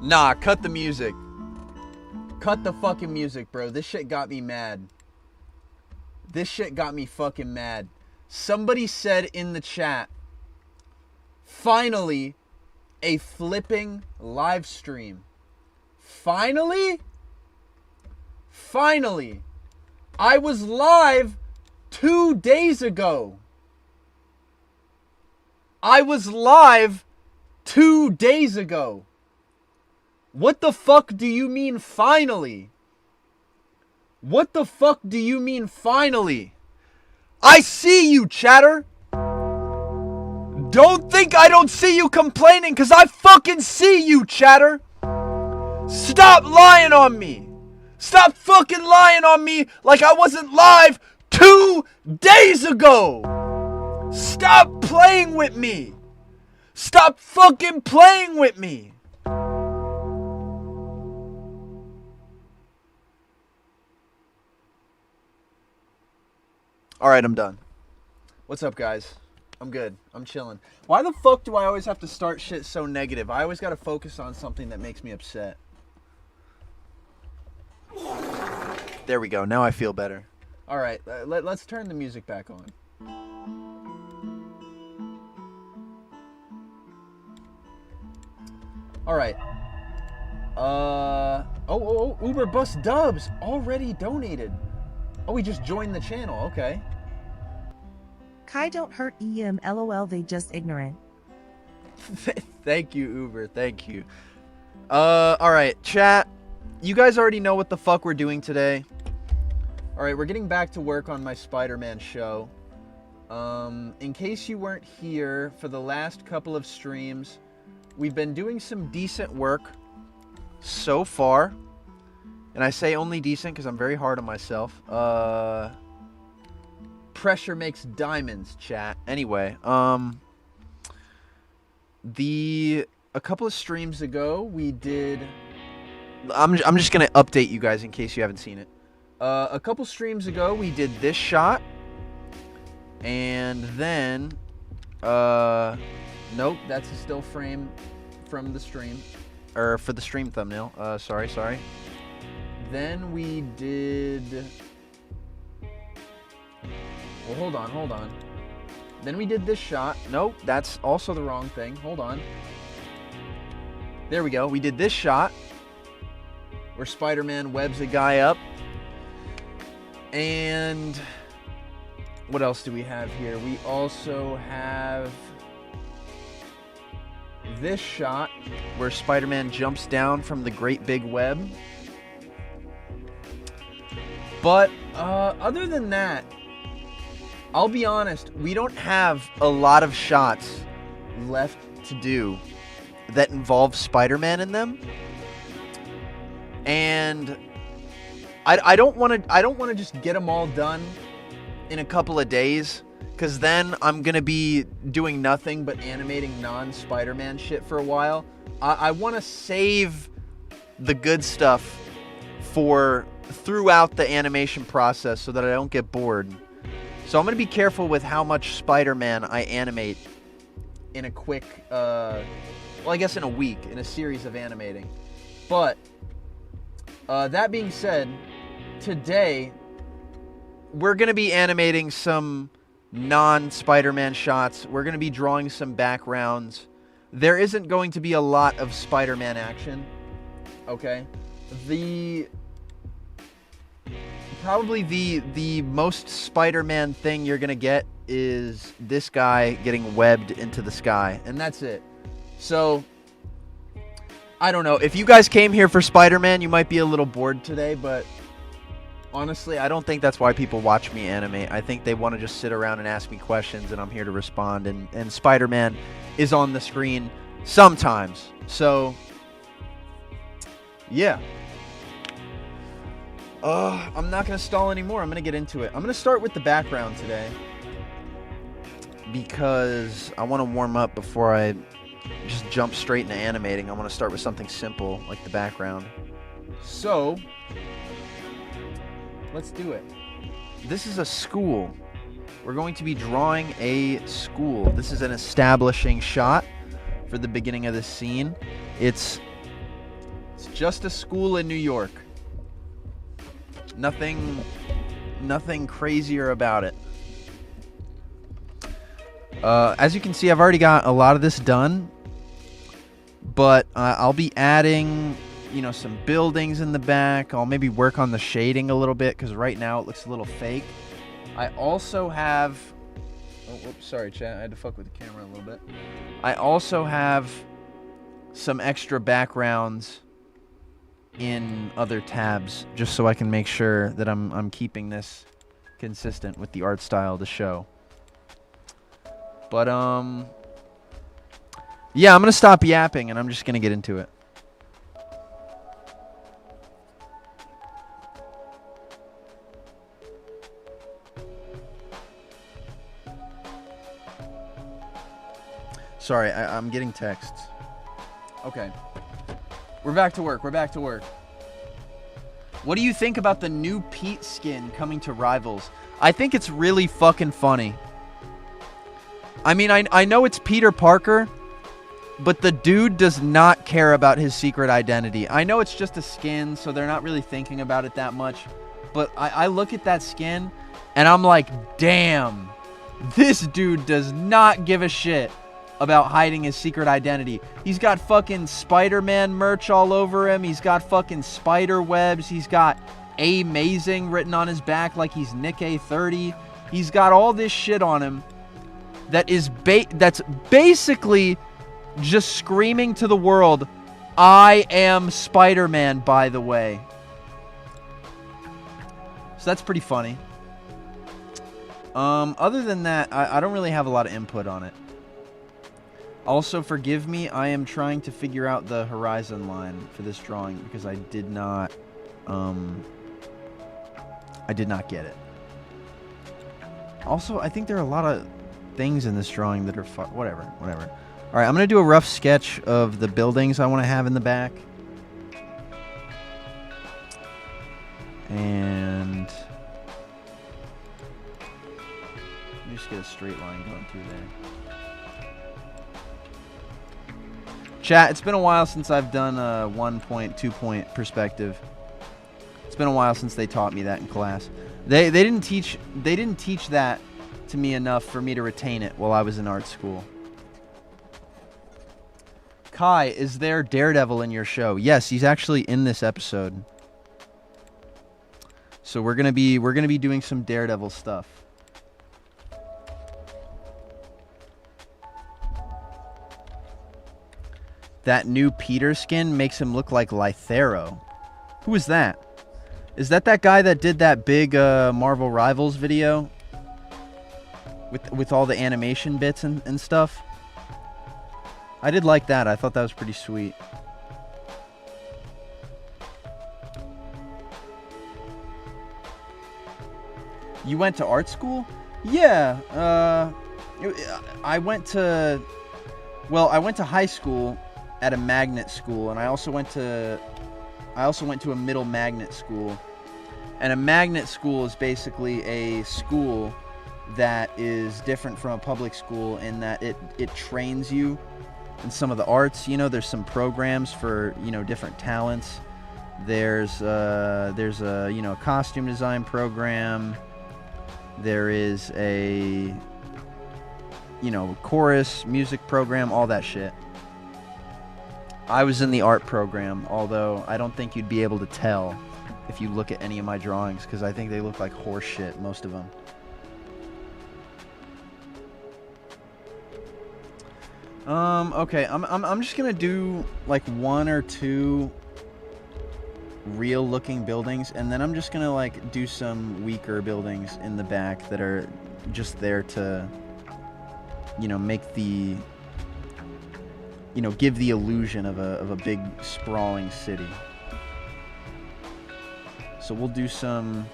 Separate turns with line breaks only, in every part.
Nah, cut the music. Cut the fucking music, bro. This shit got me mad. This shit got me fucking mad. Somebody said in the chat, finally, a flipping live stream. Finally? Finally. I was live 2 days ago. I was live 2 days ago. What the fuck do you mean finally? What the fuck do you mean finally? I see you, chatter. Don't think I don't see you complaining, because I fucking see you, chatter. Stop lying on me. Stop fucking lying on me like I wasn't live 2 days ago. Stop playing with me. Stop fucking playing with me. Alright, I'm done. What's up, guys? I'm good. I'm chilling. Why the fuck do I always have to start shit so negative? I always gotta focus on something that makes me upset. There we go. Now I feel better. Alright, let's turn the music back on. Alright. Oh, Uber Bus Dubs already donated. Oh, he just joined the channel. Okay.
Kai don't hurt EM, lol, they just ignorant.
Thank you, Uber. Thank you. Alright, chat. You guys already know what the fuck we're doing today. Alright, we're getting back to work on my Spider-Man show. In case you weren't here for the last couple of streams, we've been doing some decent work so far. And I say only decent because I'm very hard on myself. Pressure makes diamonds, chat. Anyway, a couple of streams ago, we did... I'm just going to update you guys in case you haven't seen it. A couple streams ago, we did this shot. And then... nope, that's a still frame from the stream. Or for the stream thumbnail. Sorry. Then we did... Well, hold on. Then we did this shot. Nope, that's also the wrong thing. Hold on. There we go. We did this shot where Spider-Man webs a guy up. And what else do we have here? We also have this shot where Spider-Man jumps down from the great big web. But other than that, I'll be honest, we don't have a lot of shots left to do that involve Spider-Man in them. And I don't want to just get them all done in a couple of days, because then I'm going to be doing nothing but animating non-Spider-Man shit for a while. I want to save the good stuff for throughout the animation process so that I don't get bored. So I'm going to be careful with how much Spider-Man I animate in a quick, well, I guess in a week, in a series of animating. But, that being said, today, we're going to be animating some non-Spider-Man shots. We're going to be drawing some backgrounds. There isn't going to be a lot of Spider-Man action, okay? Probably the most Spider-Man thing you're gonna get is this guy getting webbed into the sky, and that's it. So, I don't know. If you guys came here for Spider-Man, you might be a little bored today, but honestly, I don't think that's why people watch me animate. I think they want to just sit around and ask me questions, and I'm here to respond, and Spider-Man is on the screen sometimes. So, yeah. I'm not going to stall anymore. I'm going to get into it. I'm going to start with the background today, because I want to warm up before I just jump straight into animating. I want to start with something simple like the background. So, let's do it. This is a school. We're going to be drawing a school. This is an establishing shot for the beginning of the scene. It's It's just a school in New York. Nothing crazier about it. As you can see, I've already got a lot of this done, but I'll be adding, you know, some buildings in the back. I'll maybe work on the shading a little bit because right now it looks a little fake. I also have, sorry chat, I had to fuck with the camera a little bit. I also have some extra backgrounds in other tabs just so I can make sure that I'm keeping this consistent with the art style of the show. But yeah, I'm gonna stop yapping and I'm just gonna get into it. Sorry, I'm getting texts. Okay. We're back to work. We're back to work. What do you think about the new Pete skin coming to Rivals? I think it's really fucking funny. I mean, I know it's Peter Parker, but the dude does not care about his secret identity. I know it's just a skin, so they're not really thinking about it that much. But I look at that skin, and I'm like, damn, this dude does not give a shit about hiding his secret identity. He's got fucking Spider-Man merch all over him. He's got fucking spider webs. He's got A-mazing written on his back like he's Nick A30. He's got all this shit on him that is that's basically just screaming to the world, I am Spider-Man, by the way. So that's pretty funny. Other than that, I don't really have a lot of input on it. Also, forgive me, I am trying to figure out the horizon line for this drawing because I did not get it. Also, I think there are a lot of things in this drawing that are whatever. All right, I'm going to do a rough sketch of the buildings I want to have in the back. And let me just get a straight line going through there. Chat, it's been a while since I've done a 1-point, 2-point perspective. It's been a while since they taught me that in class. They didn't teach that to me enough for me to retain it while I was in art school. Kai, is there Daredevil in your show? Yes, he's actually in this episode. So we're gonna be doing some Daredevil stuff. That new Peter skin makes him look like Lithero. Who is that? Is that guy that did that big Marvel Rivals video? With all the animation bits and stuff? I did like that. I thought that was pretty sweet. You went to art school? Yeah. I went to high school at a magnet school, and I also went to a middle magnet school. And a magnet school is basically a school that is different from a public school in that it trains you in some of the arts. You know, there's some programs for, you know, different talents. There's a, you know, costume design program. There is a, you know, chorus, music program, all that shit. I was in the art program, although I don't think you'd be able to tell if you look at any of my drawings, because I think they look like horse shit, most of them. Okay, I'm just gonna do like 1 or 2 real looking buildings, and then I'm just gonna like do some weaker buildings in the back that are just there to, you know, make the, you know, give the illusion of a big sprawling city. So we'll do some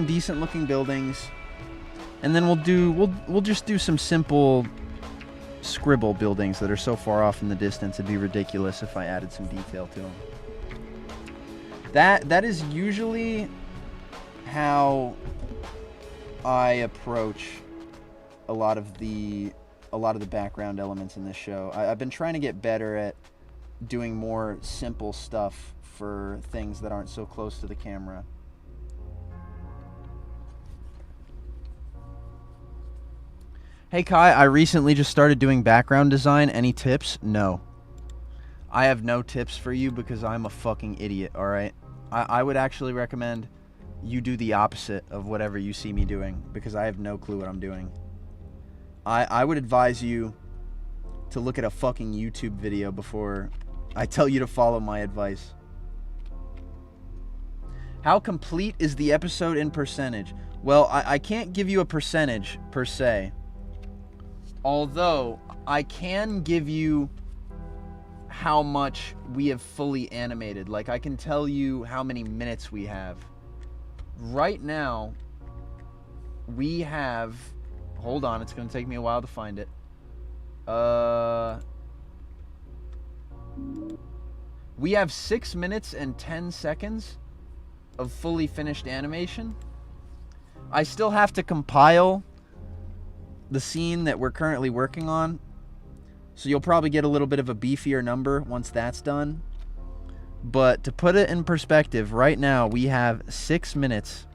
decent looking buildings, and then we'll just do some simple scribble buildings that are so far off in the distance it'd be ridiculous if I added some detail to them. That is usually how I approach a lot of the background elements in this show. I've been trying to get better at doing more simple stuff for things that aren't so close to the camera. Hey Kai, I recently just started doing background design. Any tips? No. I have no tips for you because I'm a fucking idiot, alright? I would actually recommend you do the opposite of whatever you see me doing because I have no clue what I'm doing. I would advise you to look at a fucking YouTube video before I tell you to follow my advice. How complete is the episode in percentage? Well, I can't give you a percentage per se. Although, I can give you how much we have fully animated. Like, I can tell you how many minutes we have. Right now, we have... Hold on, it's going to take me a while to find it. We have 6 minutes and 10 seconds of fully finished animation. I still have to compile the scene that we're currently working on, so you'll probably get a little bit of a beefier number once that's done. But to put it in perspective, right now we have 6 minutes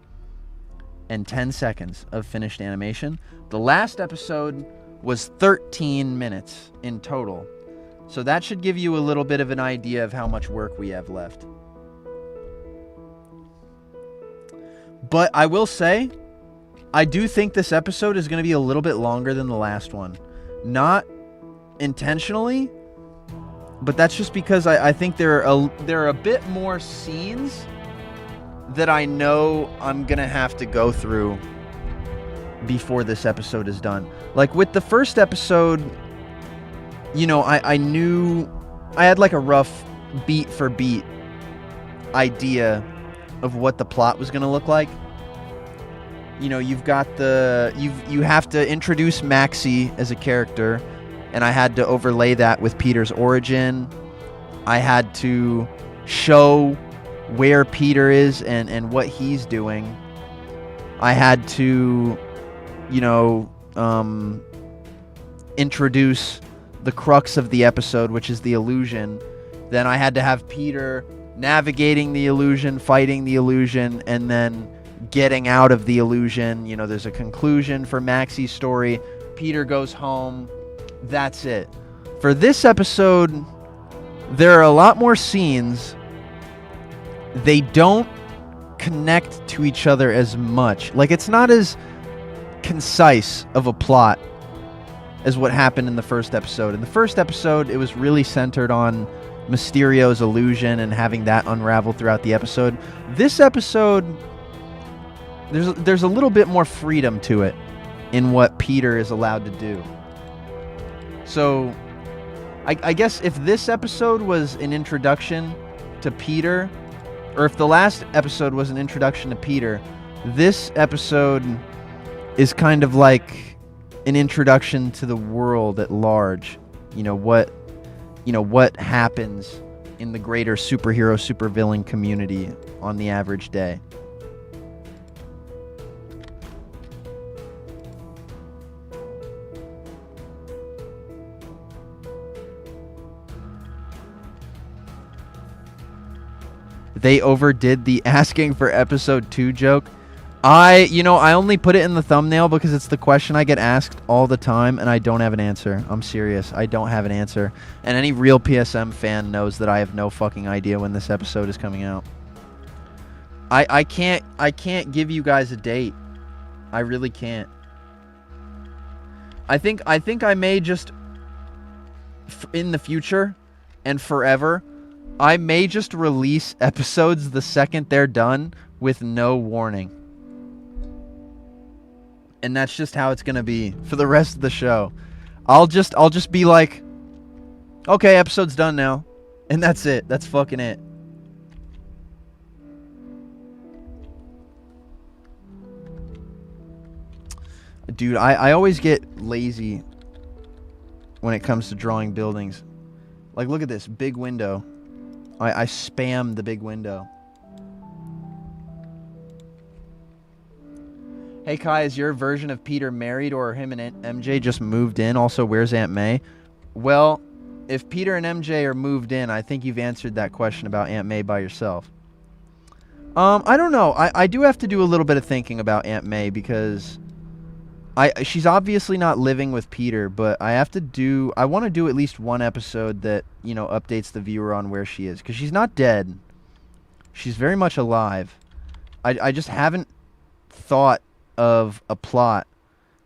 and 10 seconds of finished animation. The last episode was 13 minutes in total, so that should give you a little bit of an idea of how much work we have left. But I will say, I do think this episode is going to be a little bit longer than the last one. Not intentionally, but that's just because I think there are a bit more scenes that I know I'm going to have to go through before this episode is done. Like with the first episode, you know, I knew I had like a rough beat for beat idea of what the plot was going to look like. You know, you've got you have to introduce Maxie as a character, and I had to overlay that with Peter's origin. I had to show where Peter is and what he's doing. I had to, you know, introduce the crux of the episode, which is the illusion. Then I had to have Peter navigating the illusion, fighting the illusion, and then getting out of the illusion. You know, there's a conclusion for Maxie's story. Peter goes home. That's it. For this episode, there are a lot more scenes. They don't connect to each other as much. Like, it's not as concise of a plot as what happened in the first episode. In the first episode, it was really centered on Mysterio's illusion and having that unravel throughout the episode. This episode, there's a little bit more freedom to it in what Peter is allowed to do. So, I guess if this episode was an introduction to Peter, or if the last episode was an introduction to Peter, this episode is kind of like an introduction to the world at large. You know, what happens in the greater superhero, supervillain community on the average day. They overdid the asking for episode 2 joke. I only put it in the thumbnail because it's the question I get asked all the time, and I don't have an answer. I'm serious. I don't have an answer. And any real PSM fan knows that I have no fucking idea when this episode is coming out. I can't give you guys a date. I really can't. I think I may just, in the future and forever, I may just release episodes the second they're done with no warning. And that's just how it's going to be for the rest of the show. I'll just be like, okay, episode's done now. And that's it. That's fucking it. Dude, I always get lazy when it comes to drawing buildings. Like, look at this big window. I spam the big window. Hey Kai, is your version of Peter married, or him and MJ just moved in? Also, where's Aunt May? Well, if Peter and MJ are moved in, I think you've answered that question about Aunt May by yourself. I don't know. I do have to do a little bit of thinking about Aunt May because she's obviously not living with Peter, but I want to do at least one episode that, you know, updates the viewer on where she is, because she's not dead. She's very much alive. I just haven't thought of a plot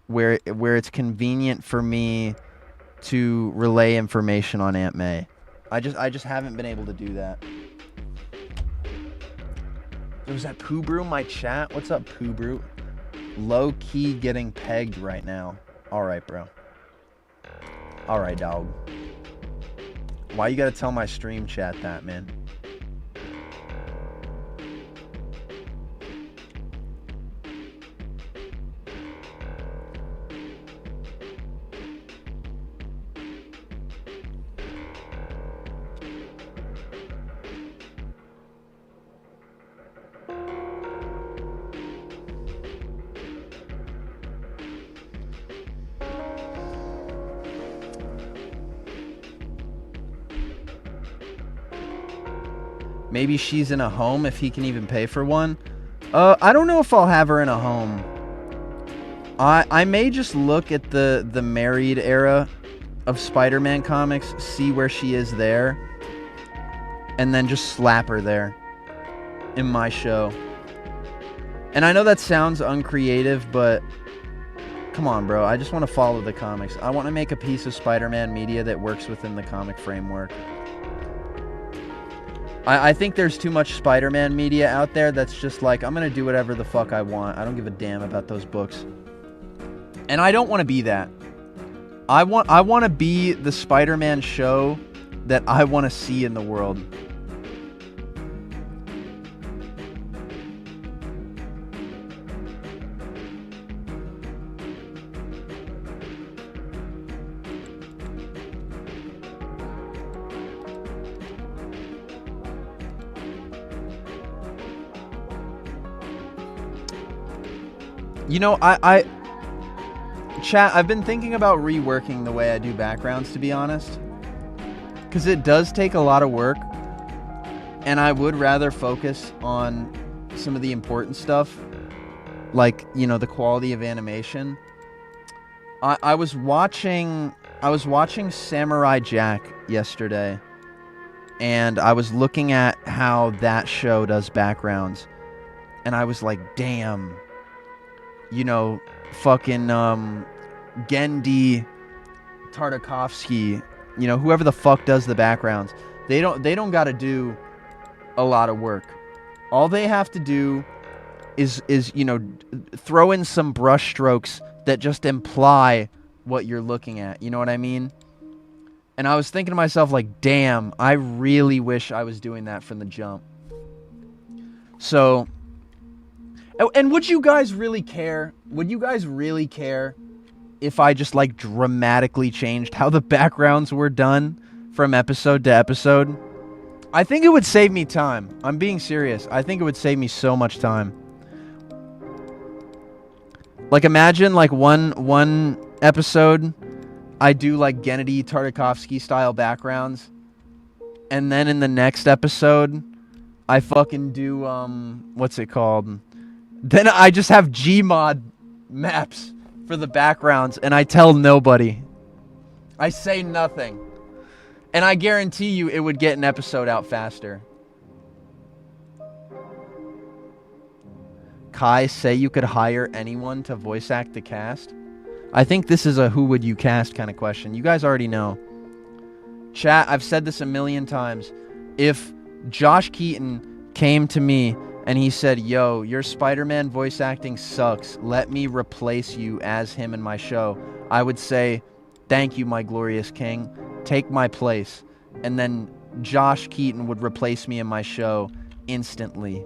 where it's convenient for me to relay information on Aunt May. I just haven't been able to do that. Was that Pooh Brew in my chat? What's up, Pooh Brew? Low key getting pegged right now. All right, bro. All right, dog. Why you gotta tell my stream chat that, man? Maybe she's in a home if he can even pay for one. I don't know if I'll have her in a home. I may just look at the married era of Spider-Man comics, see where she is there, and then just slap her there in my show. And I know that sounds uncreative, but come on, bro. I just want to follow the comics. I want to make a piece of Spider-Man media that works within the comic framework. I think there's too much Spider-Man media out there that's just like, I'm going to do whatever the fuck I want. I don't give a damn about those books. And I don't want to be that. I want to be the Spider-Man show that I want to see in the world. You know, chat, I've been thinking about reworking the way I do backgrounds, to be honest. Because it does take a lot of work. And I would rather focus on some of the important stuff. Like, you know, the quality of animation. I was watching Samurai Jack yesterday. And I was looking at how that show does backgrounds. And I was like, damn. You know, fucking Gendy Tartakovsky, you know, whoever the fuck does the backgrounds, they don't got to do a lot of work. All they have to do is you know, throw in some brush strokes that just imply what you're looking at. You know what I mean? And I was thinking to myself, like, damn, I really wish I was doing that from the jump. So, and would you guys really care? Would you guys really care if I just, like, dramatically changed how the backgrounds were done from episode to episode? I think it would save me time. I'm being serious. I think it would save me so much time. Like, imagine, like, one episode, I do, like, Gennady Tartakovsky style backgrounds. And then in the next episode, I fucking do, what's it called? Then I just have Gmod maps for the backgrounds, and I tell nobody. I say nothing. And I guarantee you it would get an episode out faster. Kai, say you could hire anyone to voice act the cast? I think this is a who would you cast kind of question. You guys already know. Chat, I've said this a million times. If Josh Keaton came to me and he said, yo, your Spider-Man voice acting sucks. Let me replace you as him in my show. I would say, thank you, my glorious king. Take my place. And then Josh Keaton would replace me in my show instantly.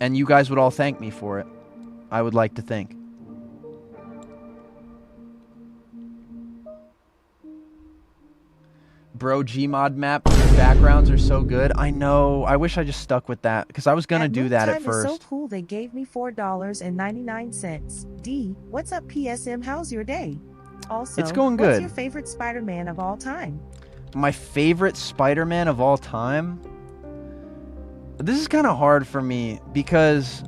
And you guys would all thank me for it. I would like to think. Bro, Gmod map backgrounds are so good. I know. I wish I just stuck with that because I was gonna do that at first.
So cool. They gave me $4.99. D, what's up, PSM? How's your day? Also,
It's going
what's
good.
your favorite Spider-Man of all time?
My favorite Spider-Man of all time? This is kind of hard for me because,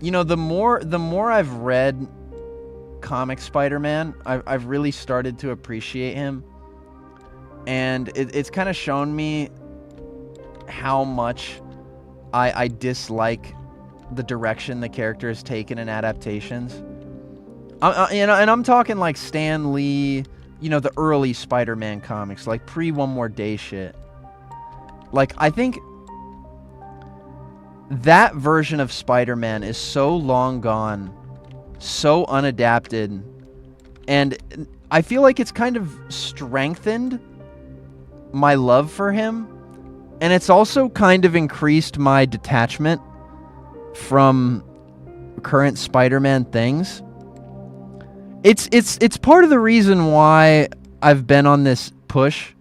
you know, the more I've read comic Spider-Man, I've really started to appreciate him. And it's kind of shown me how much I dislike the direction the character has taken in adaptations. You know, and I'm talking like Stan Lee, you know, the early Spider-Man comics, like pre-One More Day shit. Like, I think that version of Spider-Man is so long gone, so unadapted, and I feel like it's kind of strengthened my love for him, and it's also kind of increased my detachment from current Spider-Man things. It's part of the reason why I've been on this push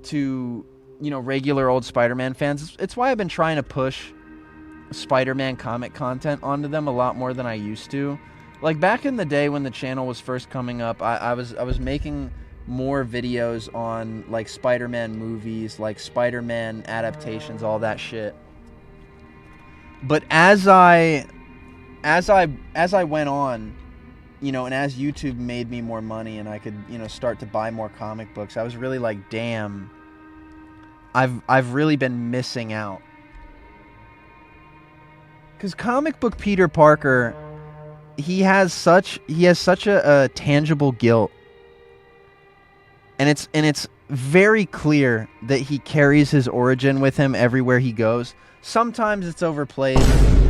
to, you know, regular old Spider-Man fans. It's why I've been trying to push Spider-Man comic content onto them a lot more than I used to. Like back in the day when the channel was first coming up, I was making more videos on like Spider-Man movies, like Spider-Man adaptations, all that shit. But as I went on, you know, and as YouTube made me more money and I could, you know, start to buy more comic books, I was really like, damn, I've really been missing out. Cuz comic book Peter Parker, he has such a tangible guilt. And it's very clear that he carries his origin with him everywhere he goes. Sometimes it's overplayed.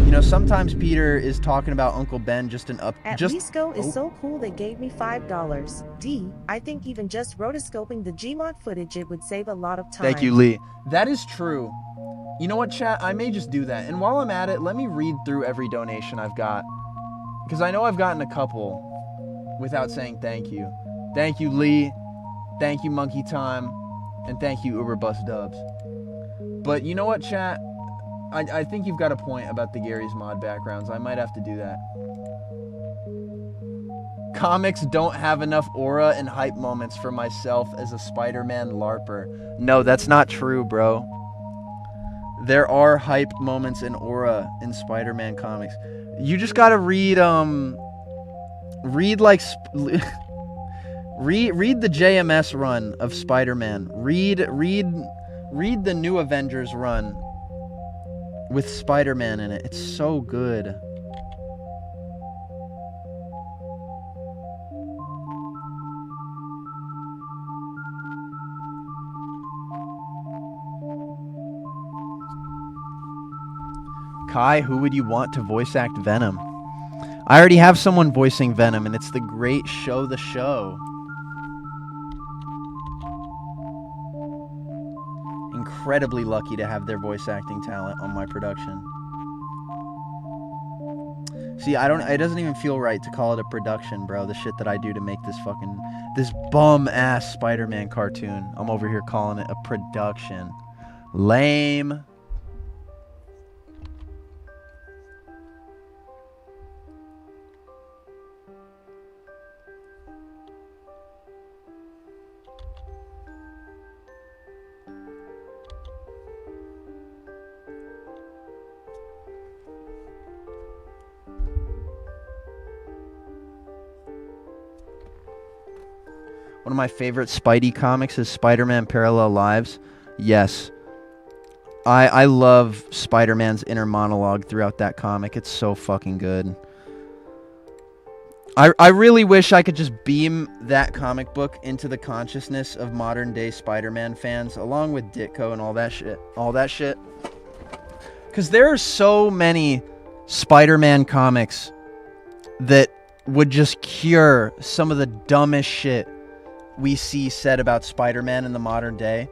You know, sometimes Peter is talking about Uncle Ben just an up.
At Leesco is so cool they gave me $5. D, I think even just rotoscoping the Gmod footage, it would save a lot of time.
Thank you, Lee. That is true. You know what, chat? I may just do that. And while I'm at it, let me read through every donation I've got. Because I know I've gotten a couple without saying thank you. Thank you, Lee. Thank you, Monkey Time. And thank you, Uberbus Dubs. But you know what, chat? I think you've got a point about the Gary's Mod backgrounds. I might have to do that. Comics don't have enough aura and hype moments for myself as a Spider-Man LARPer. No, that's not true, bro. There are hype moments and aura in Spider-Man comics. You just gotta read like read the JMS run of Spider-Man. Read the New Avengers run with Spider-Man in it. It's so good. Kai, who would you want to voice act Venom? I already have someone voicing Venom, and it's the great Show the Show. Incredibly lucky to have their voice acting talent on my production. See, it doesn't even feel right to call it a production, bro. The shit that I do to make this bum-ass Spider-Man cartoon. I'm over here calling it a production. Lame. One of my favorite Spidey comics is Spider-Man Parallel Lives. Yes. I love Spider-Man's inner monologue throughout that comic. It's so fucking good. I really wish I could just beam that comic book into the consciousness of modern day Spider-Man fans, along with Ditko and all that shit. Because there are so many Spider-Man comics that would just cure some of the dumbest shit we see said about Spider-Man in the modern day.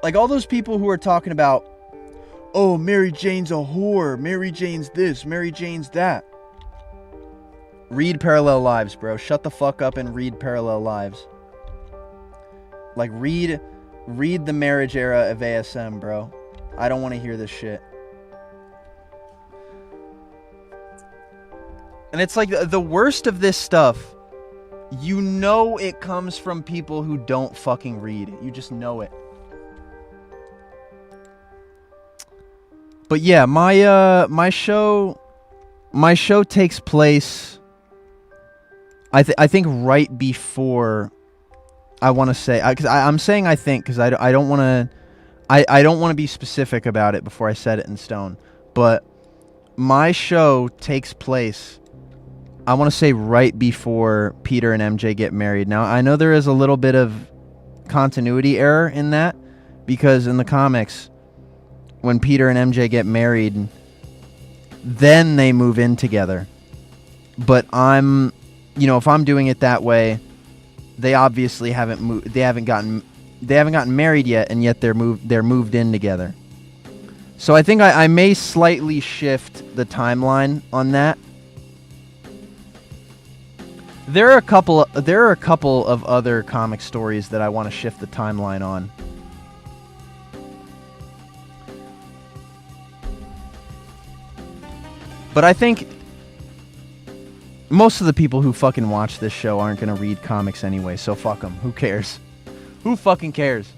Like all those people who are talking about, oh, Mary Jane's a whore, Mary Jane's this, Mary Jane's that. Read Parallel Lives, bro. Shut the fuck up and read Parallel Lives. Like, read the marriage era of ASM, bro. I don't want to hear this shit. And it's like the worst of this stuff You know it comes from people who don't fucking read. You just know it. But yeah, my show takes place I think right before, I want to say, cuz I'm saying I think cuz I don't want to I don't want to be specific about it before I set it in stone. But my show takes place, I want to say, right before Peter and MJ get married. Now, I know there is a little bit of continuity error in that, because in the comics, when Peter and MJ get married, then they move in together. But I'm, if I'm doing it that way, they obviously haven't moved. They haven't gotten married yet, and yet they're moved in together. So I think I may slightly shift the timeline on that. There are a couple of other comic stories that I want to shift the timeline on. But I think most of the people who fucking watch this show aren't going to read comics anyway, so fuck them. Who cares? Who fucking cares?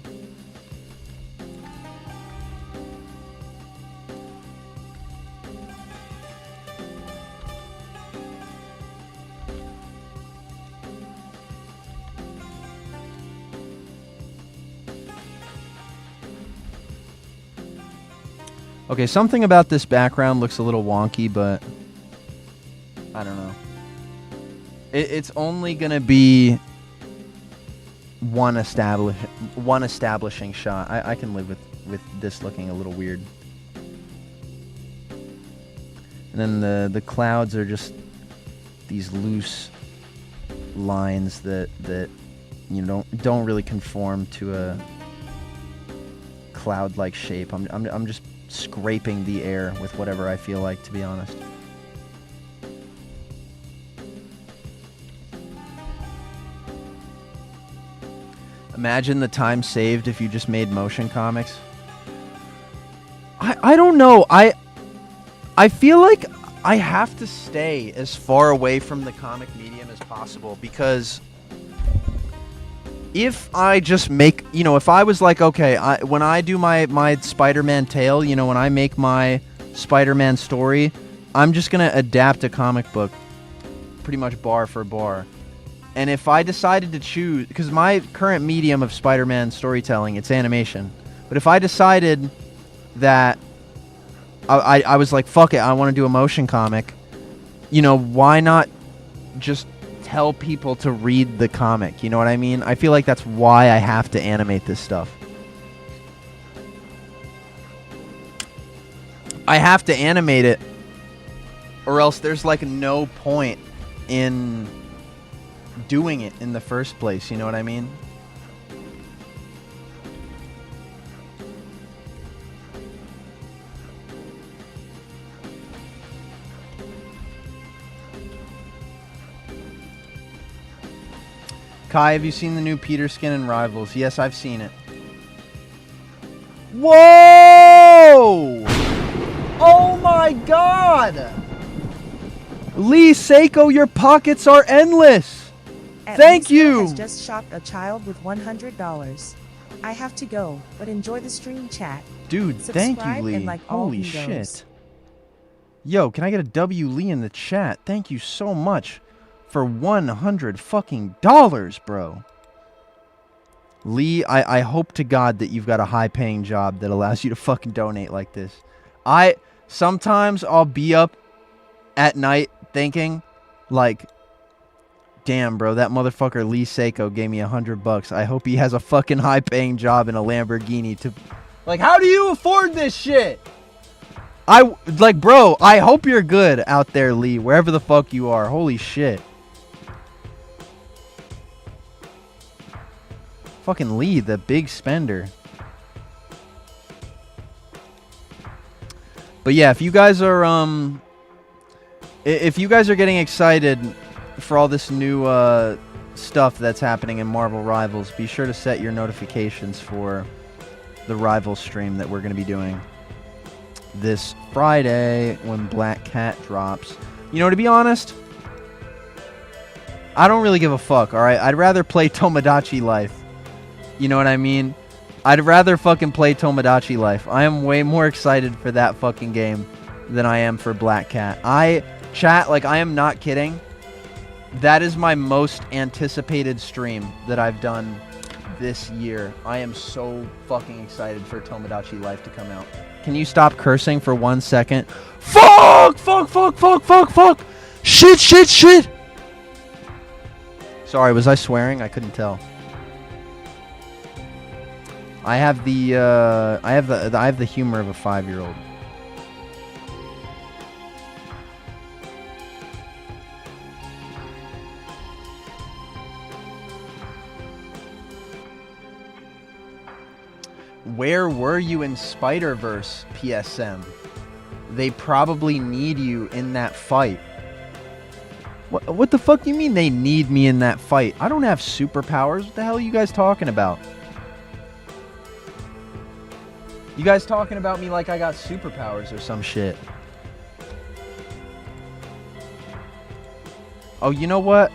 Okay, something about this background looks a little wonky, but I don't know. It's only gonna be one establishing shot. I can live with this looking a little weird. And then the clouds are just these loose lines that don't really conform to a cloud-like shape. I'm just scraping the air with whatever I feel like, to be honest. Imagine the time saved if you just made motion comics. I don't know. I feel like I have to stay as far away from the comic medium as possible, because if I just make, if I was like, okay, when I do my Spider-Man tale, when I make my Spider-Man story, I'm just going to adapt a comic book pretty much bar for bar. And if I decided to choose, because my current medium of Spider-Man storytelling, it's animation. But if I decided that I was like, fuck it, I want to do a motion comic, why not just tell people to read the comic? You know what I mean? I feel like that's why I have to animate this stuff. I have to animate it, or else there's like no point in doing it in the first place. You know what I mean? Kai, have you seen the new Peter skin in Rivals? Yes, I've seen it. Whoa! Oh my god! Lee Seiko, your pockets are endless! Thank you!
Has just shocked a child with $100. I have to go, but enjoy the stream chat.
Dude, thank you, Lee.
Like
holy shit. Yo, can I get a W Lee in the chat? Thank you so much for $100 fucking dollars, bro. Lee, I hope to God that you've got a high-paying job that allows you to fucking donate like this. Sometimes I'll be up at night thinking, like, damn, bro, that motherfucker Lee Seiko gave me $100. I hope he has a fucking high-paying job in a Lamborghini to... Like, how do you afford this shit? Bro, I hope you're good out there, Lee, wherever the fuck you are. Holy shit. Fucking Lee, the big spender. But yeah, if you guys are getting excited for all this new stuff that's happening in Marvel Rivals, be sure to set your notifications for the Rivals stream that we're going to be doing this Friday when Black Cat drops. To be honest, I don't really give a fuck, alright? I'd rather play Tomodachi Life. You know what I mean? I'd rather fucking play Tomodachi Life. I am way more excited for that fucking game than I am for Black Cat. Chat, like, I am not kidding. That is my most anticipated stream that I've done this year. I am so fucking excited for Tomodachi Life to come out. Can you stop cursing for 1 second? Fuck! Fuck, fuck, fuck, fuck, fuck! Shit, shit, shit! Sorry, was I swearing? I couldn't tell. I have the I have the humor of a 5-year-old. Where were you in Spider-Verse, PSM? They probably need you in that fight. What the fuck do you mean they need me in that fight? I don't have superpowers. What the hell are you guys talking about? You guys talking about me like I got superpowers or some shit. Oh, you know what?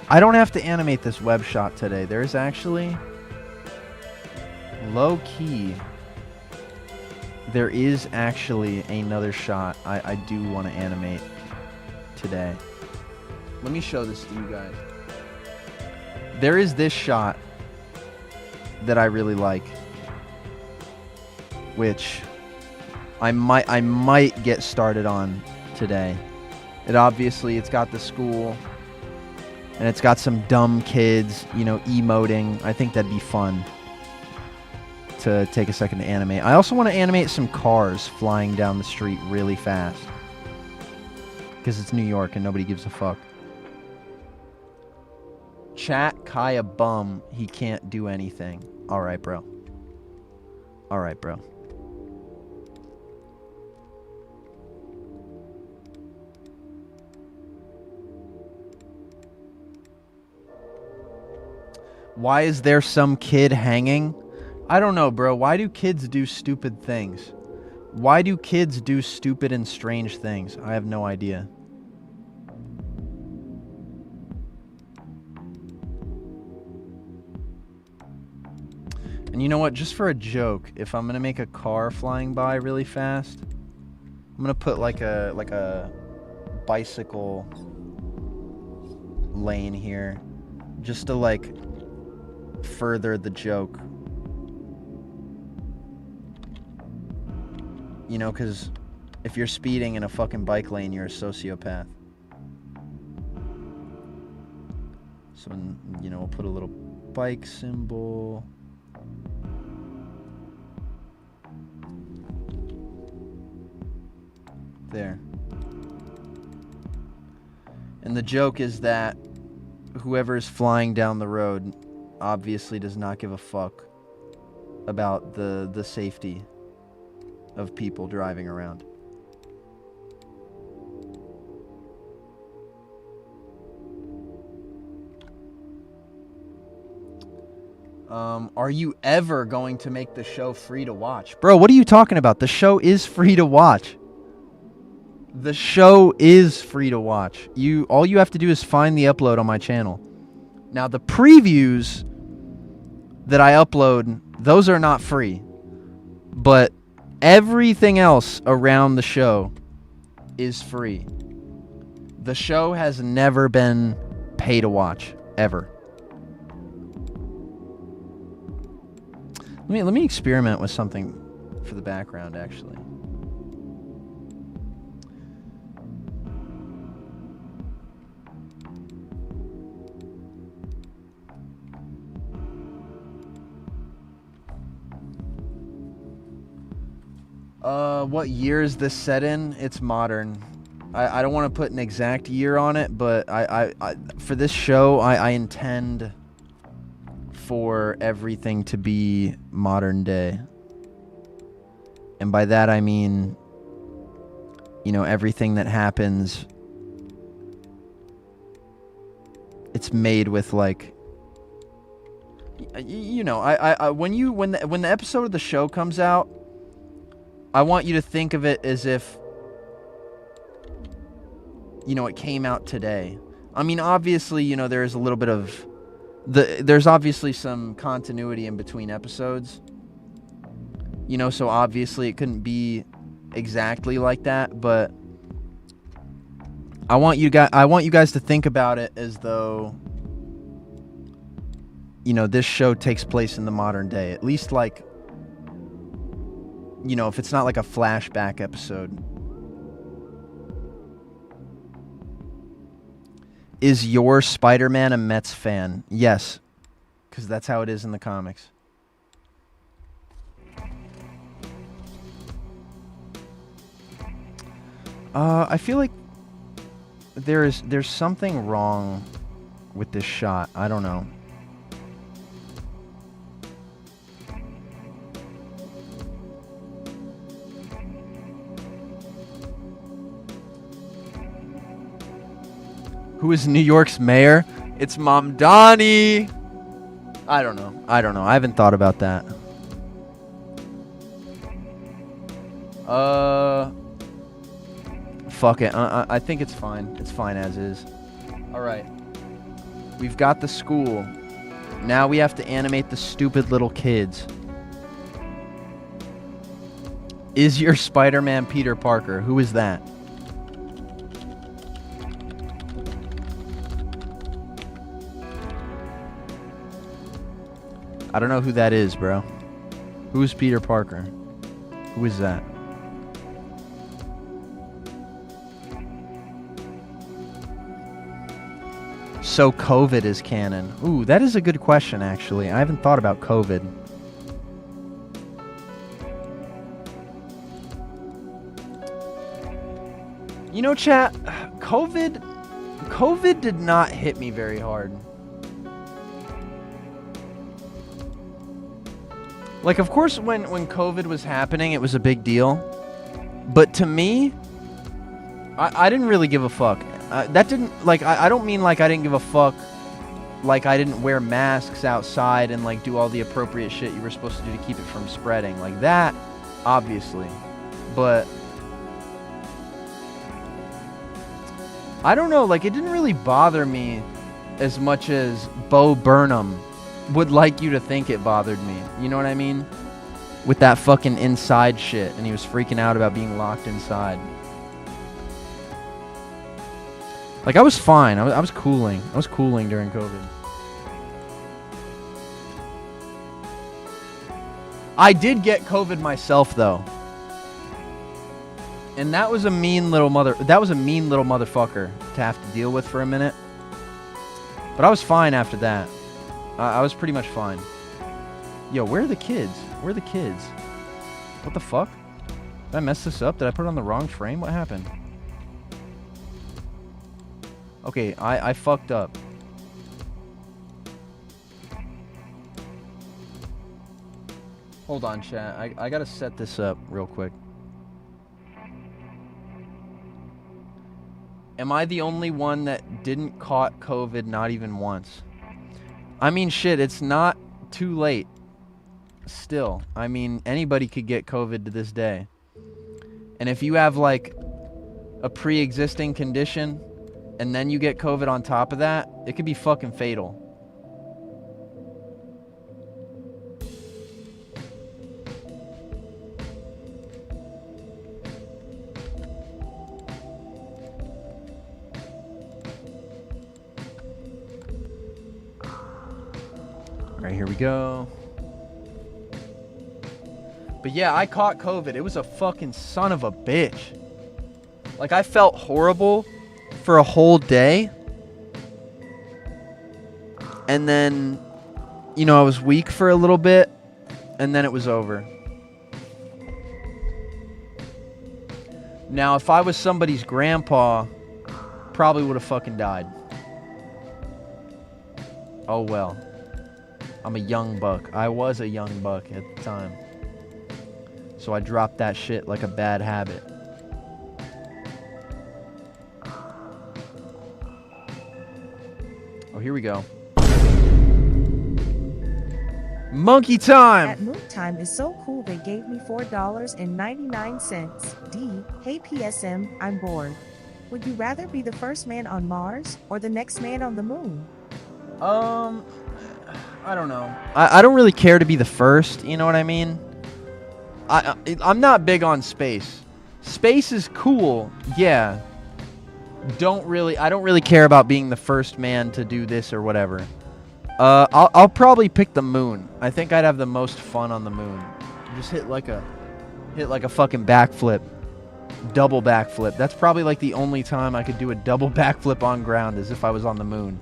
I don't have to animate this web shot today. There's actually... low-key, there is actually another shot I do want to animate today. Let me show this to you guys. There is this shot that I really like, which I might get started on today. It's got the school, and it's got some dumb kids, you know, emoting. I think that'd be fun to take a second to animate. I also want to animate some cars flying down the street really fast, because it's New York and nobody gives a fuck. Chat, Kai a bum. He can't do anything. Alright, bro. Alright, bro. Why is there some kid hanging? I don't know, bro. Why do kids do stupid things? Why do kids do stupid and strange things? I have no idea. And you know what? Just for a joke, if I'm gonna make a car flying by really fast, I'm gonna put like a bicycle lane here, just to like further the joke. You know, because if you're speeding in a fucking bike lane, you're a sociopath. So, you know, we'll put a little bike symbol. There. And the joke is that whoever is flying down the road obviously does not give a fuck about the safety of people driving around. Are you ever going to make the show free to watch? Bro, what are you talking about? The show is free to watch. The show is free to watch. All you have to do is find the upload on my channel. Now, the previews that I upload, those are not free. But everything else around the show is free. The show has never been pay to watch, ever. Let me experiment with something for the background, actually. What year is this set in? It's modern. I don't want to put an exact year on it, but I for this show, I intend for everything to be modern day. And by that I mean, you know, everything that happens, it's made with like, you know, when the episode of the show comes out, I want you to think of it as if, you know, it came out today. I mean, obviously, you know, there's a little bit of there's obviously some continuity in between episodes. You know, so obviously it couldn't be exactly like that, but I want you guys to think about it as though, you know, this show takes place in the modern day. At least, like, you know, if it's not like a flashback episode. Is your Spider-Man a Mets fan? Yes, because that's how it is in the comics. I feel like there's something wrong with this shot. I don't know. Who is New York's mayor? It's Mom Donnie. I don't know. I haven't thought about that. Fuck it. I think it's fine. It's fine as is. Alright. We've got the school. Now we have to animate the stupid little kids. Is your Spider-Man Peter Parker? Who is that? I don't know who that is, bro. Who's Peter Parker? Who is that? So COVID is canon. Ooh, that is a good question, actually. I haven't thought about COVID. You know, chat, COVID did not hit me very hard. Like, of course, when COVID was happening, it was a big deal. But to me, I didn't really give a fuck. That didn't, like, I don't mean like I didn't give a fuck, like I didn't wear masks outside and like do all the appropriate shit you were supposed to do to keep it from spreading. Like that, obviously. But I don't know, like it didn't really bother me as much as Bo Burnham would like you to think it bothered me. You know what I mean? With that fucking inside shit, and he was freaking out about being locked inside. Like, I was fine. I was cooling. I was cooling during COVID. I did get COVID myself, though. And that was a mean little motherfucker to have to deal with for a minute. But I was fine after that. I was pretty much fine. Yo, where are the kids? Where are the kids? What the fuck? Did I mess this up? Did I put it on the wrong frame? What happened? Okay, I fucked up. Hold on, chat. I gotta set this up real quick. Am I the only one that didn't caught COVID not even once? I mean, shit, it's not too late. Still, I mean, anybody could get COVID to this day. And if you have, like, a pre-existing condition, and then you get COVID on top of that, it could be fucking fatal. Alright, here we go. But yeah, I caught COVID. It was a fucking son of a bitch. Like, I felt horrible for a whole day. And then, you know, I was weak for a little bit. And then it was over. Now, if I was somebody's grandpa, probably would have fucking died. Oh well. I'm a young buck. I was a young buck at the time. So I dropped that shit like a bad habit. Oh, here we go. Monkey time!
At Moon Time is so cool they gave me $4.99. D. Hey PSM, I'm bored. Would you rather be the first man on Mars or the next man on the moon?
I don't know. I don't really care to be the first, you know what I mean? I'm not big on space. Space is cool, yeah. I don't really care about being the first man to do this or whatever. I'll probably pick the moon. I think I'd have the most fun on the moon. Just hit like a fucking backflip. Double backflip. That's probably like the only time I could do a double backflip on ground is if I was on the moon.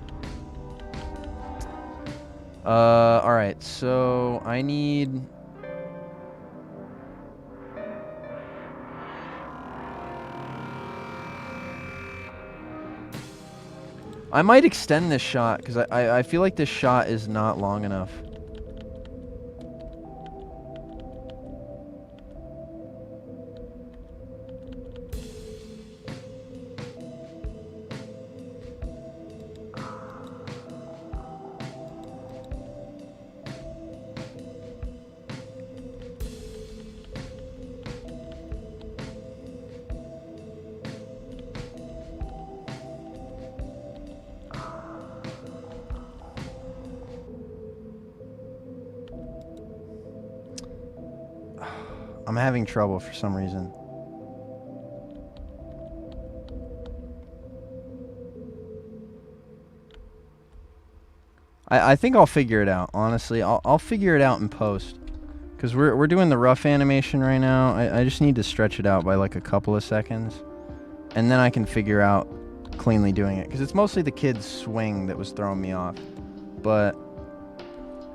Alright, so I need... I might extend this shot, because I feel like this shot is not long enough. I'm having trouble for some reason. I think I'll figure it out, honestly. I'll figure it out in post. Because we're doing the rough animation right now. I just need to stretch it out by like a couple of seconds. And then I can figure out cleanly doing it. Because it's mostly the kid's swing that was throwing me off. But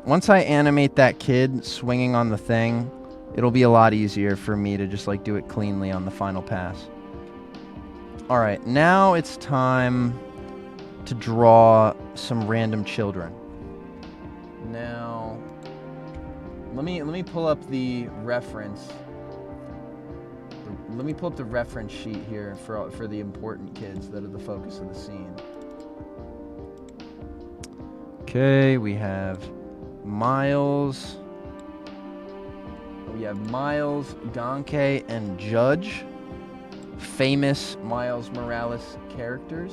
once I animate that kid swinging on the thing, it'll be a lot easier for me to just like do it cleanly on the final pass. Alright, now it's time to draw some random children. Now, let me pull up the reference. Let me pull up the reference sheet here for the important kids that are the focus of the scene. Okay, we have Miles. We have Miles, Donkey, and Judge. Famous Miles Morales characters.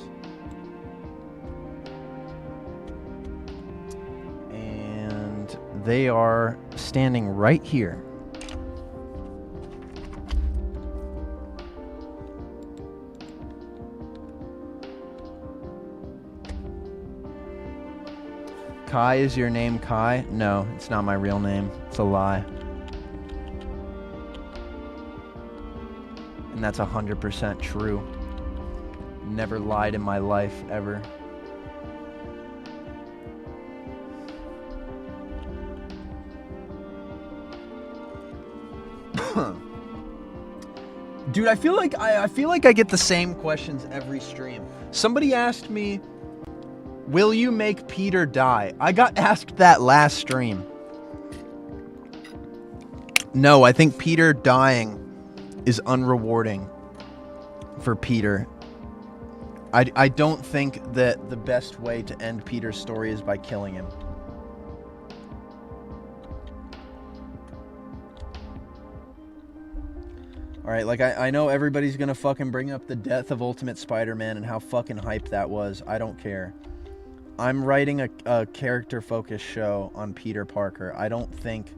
And they are standing right here. Kai is your name, Kai? No, it's not my real name. It's a lie. And that's 100% true. Never lied in my life, ever. Dude, I feel like I get the same questions every stream. Somebody asked me, will you make Peter die? I got asked that last stream. No, I think Peter dying is unrewarding for Peter. I don't think that the best way to end Peter's story is by killing him. Alright, like I know everybody's gonna fucking bring up the death of Ultimate Spider-Man and how fucking hype that was. I don't care. I'm writing a character-focused show on Peter Parker. I don't think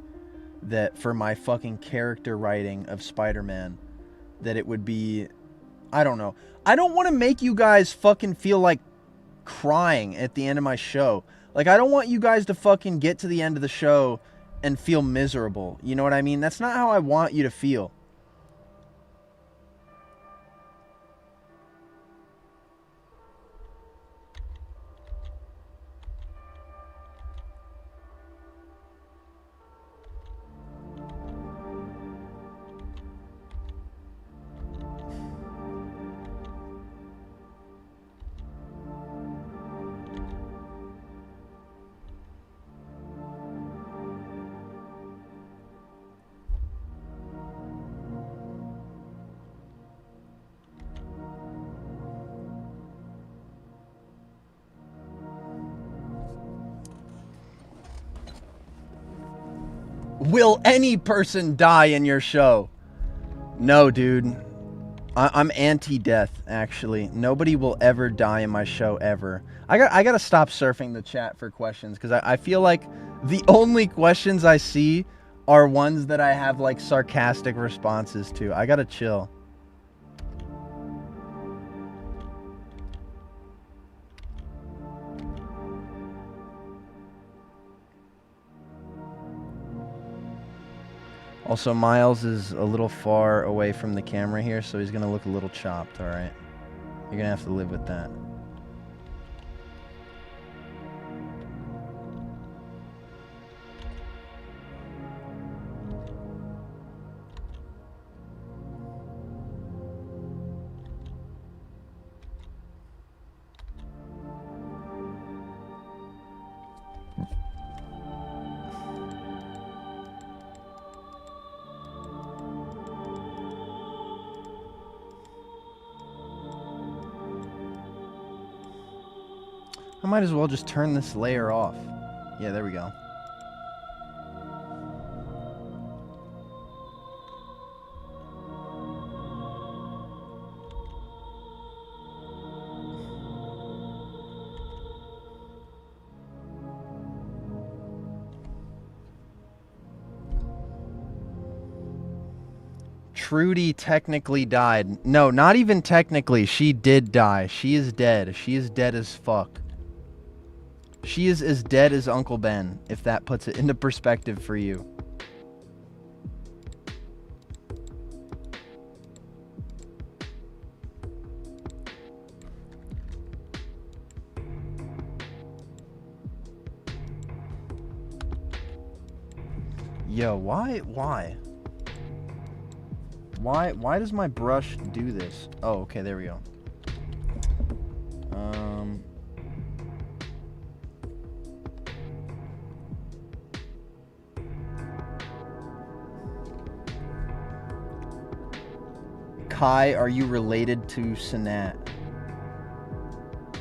that for my fucking character writing of Spider-Man that it would be... I don't know. I don't want to make you guys fucking feel like crying at the end of my show. Like, I don't want you guys to fucking get to the end of the show and feel miserable. You know what I mean? That's not how I want you to feel. Will any person die in your show? No, dude. I'm anti-death, actually. Nobody will ever die in my show, ever. I gotta stop surfing the chat for questions, because I feel like the only questions I see are ones that I have, like, sarcastic responses to. I gotta chill. Also, Miles is a little far away from the camera here, so he's gonna look a little chopped, alright? You're gonna have to live with that. I might as well just turn this layer off. Yeah, there we go. Trudy technically died. No, not even technically. She did die. She is dead. She is dead as fuck. She is as dead as Uncle Ben, if that puts it into perspective for you. Yo, why? Why does my brush do this? Oh, okay, there we go. Kai, are you related to Sanat?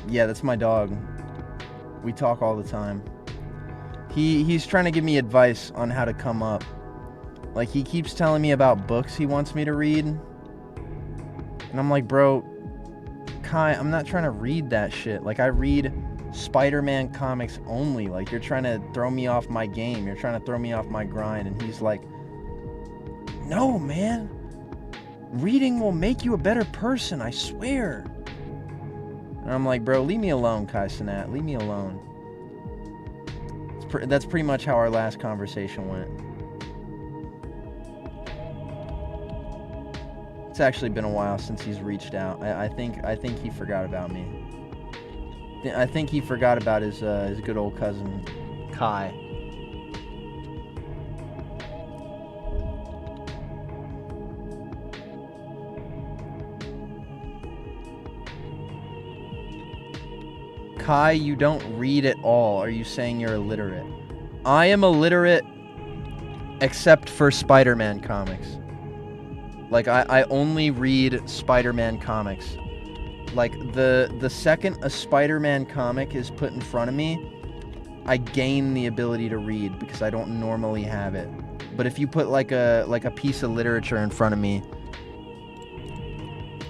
Yeah, that's my dog. We talk all the time. He's trying to give me advice on how to come up. Like, he keeps telling me about books he wants me to read. And I'm like, bro, Kai, I'm not trying to read that shit. Like, I read Spider-Man comics only. Like, you're trying to throw me off my game. You're trying to throw me off my grind. And he's like, no, man. Reading will make you a better person, I swear. And I'm like, bro, leave me alone, Kai Cenat. Leave me alone. That's pretty much how our last conversation went. It's actually been a while since he's reached out. I think he forgot about me. I think he forgot about his good old cousin, Kai. Kai, you don't read at all. Are you saying you're illiterate? I am illiterate except for Spider-Man comics. Like, I only read Spider-Man comics. Like, the second a Spider-Man comic is put in front of me, I gain the ability to read because I don't normally have it. But if you put like a piece of literature in front of me,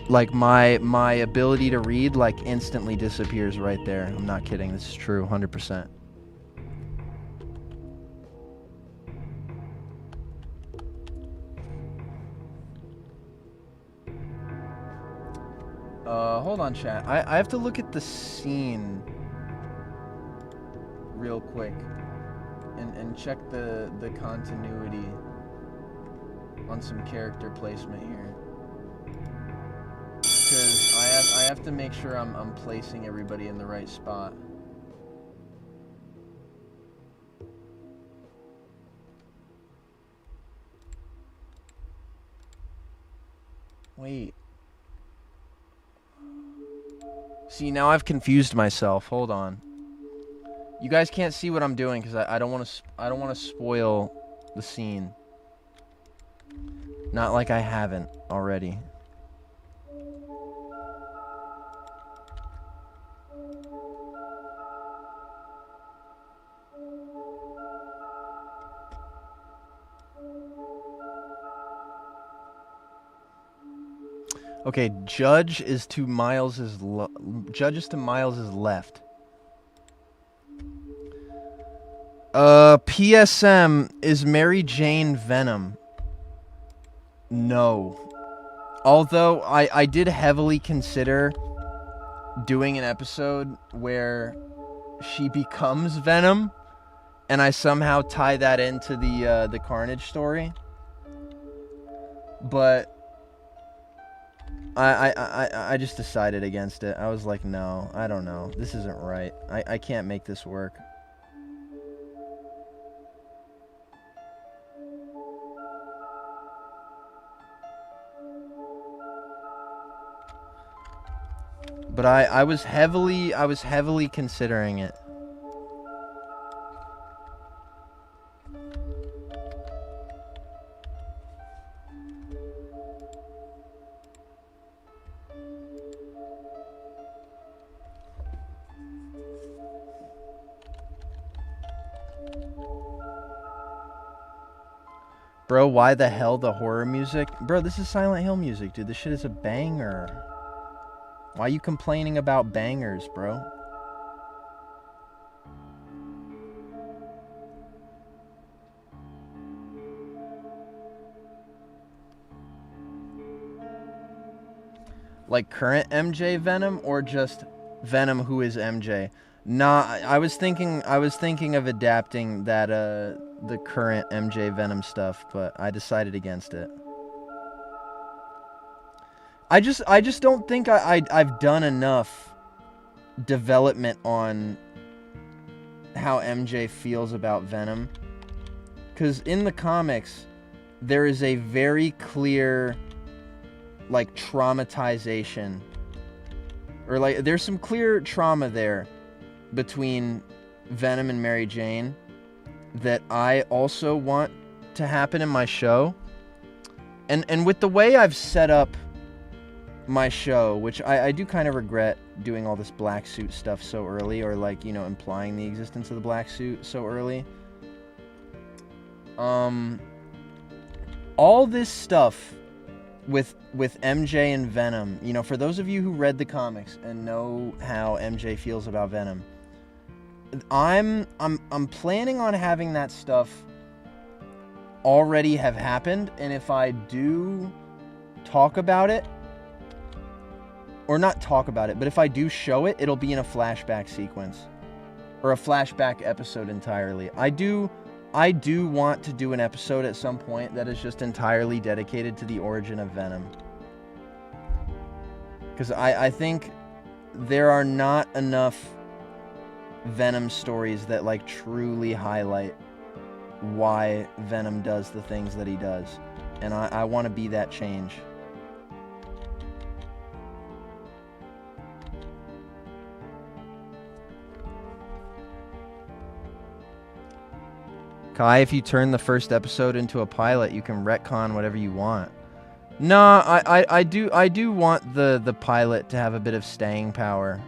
like my ability to read like instantly disappears right there. I'm not kidding. This is true, 100%. Hold on, chat. I have to look at the scene real quick and check the continuity on some character placement here. Because I have to make sure I'm placing everybody in the right spot. Wait. See, now I've confused myself. Hold on. You guys can't see what I'm doing because I don't want to spoil the scene. Not like I haven't already. Okay, Judge is to Miles's left. PSM, is Mary Jane Venom? No. Although I did heavily consider doing an episode where she becomes Venom, and I somehow tie that into the Carnage story. But I just decided against it. I was like, no, I don't know. This isn't right. I can't make this work. But I was heavily considering it. Bro, why the hell the horror music? Bro, this is Silent Hill music, dude. This shit is a banger. Why are you complaining about bangers, bro? Like current MJ Venom or just Venom who is MJ? Nah, I was thinking of adapting that the current MJ Venom stuff, but I decided against it. I just don't think I've done enough development on how MJ feels about Venom. Because in the comics, there is a very clear, like, traumatization. Or, like, there's some clear trauma there between Venom and Mary Jane that I also want to happen in my show. And with the way I've set up my show, which I do kind of regret doing all this black suit stuff so early, or like, you know, implying the existence of the black suit so early. All this stuff with MJ and Venom, you know, for those of you who read the comics and know how MJ feels about Venom, I'm planning on having that stuff already have happened, and if I do talk about it, or not talk about it, but if I do show it, it'll be in a flashback sequence or a flashback episode entirely. I do want to do an episode at some point that is just entirely dedicated to the origin of Venom. Because I think there are not enough Venom stories that, like, truly highlight why Venom does the things that he does. And I want to be that change. Kai, if you turn the first episode into a pilot, you can retcon whatever you want. No, I do want the pilot to have a bit of staying power.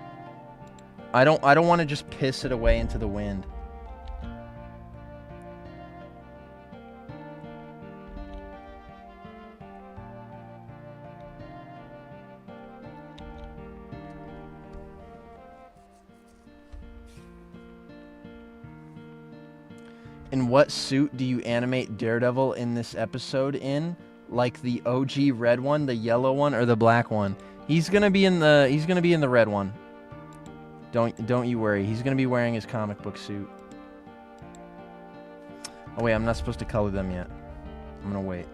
I don't want to just piss it away into the wind. In what suit do you animate Daredevil in this episode in? Like the OG red one, the yellow one, or the black one? He's gonna be in the red one. Don't you worry. He's gonna be wearing his comic book suit. Oh wait, I'm not supposed to color them yet. I'm gonna wait.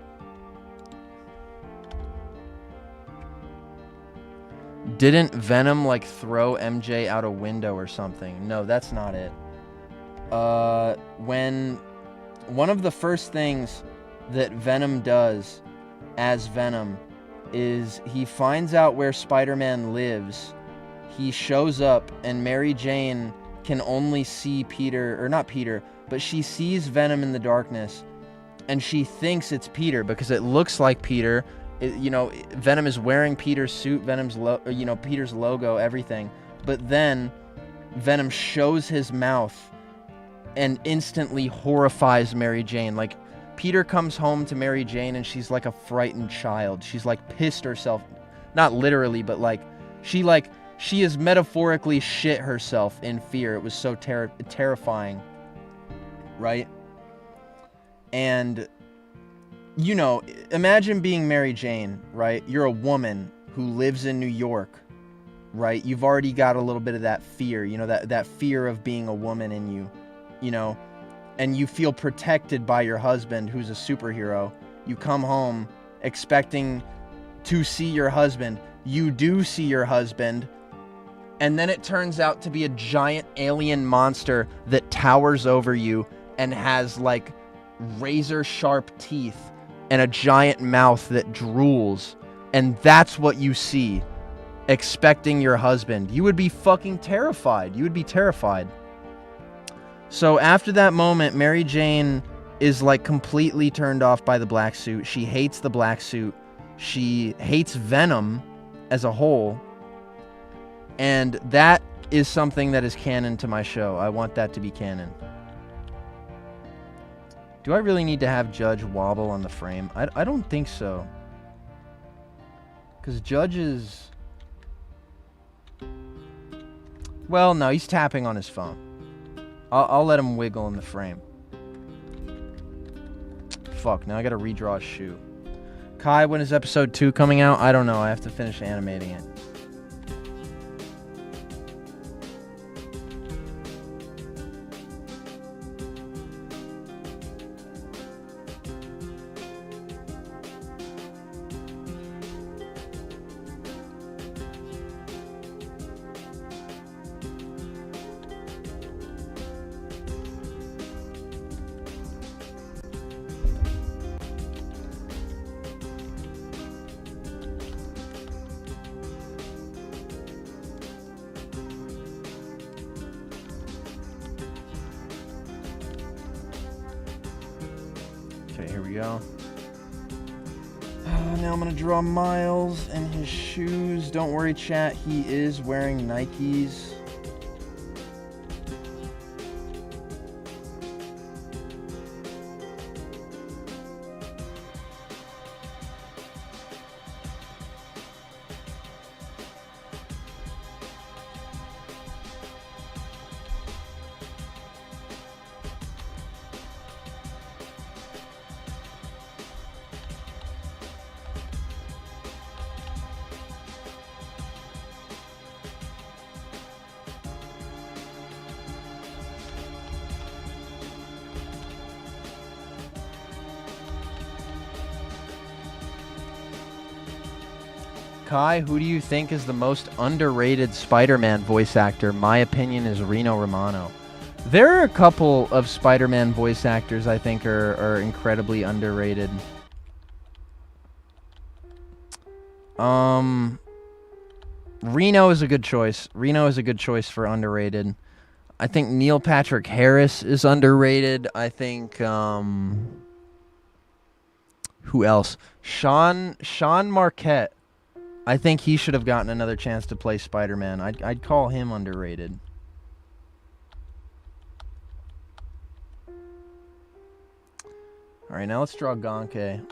Didn't Venom like throw MJ out a window or something? No, that's not it. When one of the first things that Venom does as Venom is he finds out where Spider-Man lives. He shows up, and Mary Jane can only see Peter, or not Peter, but she sees Venom in the darkness, and she thinks it's Peter because it looks like Peter. You know, Venom is wearing Peter's suit, Peter's logo, everything. But then Venom shows his mouth and instantly horrifies Mary Jane. Like, Peter comes home to Mary Jane and she's like a frightened child. She's like pissed herself. not literally, but like she is metaphorically shit herself in fear. It was so terrifying, right? And you know, imagine being Mary Jane, right? You're a woman who lives in New York, right? You've already got a little bit of that fear, you know, that fear of being a woman in you, you know, and you feel protected by your husband who's a superhero. You come home expecting to see your husband. You do see your husband, and then it turns out to be a giant alien monster that towers over you and has like razor sharp teeth and a giant mouth that drools, and that's what you see, expecting your husband. You would be fucking terrified. You would be terrified. So after that moment, Mary Jane is like completely turned off by the black suit. She hates the black suit. She hates Venom as a whole. And that is something that is canon to my show. I want that to be canon. Do I really need to have Judge wobble on the frame? I don't think so. Because Judge is... Well, no, he's tapping on his phone. I'll let him wiggle in the frame. Fuck, now I gotta redraw his shoe. Kai, when is episode 2 coming out? I don't know. I have to finish animating it. Now I'm gonna draw Miles and his shoes. Don't worry, chat, he is wearing Nikes. Kai, who do you think is the most underrated Spider-Man voice actor? My opinion is Rino Romano. There are a couple of Spider-Man voice actors I think are incredibly underrated. Reno is a good choice. Reno is a good choice for underrated. I think Neil Patrick Harris is underrated. I think who else? Sean Marquette. I think he should have gotten another chance to play Spider-Man. I'd call him underrated. All right, now let's draw Gonke.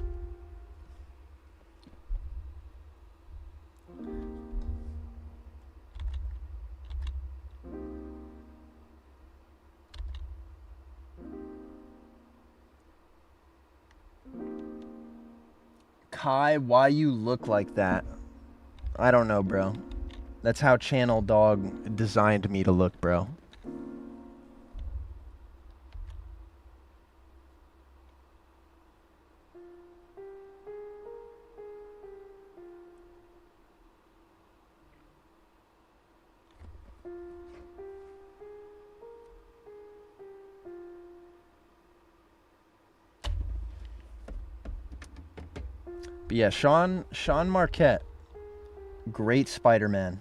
Kai, why you look like that? I don't know, bro. That's how Channel Dog designed me to look, bro. But yeah, Sean Marquette. Great Spider-Man.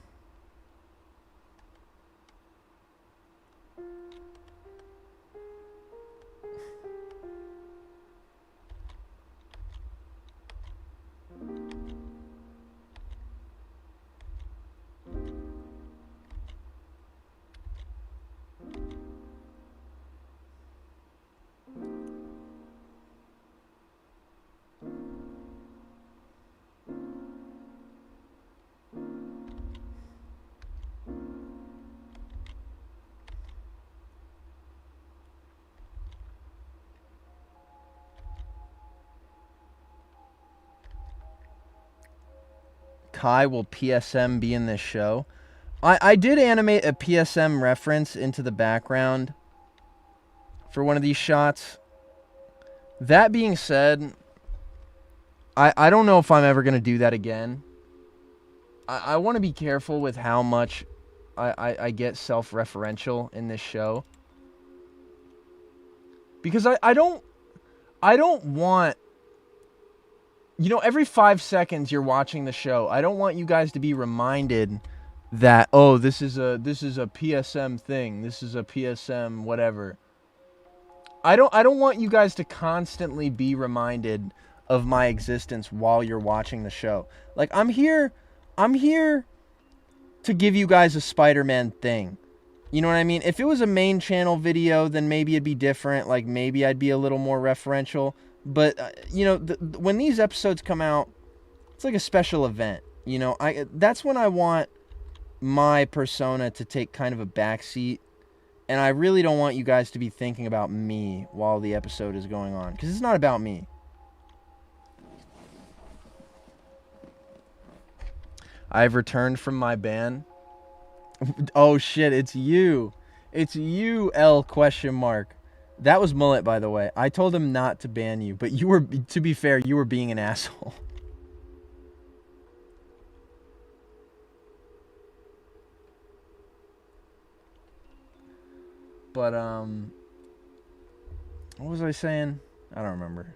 Kai will PSM be in this show. I did animate a PSM reference into the background for one of these shots. That being said, I don't know if I'm ever going to do that again. I want to be careful with how much I get self-referential in this show. Because I don't want... You know, every 5 seconds you're watching the show, I don't want you guys to be reminded that, oh, this is a PSM thing. This is a PSM whatever. I don't want you guys to constantly be reminded of my existence while you're watching the show. Like, I'm here to give you guys a Spider-Man thing. You know what I mean? If it was a main channel video, then maybe it'd be different. Like, maybe I'd be a little more referential. But, you know, when these episodes come out, it's like a special event. You know, that's when I want my persona to take kind of a backseat. And I really don't want you guys to be thinking about me while the episode is going on. Because it's not about me. I've returned from my ban. Oh shit, it's you. It's you, L question mark. That was Mullet, by the way. I told him not to ban you, but you were, to be fair, you were being an asshole. But, what was I saying? I don't remember.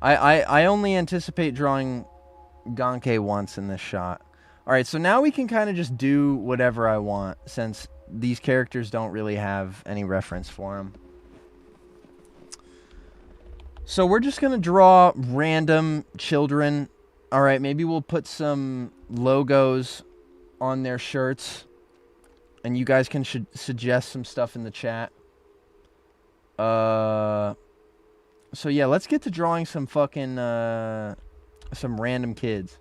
I only anticipate drawing Ganke once in this shot. Alright, so now we can kind of just do whatever I want, since these characters don't really have any reference for them. So we're just going to draw random children. Alright, maybe we'll put some logos on their shirts. And you guys can suggest some stuff in the chat. So yeah, let's get to drawing some fucking, some random kids.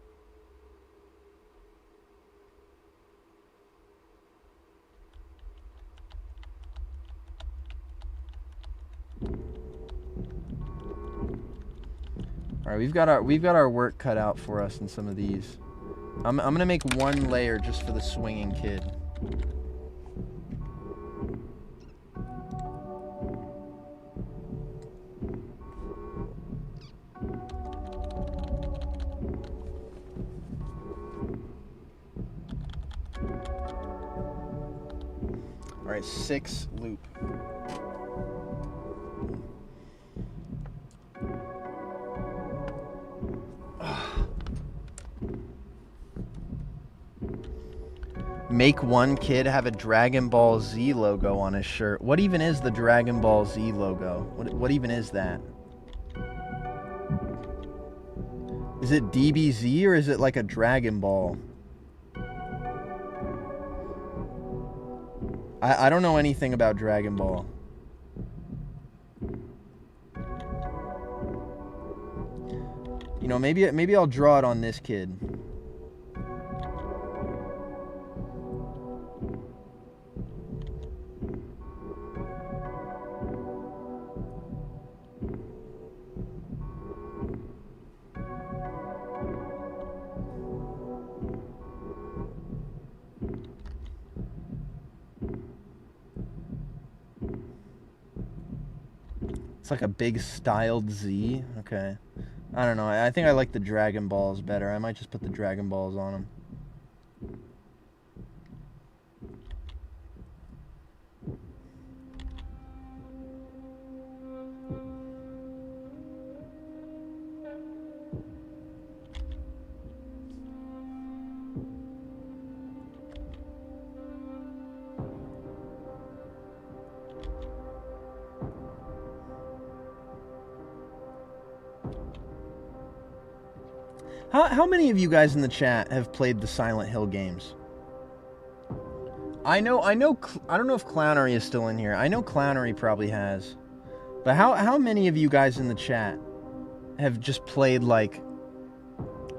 All right, we've got our work cut out for us in some of these. I'm gonna make one layer just for the swinging kid. All right, 6 loop. Make one kid have a Dragon Ball Z logo on his shirt. What even is the Dragon Ball Z logo? What even is that? Is it DBZ or is it like a Dragon Ball? I don't know anything about Dragon Ball. You know, maybe I'll draw it on this kid. It's like a big styled Z. Okay. I don't know. I think I like the Dragon Balls better. I might just put the Dragon Balls on them. How many of you guys in the chat have played the Silent Hill games? I don't know if Clownery is still in here. I know Clownery probably has. But how many of you guys in the chat have just played, like...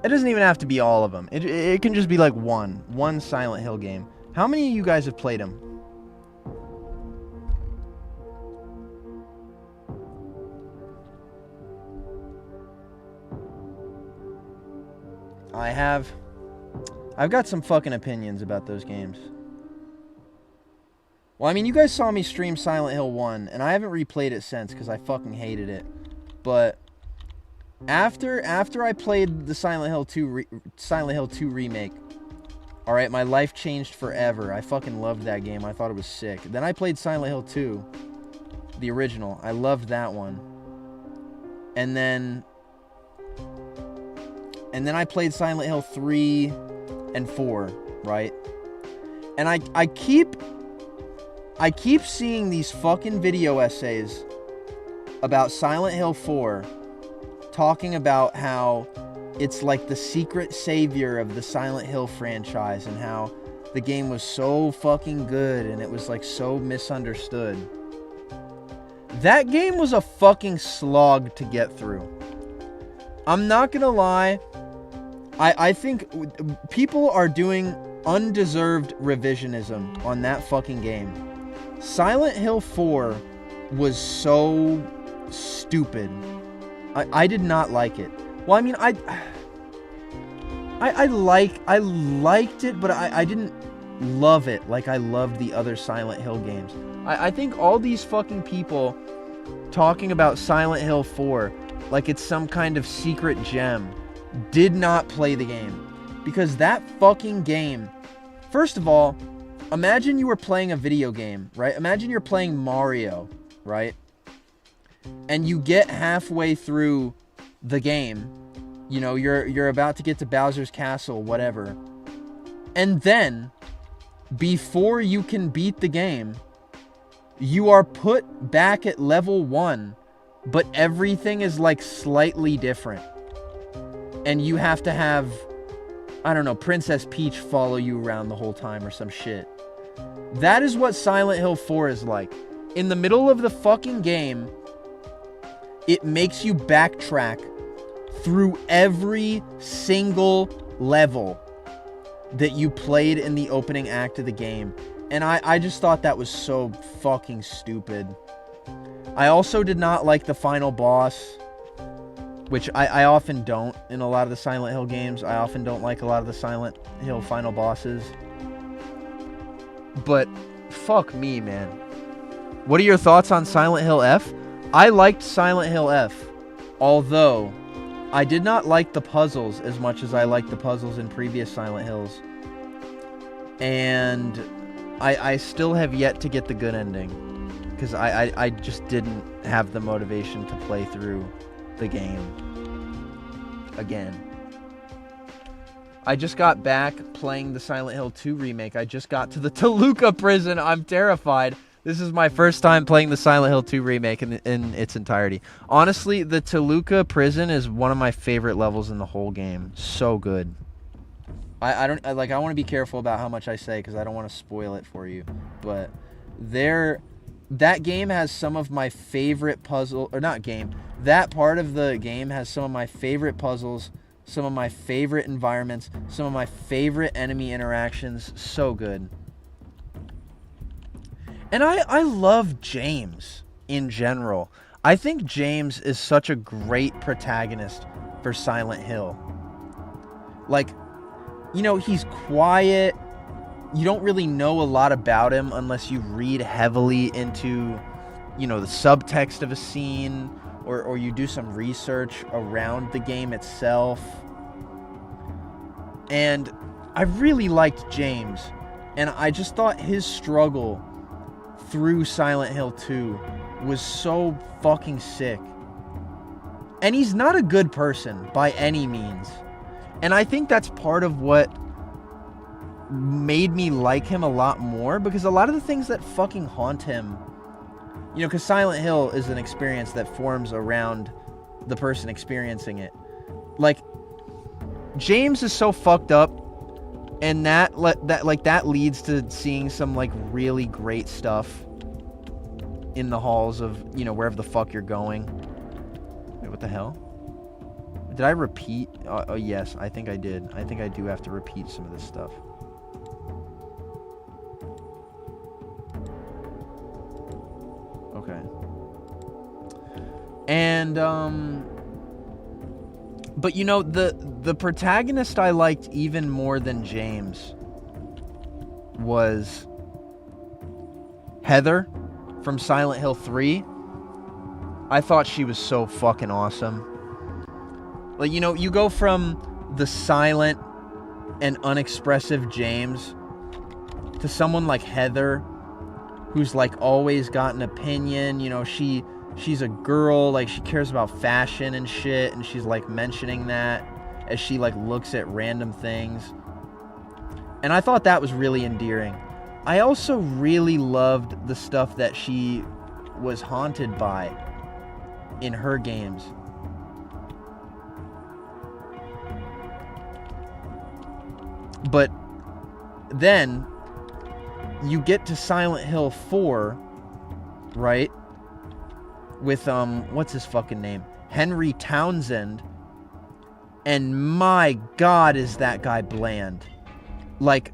It doesn't even have to be all of them. It can just be like one Silent Hill game. How many of you guys have played them?
I've got some fucking opinions about those games. Well, I mean, you guys saw me stream Silent Hill 1, and I haven't replayed it since because I fucking hated it. But after I played the Silent Hill 2 remake, all right, my life changed forever. I fucking loved that game. I thought it was sick. Then I played Silent Hill 2, the original. I loved that one. And then I played Silent Hill 3 and 4, right? And I keep seeing these fucking video essays about Silent Hill 4 talking about how it's like the secret savior of the Silent Hill franchise and how the game was so fucking good and it was like so misunderstood. That game was a fucking slog to get through. I'm not gonna lie. I think people are doing undeserved revisionism on that fucking game. Silent Hill 4 was so stupid. I did not like it. Well, I mean, I liked it, but I didn't love it like I loved the other Silent Hill games. I think all these fucking people talking about Silent Hill 4 like it's some kind of secret gem did not play the game. Because that fucking game, first of all, imagine you were playing a video game, right? Imagine you're playing Mario, right? And you get halfway through the game. You know, you're about to get to Bowser's Castle, whatever. And then, before you can beat the game, you are put back at level 1, but everything is like slightly different. And you have to have, I don't know, Princess Peach follow you around the whole time or some shit. That is what Silent Hill 4 is like. In the middle of the fucking game, it makes you backtrack through every single level that you played in the opening act of the game. And I just thought that was so fucking stupid. I also did not like the final boss, which I often don't in a lot of the Silent Hill games. I often don't like a lot of the Silent Hill final bosses. But fuck me, man. What are your thoughts on Silent Hill F? I liked Silent Hill F, although I did not like the puzzles as much as I liked the puzzles in previous Silent Hills. And I still have yet to get the good ending, because I just didn't have the motivation to play through the game again. I just got back playing the Silent Hill 2 remake. I just got to the Toluca prison. I'm terrified. This is my first time playing the Silent Hill 2 remake in its entirety. Honestly, the Toluca prison is one of my favorite levels in the whole game. So good. I want to be careful about how much I say because I don't want to spoil it for you. But that game has some of my favorite that part of the game has some of my favorite puzzles, some of my favorite environments, some of my favorite enemy interactions. So good. And I love James in general. I think James is such a great protagonist for Silent Hill. Like, you know, he's quiet. You don't really know a lot about him unless you read heavily into, you know, the subtext of a scene or you do some research around the game itself. And I really liked James. And I just thought his struggle through Silent Hill 2 was so fucking sick. And he's not a good person by any means. And I think that's part of what made me like him a lot more, because a lot of the things that fucking haunt him, you know, because Silent Hill is an experience that forms around the person experiencing it. Like, James is so fucked up, and that leads to seeing some like really great stuff in the halls of, you know, wherever the fuck you're going. Wait, what the hell? Did I repeat? Oh, yes, I think I did. I think I do have to repeat some of this stuff. Okay. And, But you know, the protagonist I liked even more than James was Heather from Silent Hill 3. I thought she was so fucking awesome. Like, you know, you go from the silent and unexpressive James to someone like Heather, who's like always got an opinion. You know, she's a girl, like she cares about fashion and shit, and she's like mentioning that as she like looks at random things. And I thought that was really endearing. I also really loved the stuff that she was haunted by in her games. But then you get to Silent Hill 4, right? With what's his fucking name? Henry Townsend. And my God, is that guy bland. Like,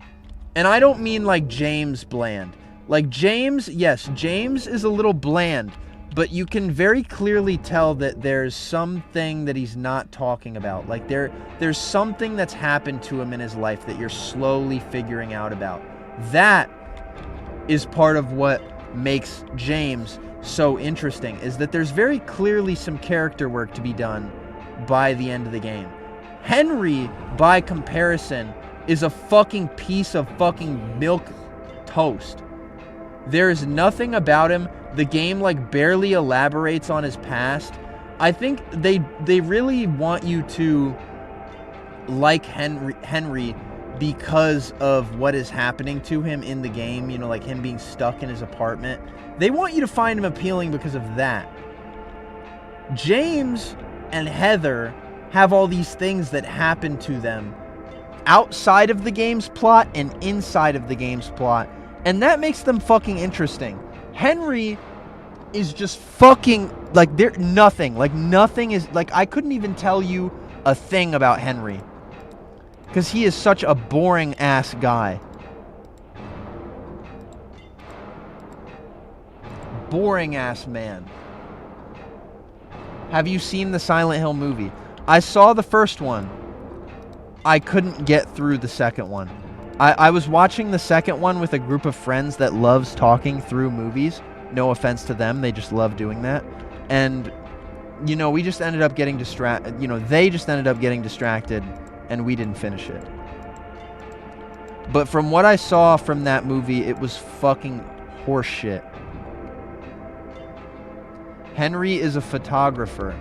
and I don't mean like James bland. Like James, yes, James is a little bland, but you can very clearly tell that there's something that he's not talking about. Like there's something that's happened to him in his life that you're slowly figuring out about. That is part of what makes James so interesting, is that there's very clearly some character work to be done by the end of the game. Henry, by comparison, is a fucking piece of fucking milk toast. There's nothing about him. The game like barely elaborates on his past. I think they really want you to like Henry because of what is happening to him in the game, you know, like him being stuck in his apartment. They want you to find him appealing because of that. James and Heather have all these things that happen to them outside of the game's plot and inside of the game's plot, and that makes them fucking interesting. Henry is just fucking, like, nothing is, like, I couldn't even tell you a thing about Henry, because he is such a boring ass guy. Boring ass man. Have you seen the Silent Hill movie? I saw the first one. I couldn't get through the second one. I was watching the second one with a group of friends that loves talking through movies. No offense to them, they just love doing that. And, you know, we just ended up getting distracted. You know, they just ended up getting distracted, and we didn't finish it. But from what I saw from that movie, it was fucking horseshit. Henry is a photographer.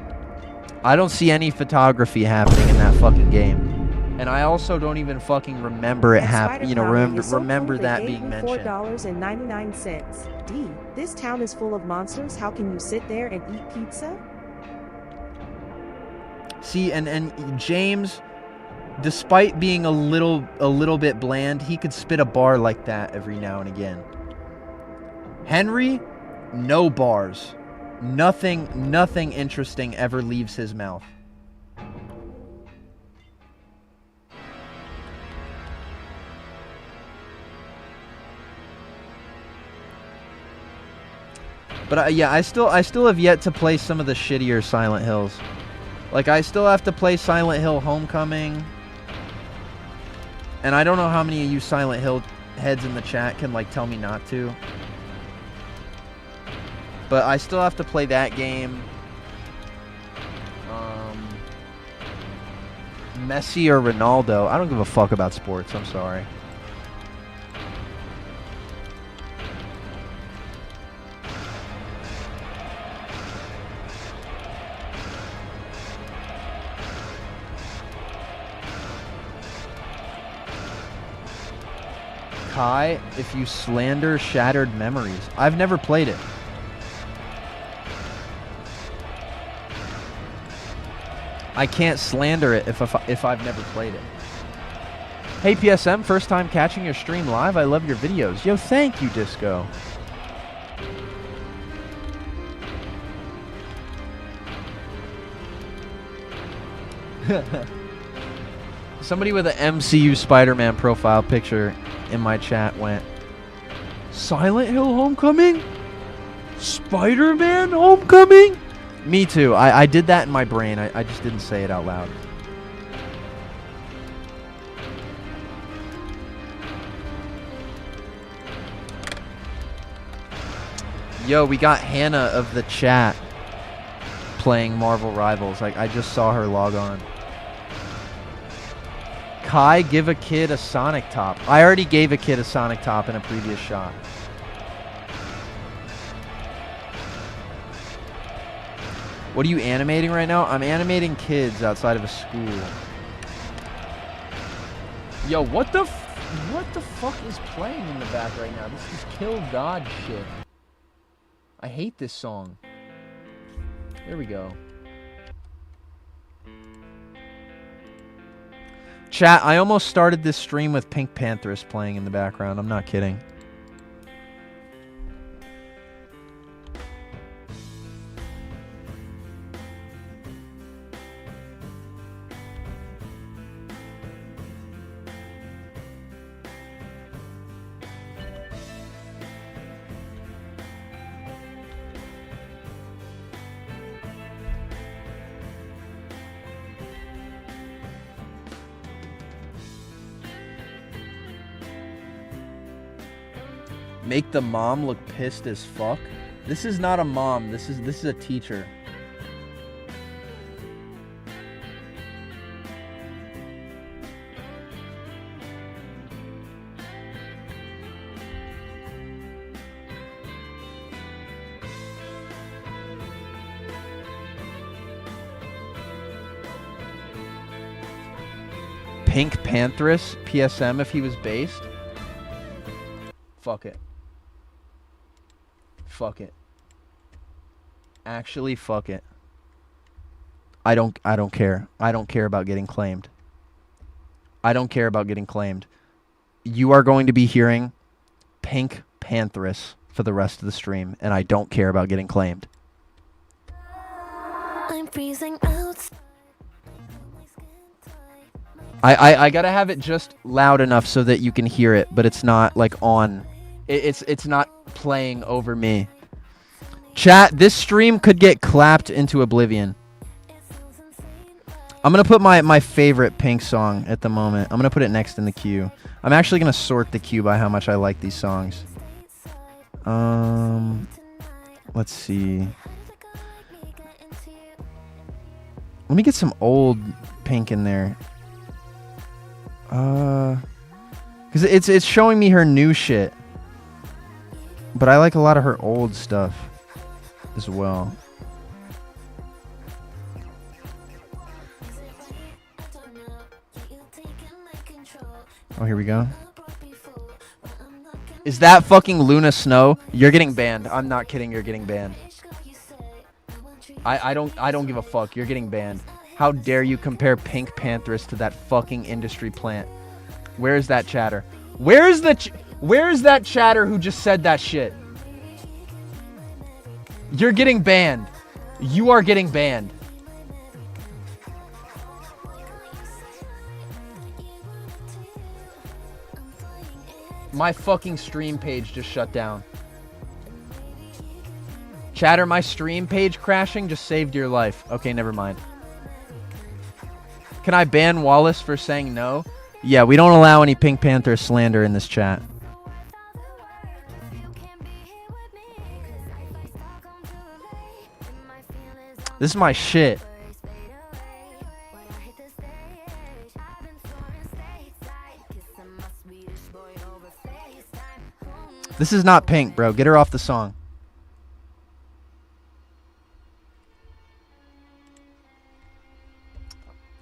I don't see any photography happening in that fucking game. And I also don't even fucking remember it happening. You know, remember that being mentioned.
$4.99. D. This town is full of monsters. How can you sit there and eat pizza?
See, and James, despite being a little bit bland, he could spit a bar like that every now and again. Henry, no bars. Nothing interesting ever leaves his mouth. But yeah, I still have yet to play some of the shittier Silent Hills. Like, I still have to play Silent Hill Homecoming. And I don't know how many of you Silent Hill heads in the chat can, like, tell me not to. But I still have to play that game. Messi or Ronaldo. I don't give a fuck about sports. I'm sorry. Kai, if you slander Shattered Memories. I've never played it. I can't slander it if I've never played it. Hey PSM, first time catching your stream live. I love your videos. Yo, thank you, Disco. Somebody with an MCU Spider-Man profile picture in my chat went, Silent Hill Homecoming? Spider-Man Homecoming? Me too. I did that in my brain. I just didn't say it out loud. Yo, we got Hannah of the chat playing Marvel Rivals. Like, I just saw her log on. Kai, give a kid a Sonic top. I already gave a kid a Sonic top in a previous shot. What are you animating right now? I'm animating kids outside of a school. Yo, what the fuck is playing in the back right now? This is Kill God shit. I hate this song. There we go. Chat, I almost started this stream with Pink Panthers playing in the background. I'm not kidding. Make the mom look pissed as fuck. This is not a mom. This is a teacher. Pink Panthers PSM if he was based. Fuck it. Fuck it. Actually, fuck it. I don't care. I don't care about getting claimed. I don't care about getting claimed. You are going to be hearing Pink Panthers for the rest of the stream, and I don't care about getting claimed. I'm freezing out. I gotta have it just loud enough so that you can hear it, but it's not like on. It's not playing over me. Chat, this stream could get clapped into oblivion. I'm gonna put my favorite Pink song at the moment. I'm gonna put it next in the queue. I'm actually gonna sort the queue by how much I like these songs. Let's see. Let me get some old Pink in there. Cause it's showing me her new shit. But I like a lot of her old stuff as well. Oh, here we go. Is that fucking Luna Snow? You're getting banned. I'm not kidding, you're getting banned. I don't give a fuck. You're getting banned. How dare you compare Pink Panthers to that fucking industry plant? Where is that chatter? Where is that chatter who just said that shit? You're getting banned. You are getting banned. My fucking stream page just shut down. Chatter, my stream page crashing just saved your life. Okay, never mind. Can I ban Wallace for saying no? Yeah, we don't allow any Pink Panther slander in this chat. This is my shit. This is not Pink, bro. Get her off the song.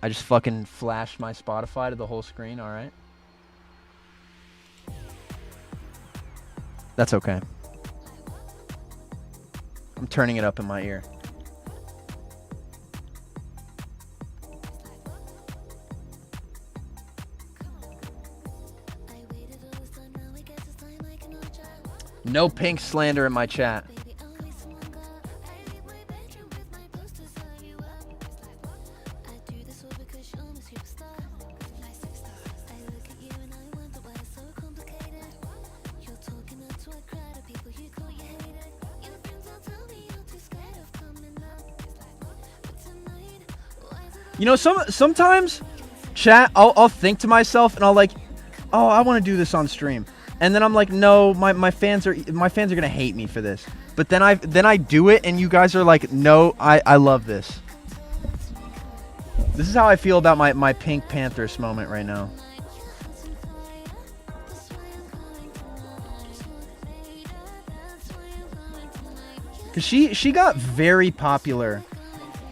I just fucking flashed my Spotify to the whole screen, alright? That's okay. I'm turning it up in my ear. No Pink slander in my chat. You know, sometimes, chat, I'll think to myself and I'll like, oh, I want to do this on stream. And then I'm like, no, my fans are gonna hate me for this. but then I do it, and you guys are like, no, I love this. This is how I feel about my Pink Panthers moment right now. Cause she got very popular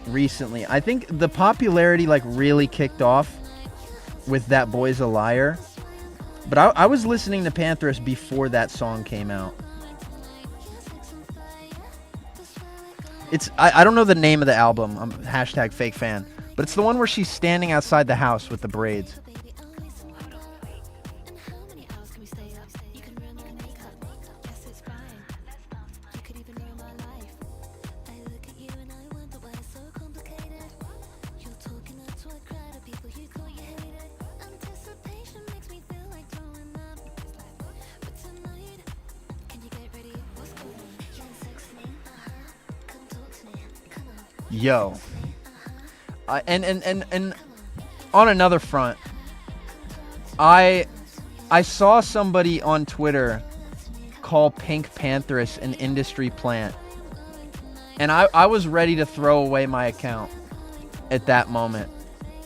recently. I think the popularity like really kicked off with That Boy's a Liar. But I was listening to Panthers before that song came out. I don't know the name of the album. I'm hashtag fake fan. But it's the one where she's standing outside the house with the braids. Yo. And on another front, I saw somebody on Twitter call Pink Panthers an industry plant. And I was ready to throw away my account at that moment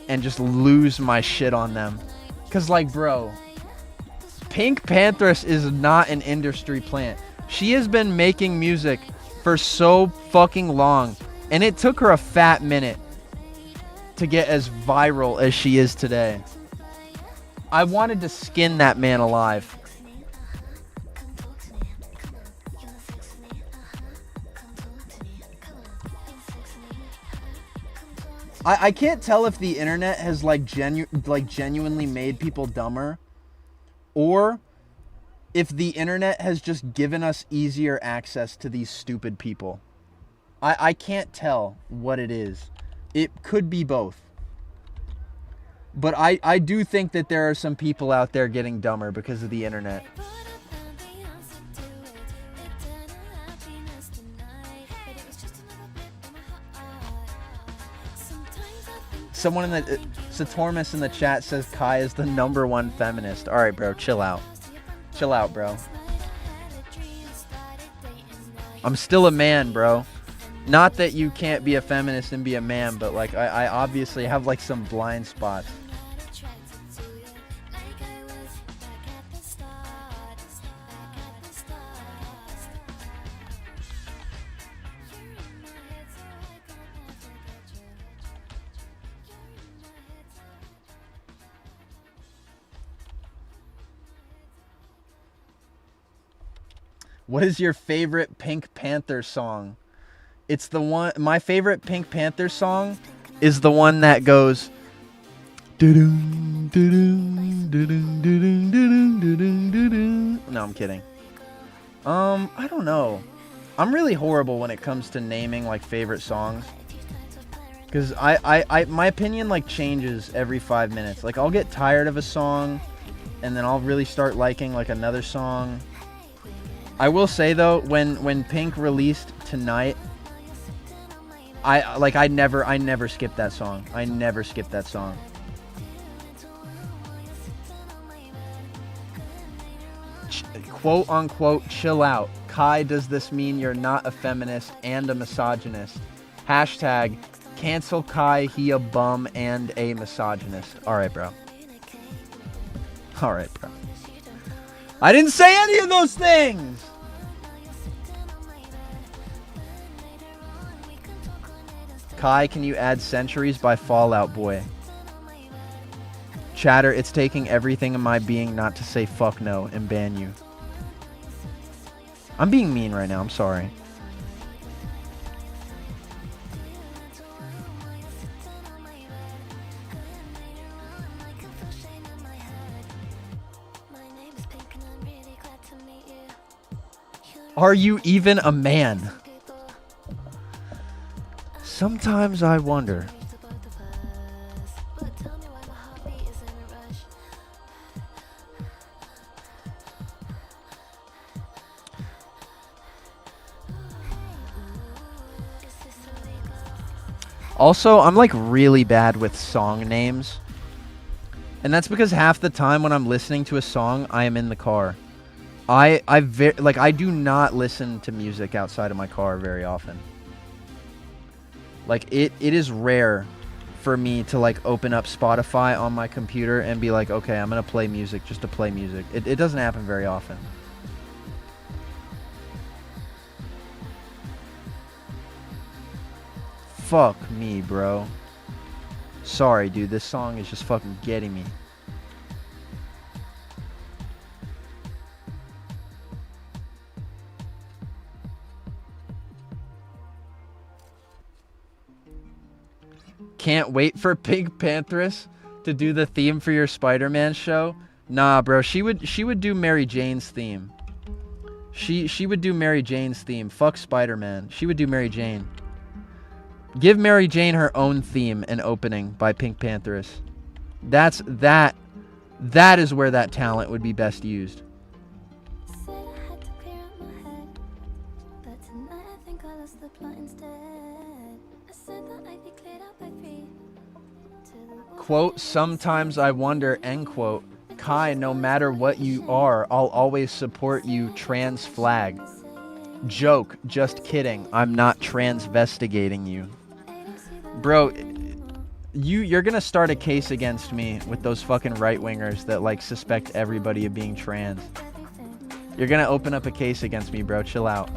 and just lose my shit on them. Cause like, bro, Pink Panthers is not an industry plant. She has been making music for so fucking long. And it took her a fat minute to get as viral as she is today. I wanted to skin that man alive. I can't tell if the internet has genuinely made people dumber, or if the internet has just given us easier access to these stupid people. I can't tell what it is. It could be both. But I do think that there are some people out there getting dumber because of the internet. Someone in the Satormus in the chat says Kai is the #1 feminist. All right, bro, chill out. Chill out, bro. I'm still a man, bro. Not that you can't be a feminist and be a man, but like I obviously have like some blind spots. What is your favorite Pink Panther song? It's the one, my favorite Pink Panther song is the one that goes no, I'm kidding. I don't know. I'm really horrible when it comes to naming like favorite songs. Cause my opinion like changes every 5 minutes. Like I'll get tired of a song and then I'll really start liking like another song. I will say though, when Pink released Tonight, I never skipped that song. I never skipped that song. Quote unquote, chill out. Kai, does this mean you're not a feminist and a misogynist? Hashtag cancel Kai, he a bum and a misogynist. Alright, bro. Alright, bro. I didn't say any of those things! Kai, can you add Centuries by Fall Out Boy? Chatter, it's taking everything in my being not to say fuck no and ban you. I'm being mean right now, I'm sorry. Are you even a man? Sometimes I wonder. Also, I'm like really bad with song names. And that's because half the time when I'm listening to a song, I am in the car. I do not listen to music outside of my car very often. Like it is rare for me to like open up Spotify on my computer and be like, okay, I'm gonna play music just to play music. It doesn't happen very often. Fuck me, bro. Sorry, dude. This song is just fucking getting me. Can't wait for Pink Pantheress to do the theme for your Spider-Man show. Nah, bro. She would do Mary Jane's theme. She would do Mary Jane's theme. Fuck Spider-Man. She would do Mary Jane. Give Mary Jane her own theme and opening by Pink Pantheress. That is where that talent would be best used. Quote, sometimes I wonder, end quote, Kai, no matter what you are, I'll always support you, trans flag. Joke, just kidding, I'm not transvestigating you. Bro, you're gonna start a case against me with those fucking right-wingers that like suspect everybody of being trans. You're gonna open up a case against me, bro. Chill out.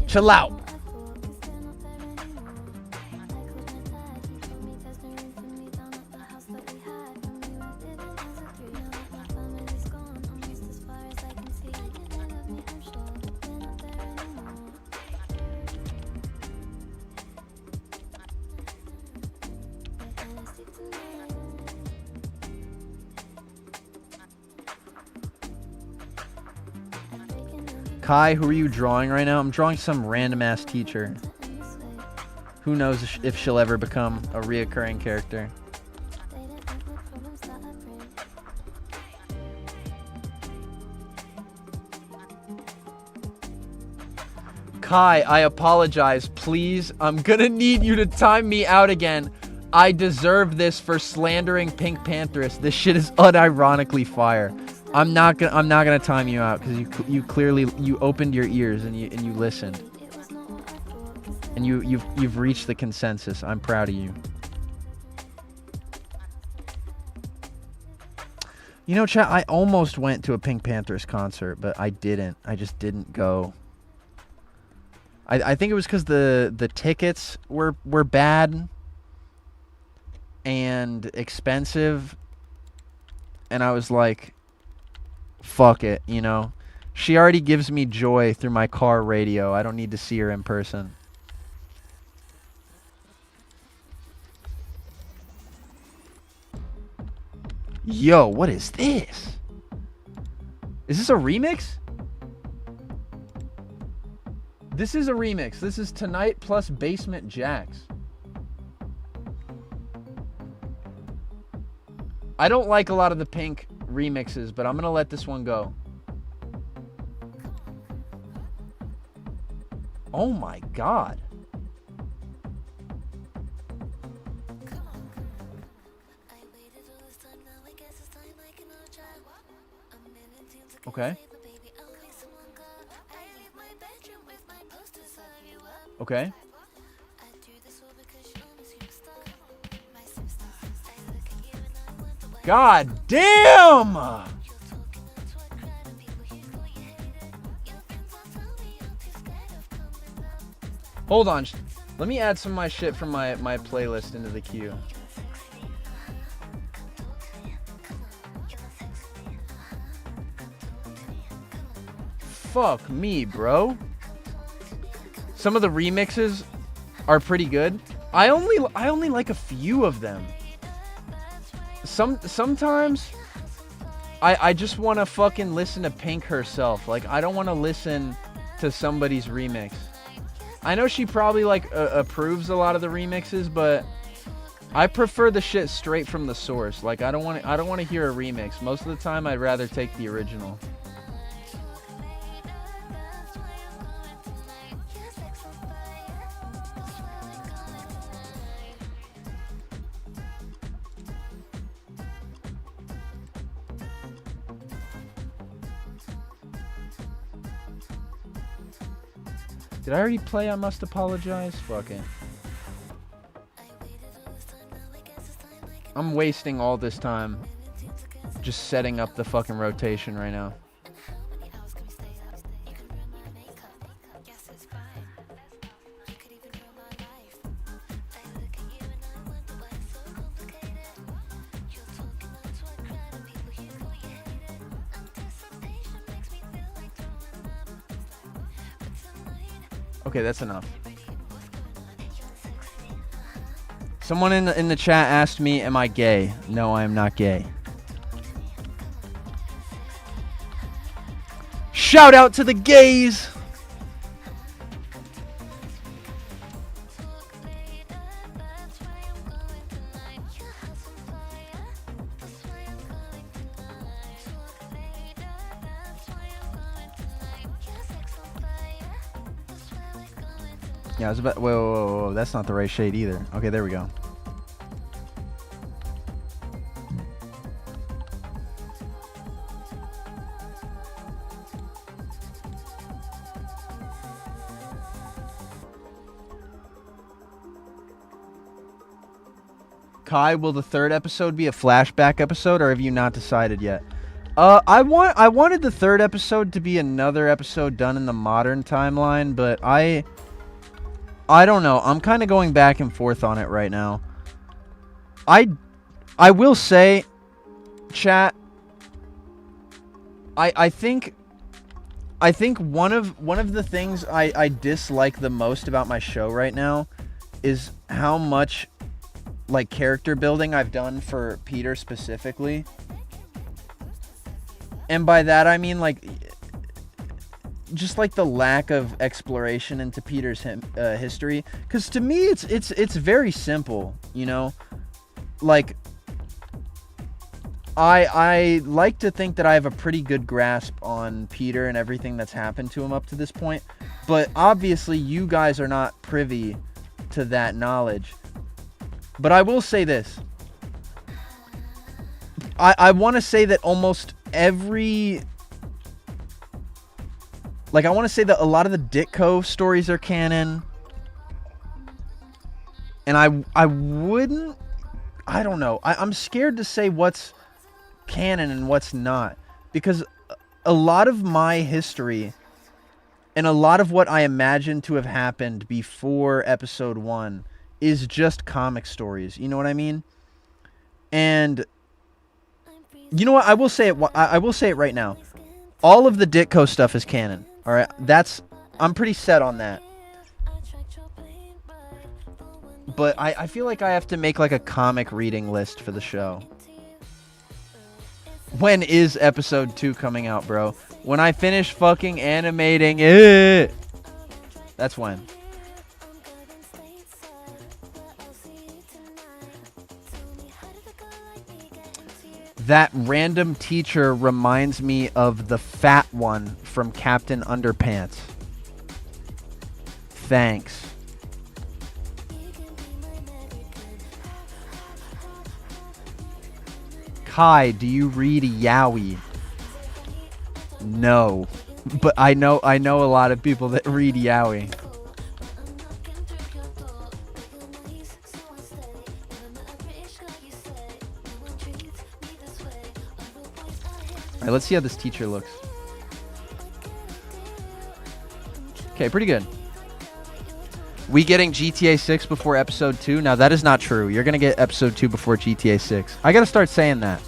Chill out! Kai, who are you drawing right now? I'm drawing some random ass teacher. Who knows if she'll ever become a reoccurring character. Kai, I apologize. Please, I'm gonna need you to time me out again. I deserve this for slandering Pink Pantheress. This shit is unironically fire. I'm not gonna time you out because you clearly opened your ears and you listened. And you've reached the consensus. I'm proud of you. You know, chat, I almost went to a Pink Pantheress concert, but I didn't. I just didn't go. I think it was because the tickets were bad and expensive, and I was like, fuck it, you know. She already gives me joy through my car radio. I don't need to see her in person. Yo, what is this? Is this a remix? This is a remix. This is Tonight plus Basement Jacks. I don't like a lot of the Pink remixes, but I'm gonna let this one go. Oh my god. Okay. Okay. God damn! Hold on. Let me add some of my shit from my playlist into the queue. Fuck me, bro. Some of the remixes are pretty good. I only like a few of them. Sometimes I just want to fucking listen to Pink herself. Like, I don't want to listen to somebody's remix. I know she probably like approves a lot of the remixes, but I prefer the shit straight from the source. Like, I don't want to hear a remix. Most of the time I'd rather take the original. Did I already play I Must Apologize? Fuck it. I'm wasting all this time just setting up the fucking rotation right now. Okay, that's enough. Someone in the chat asked me, am I gay? No, I am not gay. Shout out to the gays! Yeah, I was about. Whoa, that's not the right shade either. Okay, there we go. Kai, will the third episode be a flashback episode, or have you not decided yet? I wanted the third episode to be another episode done in the modern timeline, but I don't know. I'm kind of going back and forth on it right now. I will say, chat, I think one of the things I dislike the most about my show right now is how much like character building I've done for Peter specifically. And by that I mean like just like the lack of exploration into Peter's history, because to me it's very simple, you know. Like I like to think that I have a pretty good grasp on Peter and everything that's happened to him up to this point, but obviously you guys are not privy to that knowledge. But I will say this. I want to say that almost every... Like, I want to say that a lot of the Ditko stories are canon. And I wouldn't... I don't know. I'm scared to say what's canon and what's not. Because a lot of my history and a lot of what I imagine to have happened before episode 1 is just comic stories. You know what I mean? And... You know what? I will say it. I will say it right now. All of the Ditko stuff is canon. All right, I'm pretty set on that. But I feel like I have to make like a comic reading list for the show. When is episode 2 coming out, bro? When I finish fucking animating it. That's when. That random teacher reminds me of the fat one from Captain Underpants. Thanks. Kai, do you read Yaoi? No. But I know a lot of people that read Yaoi. Alright, let's see how this teacher looks. Okay, pretty good. We getting GTA 6 before episode 2? Now, that is not true. You're going to get episode 2 before GTA 6. I got to start saying that.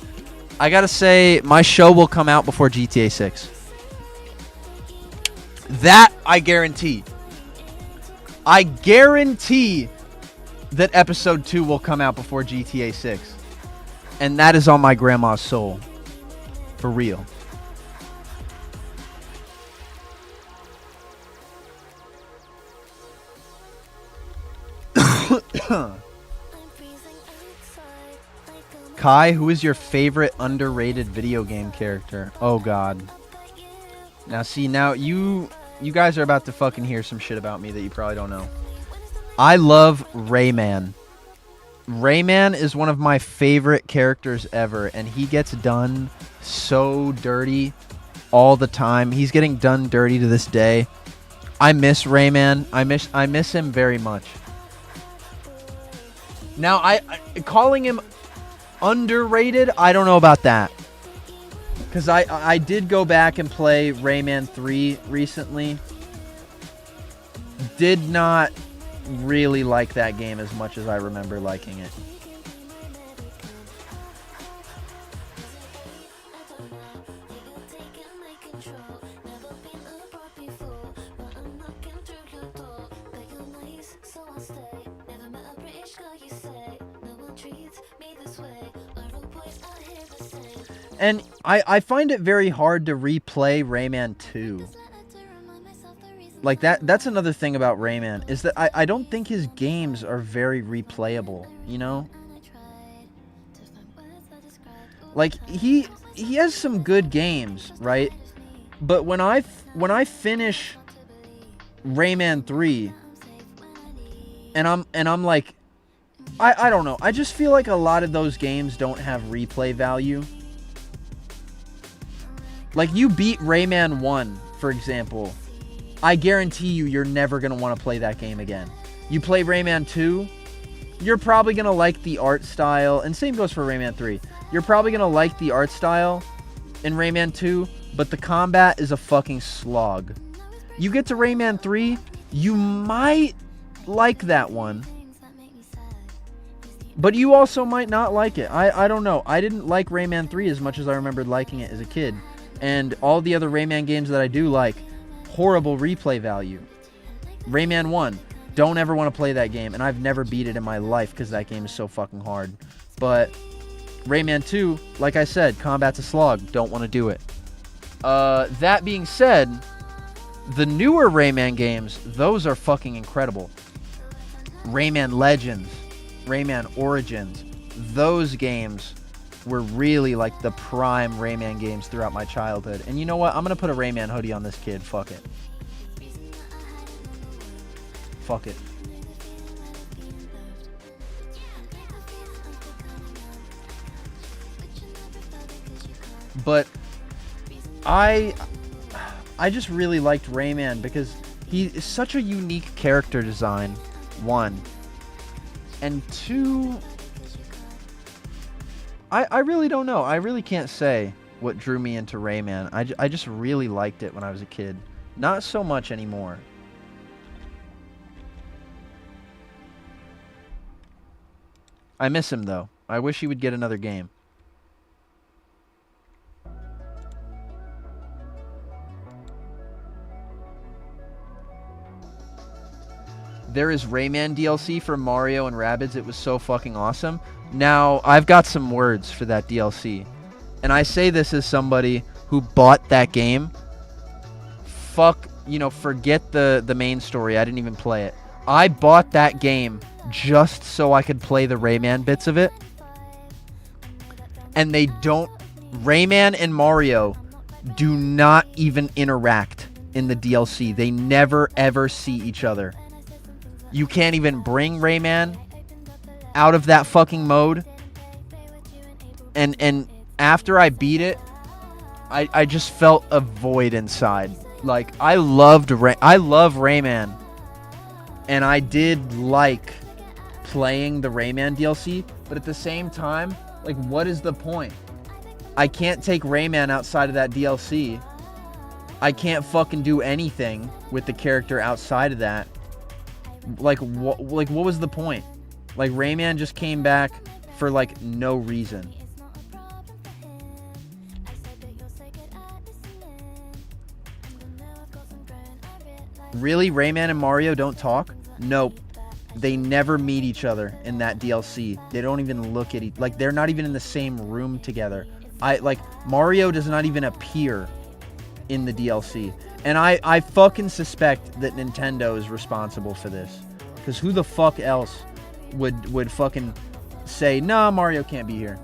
I got to say my show will come out before GTA 6. That I guarantee. I guarantee that episode 2 will come out before GTA 6. And that is on my grandma's soul. For real. Kai, who is your favorite underrated video game character? Oh god. Now see, now you guys are about to fucking hear some shit about me that you probably don't know. I love Rayman. Rayman is one of my favorite characters ever, and he gets done so dirty all the time. He's getting done dirty to this day. I miss Rayman. I miss him very much. Now, I calling him underrated, I don't know about that. Because I did go back and play Rayman 3 recently. Did not really like that game as much as I remember liking it. And I find it very hard to replay Rayman 2. Like, that's another thing about Rayman, is that I don't think his games are very replayable, you know? Like, he has some good games, right? But when I finish Rayman 3, and I'm like, I don't know, I just feel like a lot of those games don't have replay value. Like, you beat Rayman 1, for example. I guarantee you're never going to want to play that game again. You play Rayman 2, you're probably going to like the art style, and same goes for Rayman 3. You're probably going to like the art style in Rayman 2, but the combat is a fucking slog. You get to Rayman 3, you might like that one, but you also might not like it. I don't know. I didn't like Rayman 3 as much as I remembered liking it as a kid. And all the other Rayman games that I do like, horrible replay value. Rayman 1, don't ever want to play that game, and I've never beat it in my life because that game is so fucking hard. But Rayman 2, like I said, combat's a slog, don't want to do it. That being said, the newer Rayman games, those are fucking incredible. Rayman Legends, Rayman Origins, those games were really like the prime Rayman games throughout my childhood. And you know what? I'm going to put a Rayman hoodie on this kid. Fuck it. Fuck it. But I just really liked Rayman because he is such a unique character design, one. And two, I really don't know. I really can't say what drew me into Rayman. I just really liked it when I was a kid. Not so much anymore. I miss him, though. I wish he would get another game. There is Rayman DLC for Mario and Rabbids. It was so fucking awesome. Now, I've got some words for that DLC. And I say this as somebody who bought that game. Forget the main story. I didn't even play it. I bought that game just so I could play the Rayman bits of it. And they don't... Rayman and Mario do not even interact in the DLC. They never, ever see each other. You can't even bring Rayman out of that fucking mode. And after I beat it, I just felt a void inside. Like, I love Rayman. And I did like playing the Rayman DLC, but at the same time, like, what is the point? I can't take Rayman outside of that DLC. I can't fucking do anything with the character outside of that. Like, what was the point? Like, Rayman just came back for, like, no reason. Really? Rayman and Mario don't talk? Nope. They never meet each other in that DLC. They don't even look at like, they're not even in the same room together. Mario does not even appear in the DLC. And I fucking suspect that Nintendo is responsible for this. Because who the fuck else would fucking say, nah, Mario can't be here.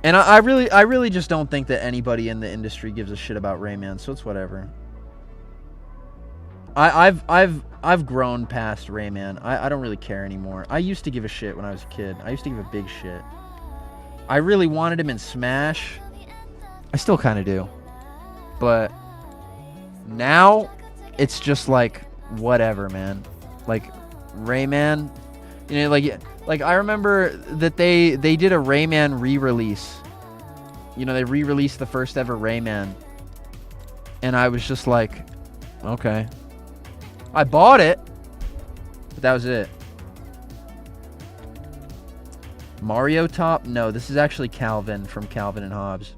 And I really just don't think that anybody in the industry gives a shit about Rayman, so it's whatever. I've grown past Rayman. I don't really care anymore. I used to give a shit when I was a kid. I used to give a big shit. I really wanted him in Smash. I still kind of do. But now it's just like whatever, man. Like Rayman, you know, like I remember that they did a Rayman re-release. You know, they re-released the first ever Rayman. And I was just like, okay. I bought it, but that was it. Mario Top? No, this is actually Calvin from Calvin and Hobbes.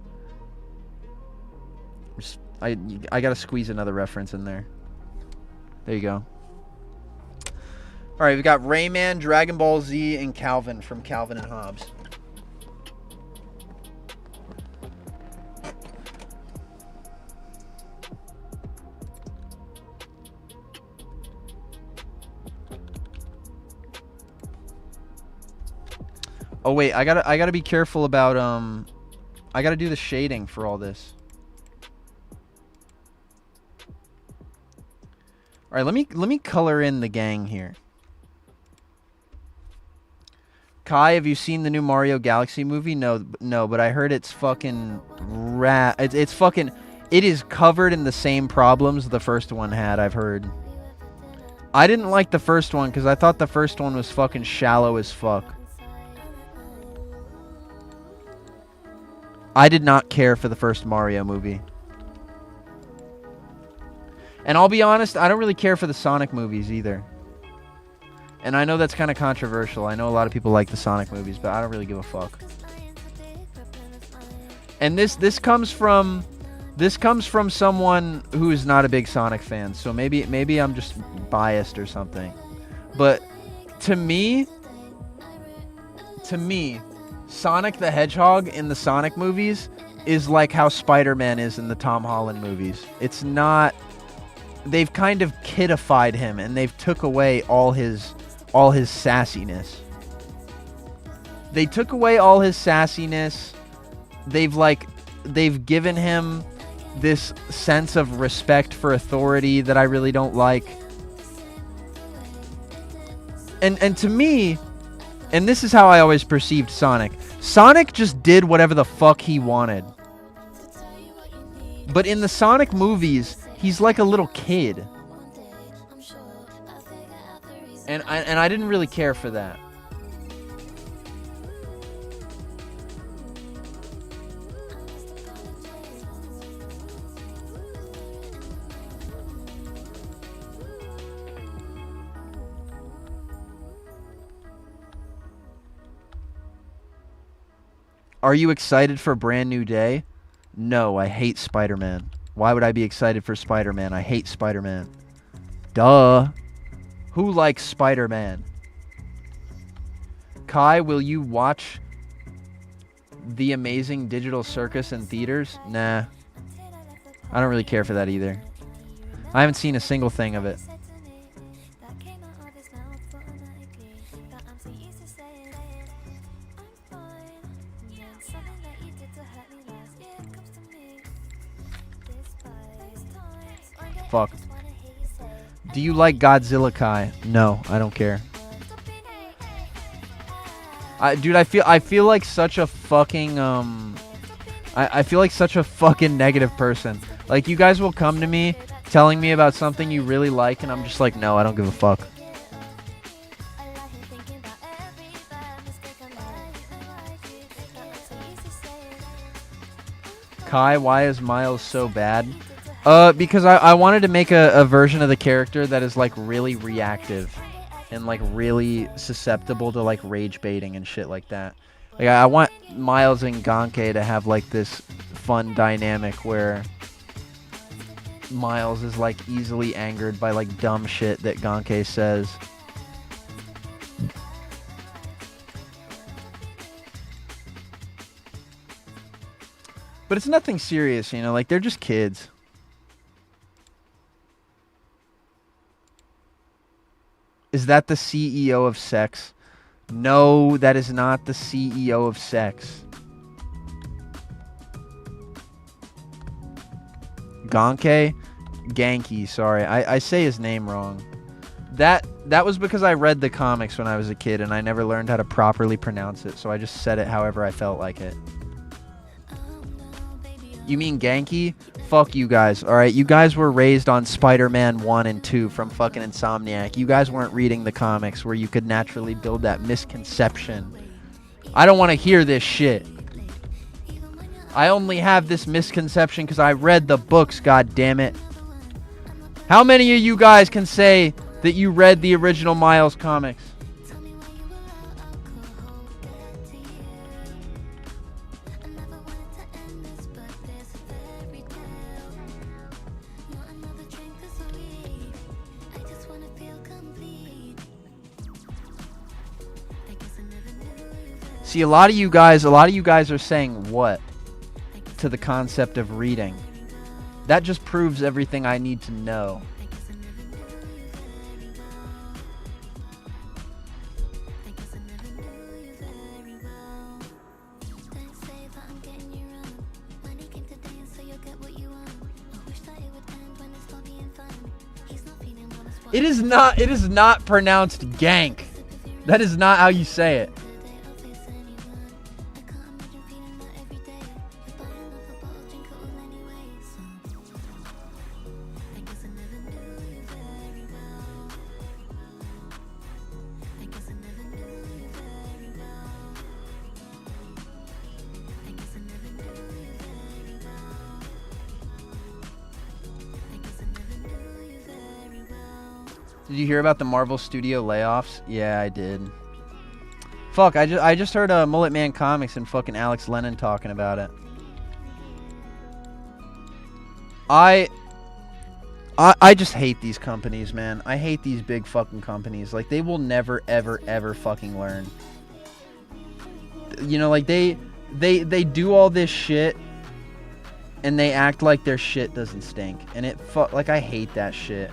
I gotta squeeze another reference in there. There you go. Alright, we've got Rayman, Dragon Ball Z, and Calvin from Calvin and Hobbes. Oh wait, I gotta be careful about I gotta do the shading for all this. All right, let me color in the gang here. Kai, have you seen the new Mario Galaxy movie? No, but I heard it's fucking it's fucking, it is covered in the same problems the first one had, I've heard. I didn't like the first one because I thought the first one was fucking shallow as fuck. I did not care for the first Mario movie. And I'll be honest, I don't really care for the Sonic movies either. And I know that's kind of controversial. I know a lot of people like the Sonic movies, but I don't really give a fuck. And this comes from someone who is not a big Sonic fan. So maybe I'm just biased or something. But to me, Sonic the Hedgehog in the Sonic movies is like how Spider-Man is in the Tom Holland movies. It's not... They've kind of kidified him, and they've took away all his sassiness. They took away all his sassiness. They've given him this sense of respect for authority that I really don't like. And to me, and this is how I always perceived Sonic. Sonic just did whatever the fuck he wanted. But in the Sonic movies, he's like a little kid. And I didn't really care for that. Are you excited for Brand New Day? No, I hate Spider-Man. Why would I be excited for Spider-Man? I hate Spider-Man. Duh. Who likes Spider-Man? Kai, will you watch The Amazing Digital Circus in theaters? Nah. I don't really care for that either. I haven't seen a single thing of it. Fuck. Do you like Godzilla, Kai? No, I don't care. Dude, I feel like such a fucking I feel like such a fucking negative person. Like, you guys will come to me telling me about something you really like, and I'm just like, no, I don't give a fuck. Kai, why is Miles so bad? Because I wanted to make a version of the character that is, like, really reactive and, like, really susceptible to, like, rage baiting and shit like that. Like, I want Miles and Gonke to have, like, this fun dynamic where Miles is, like, easily angered by, like, dumb shit that Gonke says. But it's nothing serious, you know? Like, they're just kids. Is that the CEO of sex? No, that is not the CEO of sex. Gonke? Genki, sorry. I say his name wrong. That was because I read the comics when I was a kid and I never learned how to properly pronounce it, so I just said it however I felt like it. You mean Genki? Fuck you guys, alright? You guys were raised on Spider-Man 1 and 2 from fucking Insomniac. You guys weren't reading the comics where you could naturally build that misconception. I don't want to hear this shit. I only have this misconception because I read the books, god damn it. How many of you guys can say that you read the original Miles comics? See, a lot of you guys are saying what to the concept of reading. That just proves everything I need to know. It is not pronounced gank. That is not how you say it. Did you hear about the Marvel Studio layoffs? Yeah, I did. Fuck, I just heard Mullet Man Comics and fucking Alex Lennon talking about it. I just hate these companies, man. I hate these big fucking companies. Like, they will never, ever, ever fucking learn. You know, like, they do all this shit, and they act like their shit doesn't stink. And like, I hate that shit.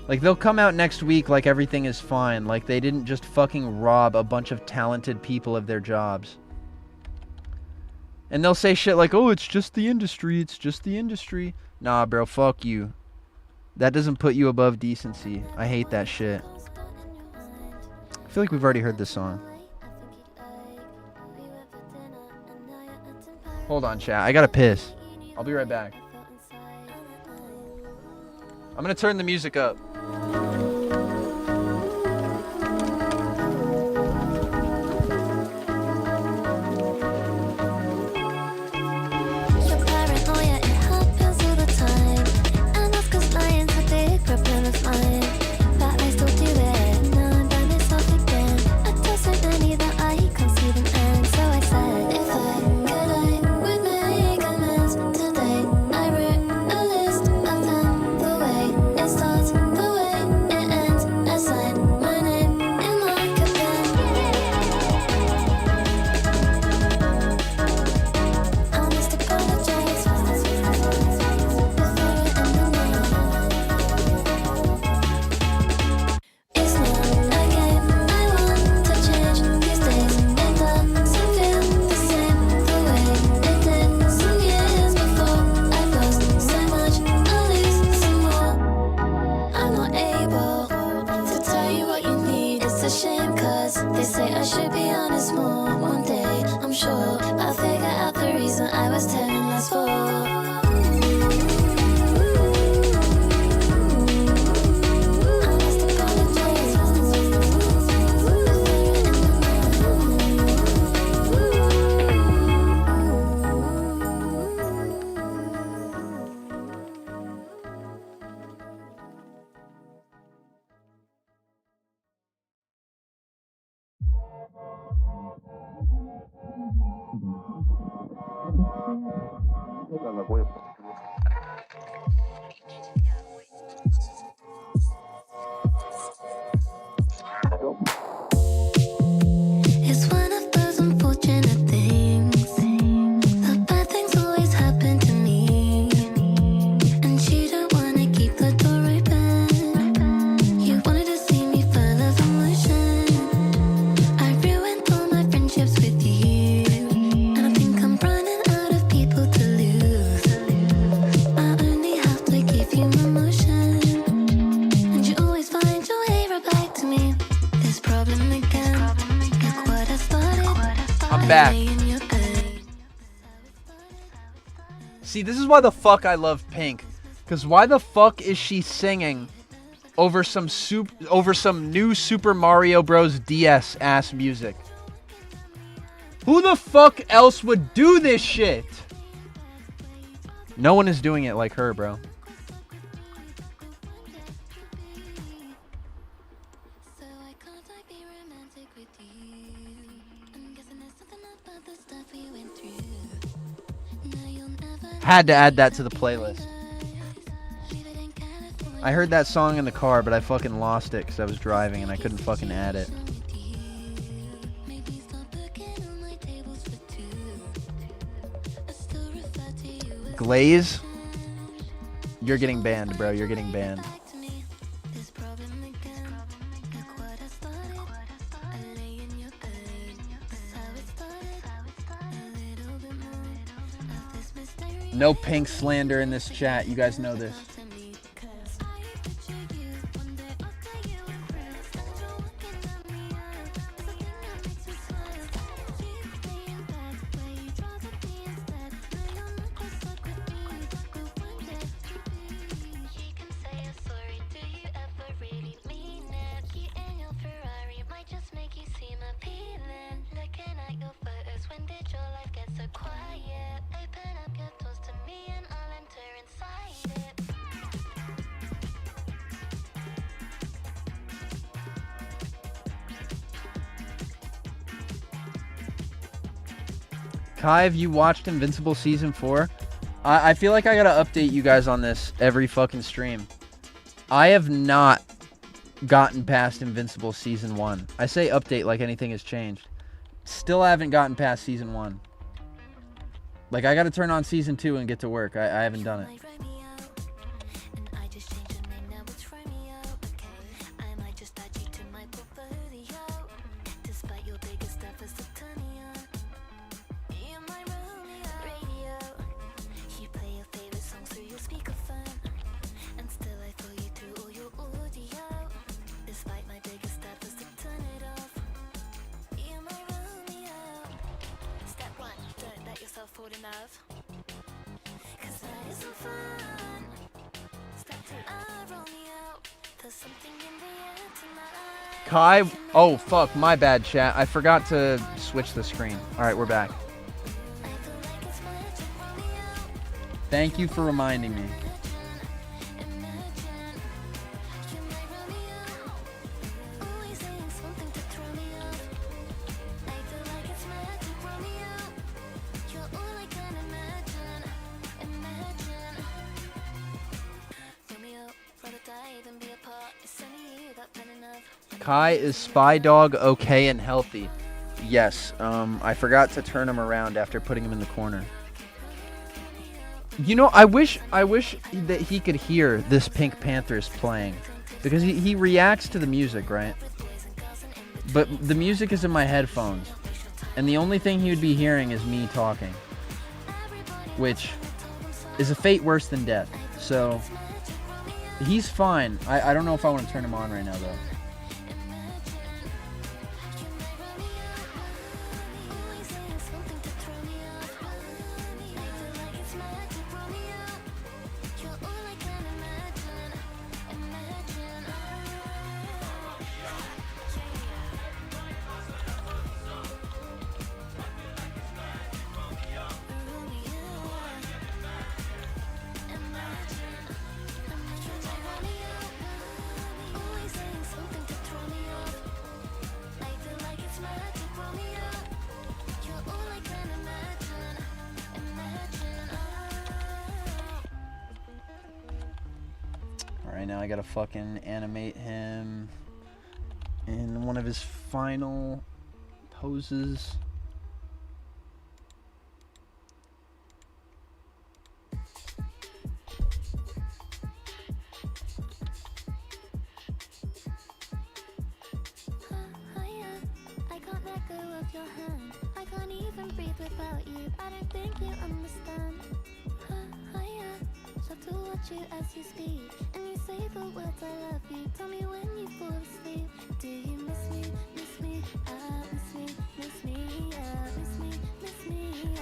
Like, they'll come out next week like everything is fine. Like, they didn't just fucking rob a bunch of talented people of their jobs. And they'll say shit like, oh, it's just the industry. It's just the industry. Nah, bro, fuck you. That doesn't put you above decency. I hate that shit. I feel like we've already heard this song. Hold on, chat. I gotta piss. I'll be right back. I'm gonna turn the music up.
It's one of those unfortunate things. The bad things always happen to me. And you don't wanna keep the door open. You wanted to see me full of emotion. I ruined all my friendships with you. And I think I'm running out of people to lose.
back. See, this is why the fuck I love Pink. Because why the fuck is she singing over some new Super Mario Bros. DS ass music? Who the fuck else would do this shit? No one is doing it like her, bro. Had to add that to the playlist. I heard that song in the car, but I fucking lost it because I was driving and I couldn't fucking add it. Glaze? You're getting banned, bro. You're getting banned. No Pink slander in this chat. You guys know this. Kai, have you watched Invincible Season 4? I feel like I gotta update you guys on this every fucking stream. I have not gotten past Invincible Season 1. I say update like anything has changed. Still haven't gotten past Season 1. Like, I gotta turn on Season 2 and get to work. I haven't done it. Kai, oh fuck, my bad, chat. I forgot to switch the screen. Alright, we're back. Thank you for reminding me. Kai, is Spy Dog okay and healthy? Yes. I forgot to turn him around after putting him in the corner. You know, I wish that he could hear this Pink Panthers playing, because he reacts to the music, right? But the music is in my headphones, and the only thing he would be hearing is me talking, which is a fate worse than death. So he's fine. I don't know if I want to turn him on right now, though. Alright, now I gotta fucking animate him in one of his final poses.
I can't let go of your hand. I can't even breathe without you. I don't think you understand. Love to watch you as you speak, and you say the words I love you. Tell me when you fall asleep. Do you miss me? Miss me? Miss me? Miss me? Miss me?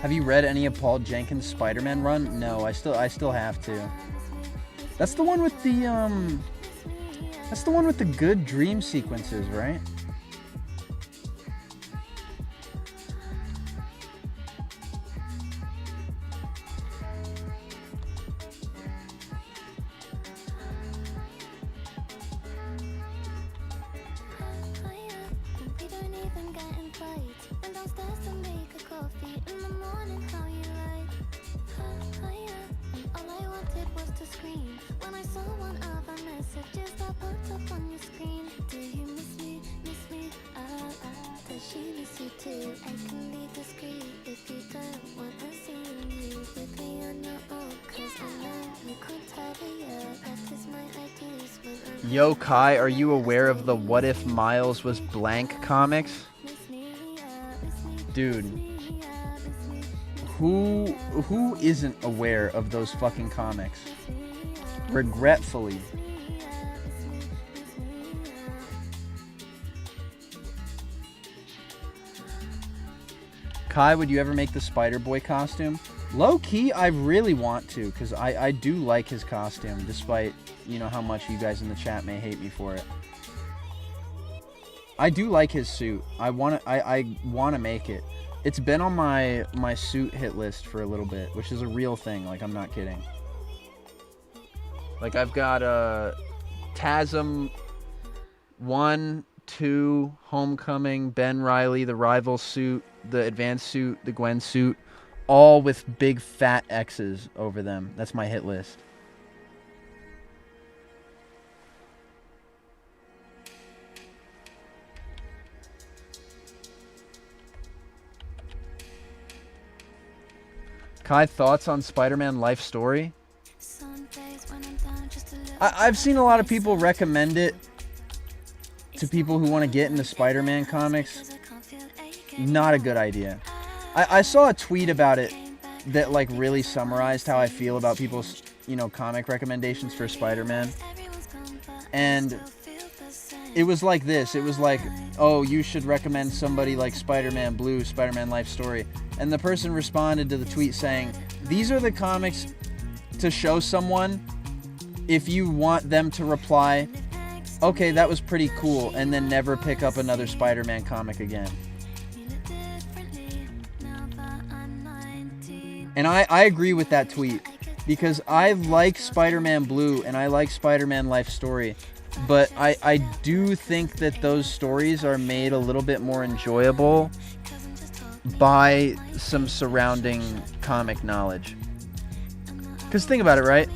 Have you read any of Paul Jenkins' Spider-Man run? No, I still have to. That's the one with the good dream sequences, right? Yo, Kai, are you aware of the What If Miles Was Blank comics? Dude, who isn't aware of those fucking comics? Regretfully. Kai, would you ever make the Spider-Boy costume? Low-key, I really want to, because I do like his costume, despite, you know, how much you guys in the chat may hate me for it. I do like his suit. I wanna make it. It's been on my suit hit list for a little bit, which is a real thing, like, I'm not kidding. Like, I've got TASM 1, 2, Homecoming, Ben Reilly, the Rival suit, the Advanced suit, the Gwen suit, all with big fat X's over them. That's my hit list. Kai, thoughts on Spider-Man life story? I've seen a lot of people recommend it to people who want to get into Spider-Man comics. Not a good idea. I saw a tweet about it that like really summarized how I feel about people's, you know, comic recommendations for Spider-Man. And it was like this. It was like, oh, you should recommend somebody like Spider-Man Blue, Spider-Man Life Story. And the person responded to the tweet saying, these are the comics to show someone if you want them to reply, okay, that was pretty cool, and then never pick up another Spider-Man comic again. And I agree with that tweet, because I like Spider-Man Blue and I like Spider-Man Life Story, but I do think that those stories are made a little bit more enjoyable by some surrounding comic knowledge. Because think about it, right?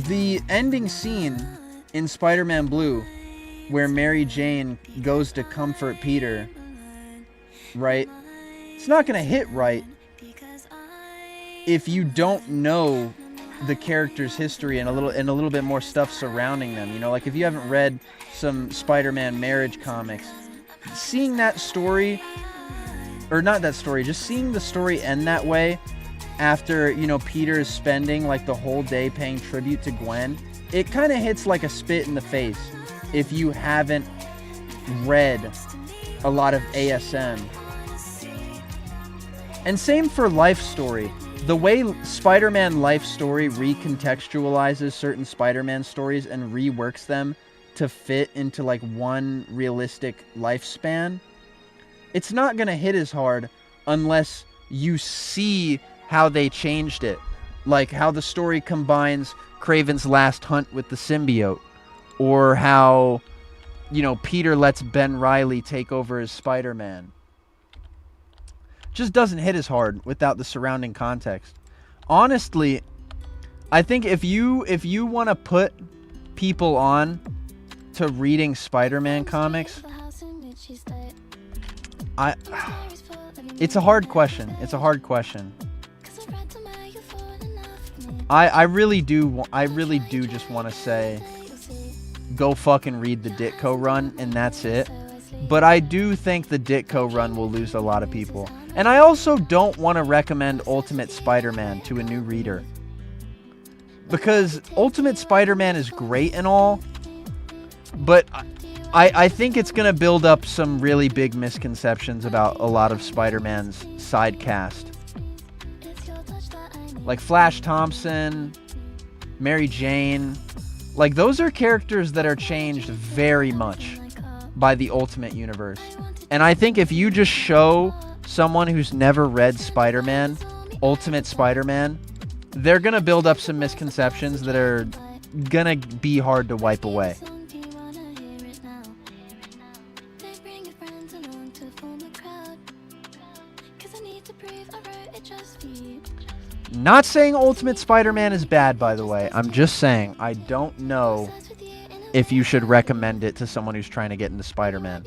The ending scene in Spider-Man Blue, where Mary Jane goes to comfort Peter, right? It's not going to hit right if you don't know the character's history and a little bit more stuff surrounding them. You know, like if you haven't read some Spider-Man marriage comics, seeing that story, or not that story, just seeing the story end that way after, you know, Peter is spending like the whole day paying tribute to Gwen, it kind of hits like a spit in the face if you haven't read a lot of ASM. And same for Life Story. The way Spider-Man Life Story recontextualizes certain Spider-Man stories and reworks them to fit into like one realistic lifespan, it's not going to hit as hard unless you see how they changed it. Like how the story combines Kraven's last hunt with the symbiote, or how, you know, Peter lets Ben Reilly take over as Spider-Man. Just doesn't hit as hard without the surrounding context. Honestly, I think if you want to put people on to reading Spider-Man comics, it's a hard question. It's a hard question. I really do just want to say, go fucking read the Ditko run, and that's it. But I do think the Ditko run will lose a lot of people. And I also don't want to recommend Ultimate Spider-Man to a new reader, because Ultimate Spider-Man is great and all, but I think it's going to build up some really big misconceptions about a lot of Spider-Man's side cast. Like Flash Thompson, Mary Jane. Like, those are characters that are changed very much by the Ultimate Universe. And I think if you just show someone who's never read Spider-Man, Ultimate Spider-Man, they're going to build up some misconceptions that are going to be hard to wipe away. Not saying Ultimate Spider-Man is bad, by the way. I'm just saying I don't know if you should recommend it to someone who's trying to get into Spider-Man.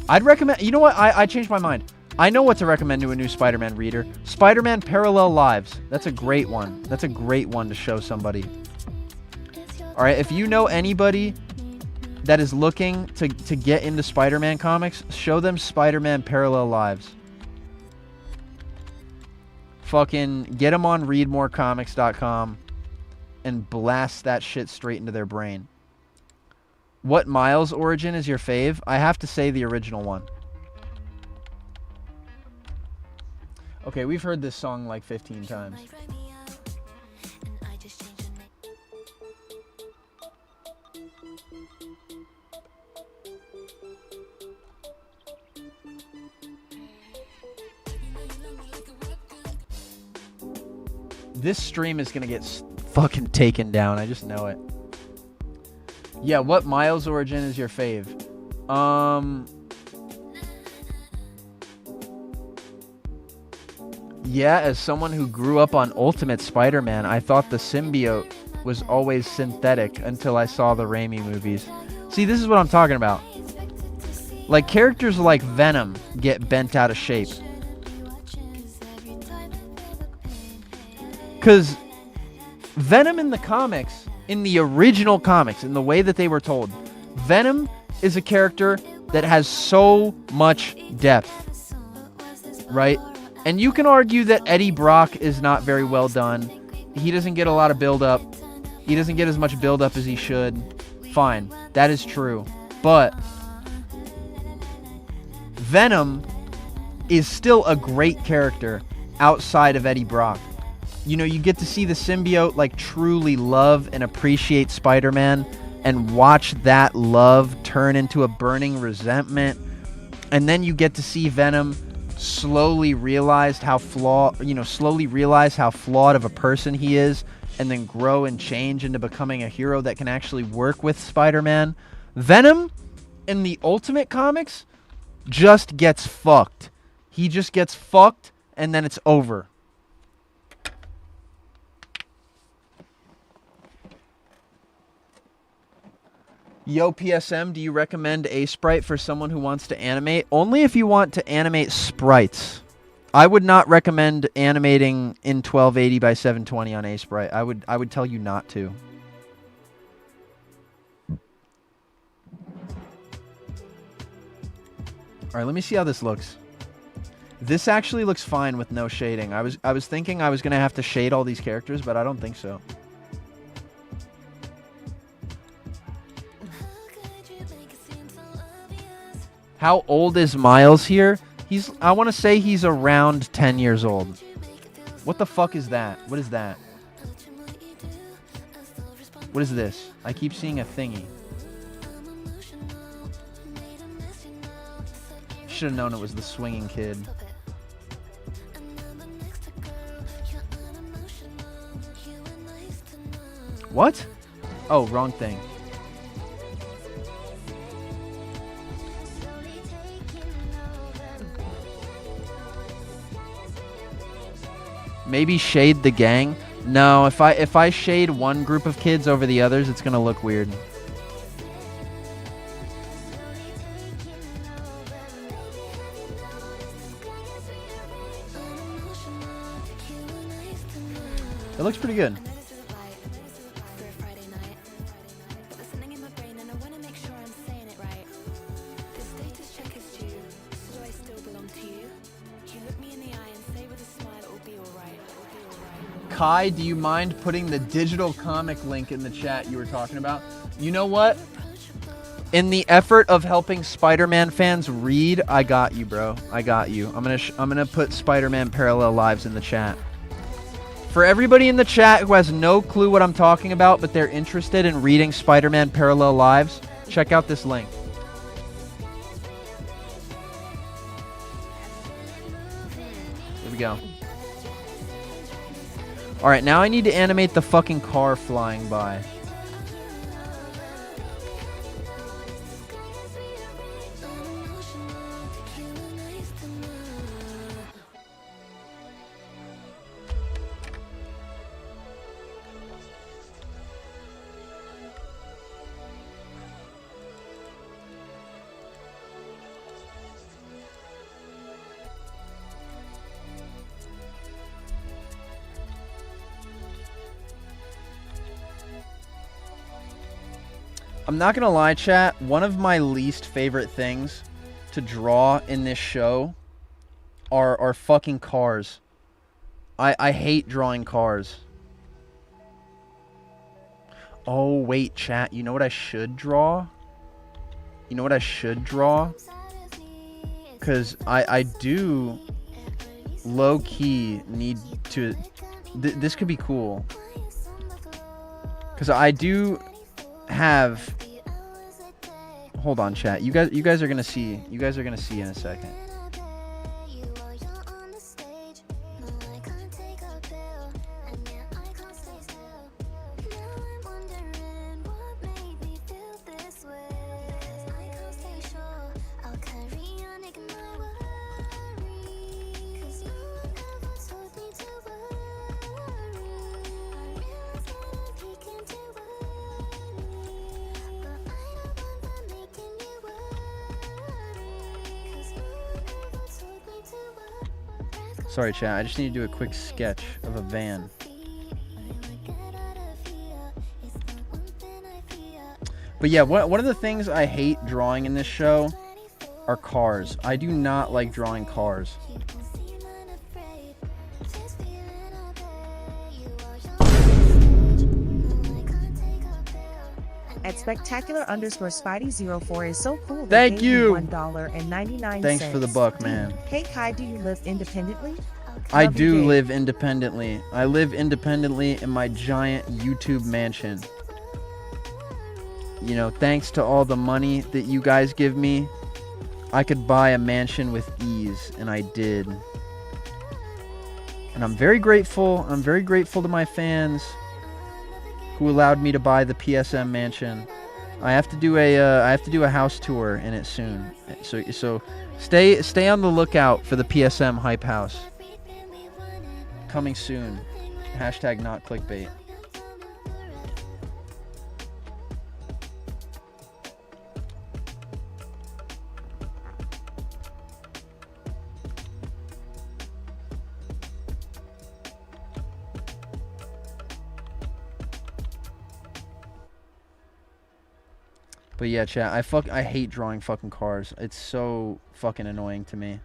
I'd recommend... You know what? I changed my mind. I know what to recommend to a new Spider-Man reader. Spider-Man Parallel Lives. That's a great one. That's a great one to show somebody. Alright, if you know anybody that is looking to get into Spider-Man comics, show them Spider-Man Parallel Lives. Fucking get them on readmorecomics.com and blast that shit straight into their brain. What Miles origin is your fave? I have to say the original one. Okay, we've heard this song like 15 times. This stream is gonna get fucking taken down. I just know it. Yeah, what Miles origin is your fave? Yeah, as someone who grew up on Ultimate Spider-Man, I thought the symbiote was always synthetic until I saw the Raimi movies. See, this is what I'm talking about. Like, characters like Venom get bent out of shape. Because Venom in the comics, in the original comics, in the way that they were told, Venom is a character that has so much depth, right? And you can argue that Eddie Brock is not very well done. He doesn't get a lot of build-up. He doesn't get as much build-up as he should. Fine, that is true. But Venom is still a great character outside of Eddie Brock. You know, you get to see the symbiote like truly love and appreciate Spider-Man and watch that love turn into a burning resentment. And then you get to see Venom slowly realize how flawed of a person he is, and then grow and change into becoming a hero that can actually work with Spider-Man. Venom in the Ultimate comics just gets fucked. He just gets fucked and then it's over. Yo, PSM, do you recommend A-Sprite for someone who wants to animate? Only if you want to animate sprites. I would not recommend animating in 1280 by 720 on A-Sprite. I would tell you not to. Alright, let me see how this looks. This actually looks fine with no shading. I was thinking I was going to have to shade all these characters, but I don't think so. How old is Miles here? I want to say he's around 10 years old. What the fuck is that? What is that? What is this? I keep seeing a thingy. Should have known it was the swinging kid. What? Oh, wrong thing. Maybe shade the gang? No, if I shade one group of kids over the others, it's gonna look weird. It looks pretty good. Kai, do you mind putting the digital comic link in the chat you were talking about? You know what?
In the effort of helping Spider-Man fans read, I got you, bro. I got you. I'm gonna put Spider-Man Parallel Lives in the chat. For everybody in the chat who has no clue what I'm talking about, but they're interested in reading Spider-Man Parallel Lives, check out this link. Here we go. Alright, now I need to animate the fucking car flying by. I'm not gonna lie, chat, one of my least favorite things to draw in this show are fucking cars. I hate drawing cars. Oh, wait, chat, you know what I should draw? You know what I should draw? Because I do low-key need to... this could be cool. Because I do have... Hold on, chat. You guys are gonna see. You guys are gonna see in a second. Sorry, chat. I just need to do a quick sketch of a van. But yeah, one of the things I hate drawing in this show are cars. I do not like drawing cars.
At spectacular_Spidey04 is so cool.
Thank you.
$1.99.
Thanks for the buck, man.
Hey Kai, do you live independently?
I
Love you,
do
babe.
live independently. I live independently in my giant YouTube mansion. You know, thanks to all the money that you guys give me, I could buy a mansion with ease, and I did. And I'm very grateful. I'm very grateful to my fans who allowed me to buy the PSM mansion. I have to do a house tour in it soon. So stay on the lookout for the PSM hype house. Coming soon. Hashtag not clickbait. But yeah, chat, I hate drawing fucking cars. It's so fucking annoying to me.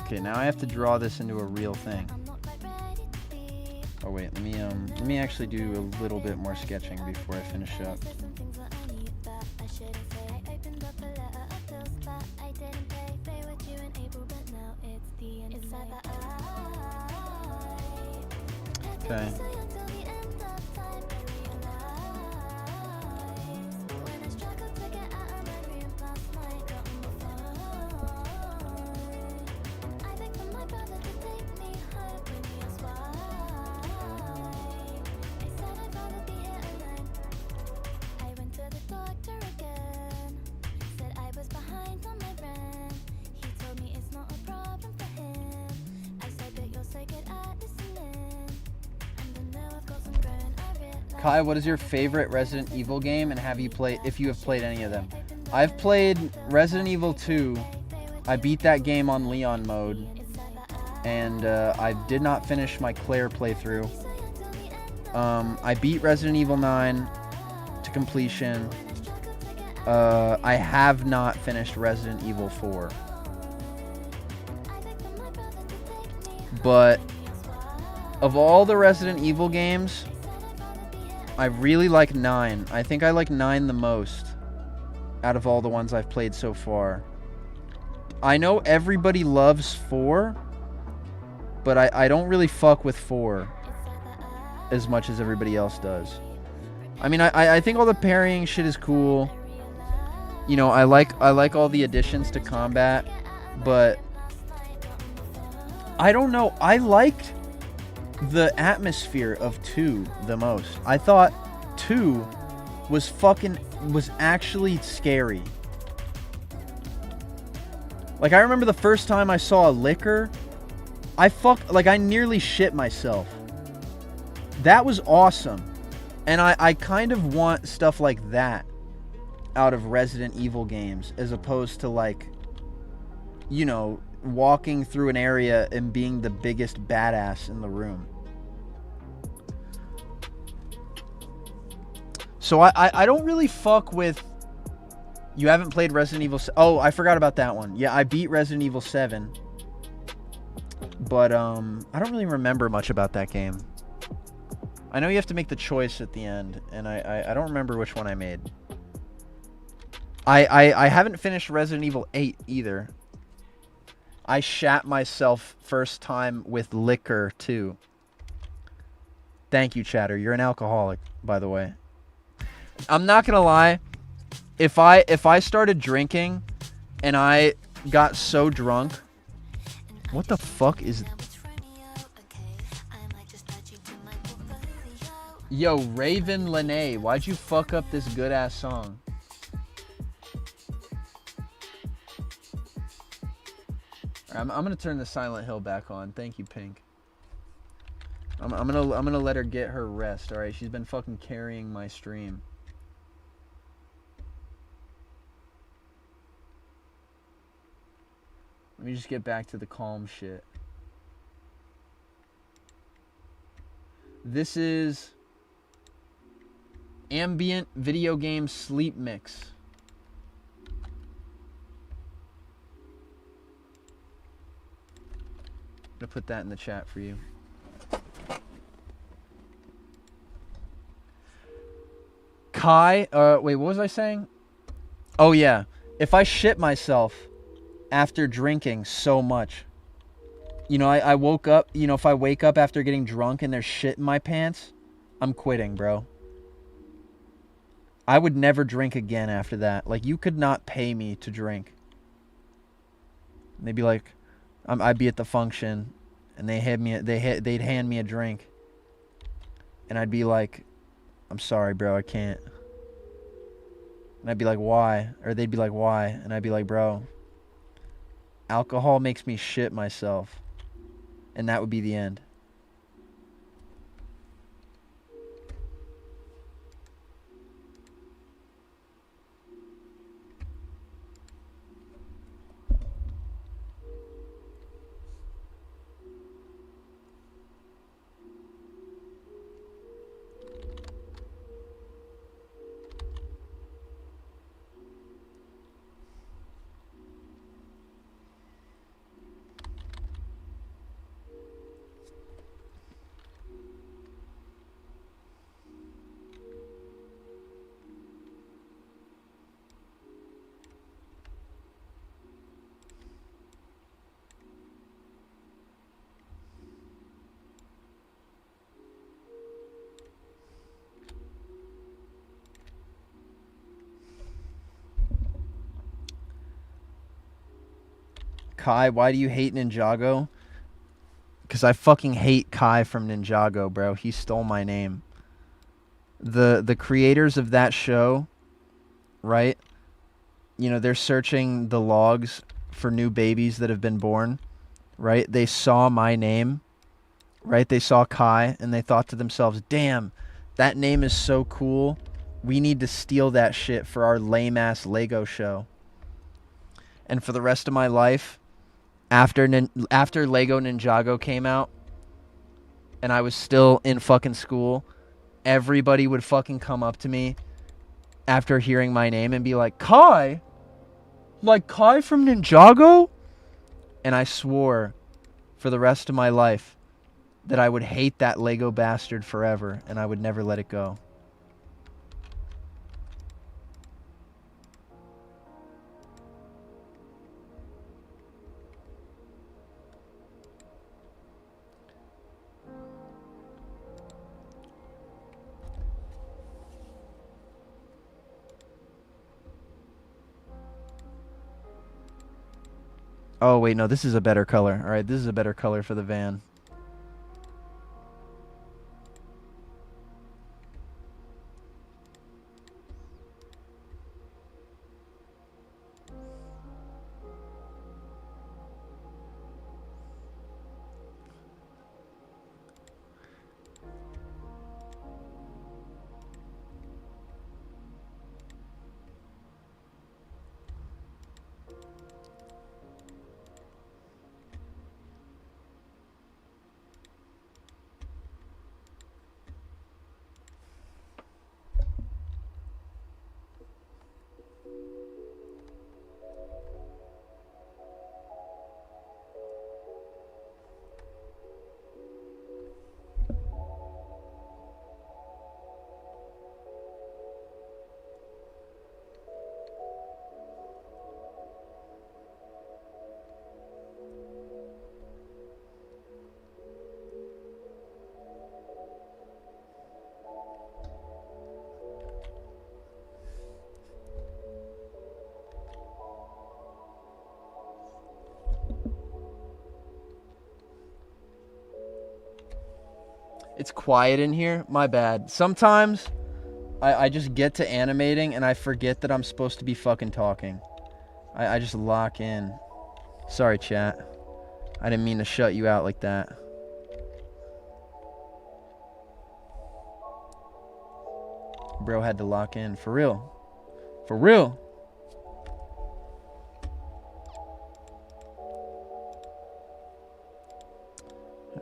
Okay, now I have to draw this into a real thing. Oh wait, let me actually do a little bit more sketching before I finish up. Okay.
Kai, what is your favorite Resident Evil game, and have you played, if you have played any of them? I've played Resident Evil 2. I beat that game on Leon mode, and I did not finish my Claire playthrough. I beat Resident Evil 9 to completion. I have not finished Resident Evil 4. But of all the Resident Evil games, I really like 9. I think I like 9 the most out of all the ones I've played so far. I know everybody loves 4, but I don't really fuck with 4 as much as everybody else does. I mean, I think all the parrying shit is cool. You know, I like all the additions to combat, but I don't know. I liked the atmosphere of 2 the most. I thought 2 was actually scary. Like, I remember the first time I saw a liquor, I nearly shit myself. That was awesome. And I kind of want stuff like that out of Resident Evil games, as opposed to, like, you know, walking through an area and being the biggest badass in the room. So I don't really fuck with... You haven't played Resident Evil... Oh, I forgot about that one. Yeah, I beat Resident Evil 7. But, I don't really remember much about that game. I know you have to make the choice at the end, and I don't remember which one I made. I haven't finished Resident Evil 8 either. I shat myself first time with liquor, too. Thank you, Chatter. You're an alcoholic, by the way. I'm not gonna lie. If I started drinking and I got so drunk... What the fuck is... Yo, Raven Lene, why'd you fuck up this good-ass song? I'm gonna turn the Silent Hill back on. Thank you, Pink. I'm gonna let her get her rest. All right, she's been fucking carrying my stream. Let me just get back to the calm shit. This is ambient video game sleep mix. I'm gonna put that in the chat for you. Kai, wait, what was I saying? Oh yeah, if I shit myself after drinking so much, you know, I woke up, you know, if I wake up after getting drunk and there's shit in my pants, I'm quitting, bro. I would never drink again after that. Like, you could not pay me to drink. They'd be like, I'd be at the function, and they'd hand me a drink, and I'd be like, I'm sorry, bro, I can't. And I'd be like, why? Or they'd be like, why? And I'd be like, bro, alcohol makes me shit myself. And that would be the end. Kai, why do you hate Ninjago? Because I fucking hate Kai from Ninjago, bro. He stole my name. The creators of that show, right? You know, they're searching the logs for new babies that have been born, right? They saw my name, right? They saw Kai, and they thought to themselves, damn, That name is so cool. We need to steal that shit for our lame-ass Lego show. And for the rest of my life, after Lego Ninjago came out, and I was still in fucking school, everybody would fucking come up to me after hearing my name and be like, Kai? Like Kai from Ninjago? And I swore for the rest of my life that I would hate that Lego bastard forever, and I would never let it go. Oh, wait, no, this is a better color. All right, this is a better color for the van. It's quiet in here. My bad. Sometimes I just get to animating and I forget that I'm supposed to be fucking talking. I just lock in. Sorry, chat. I didn't mean to shut you out like that. Bro had to lock in. For real. For real.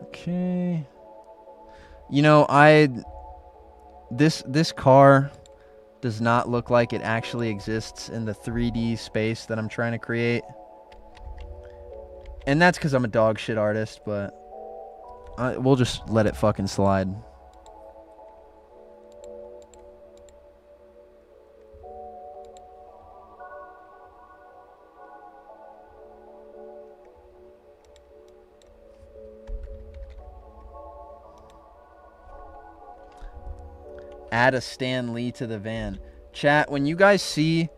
Okay. You know, this car does not look like it actually exists in the 3D space that I'm trying to create. And that's because I'm a dog shit artist, but we'll just let it fucking slide. Add a Stan Lee to the van. Chat, when you guys see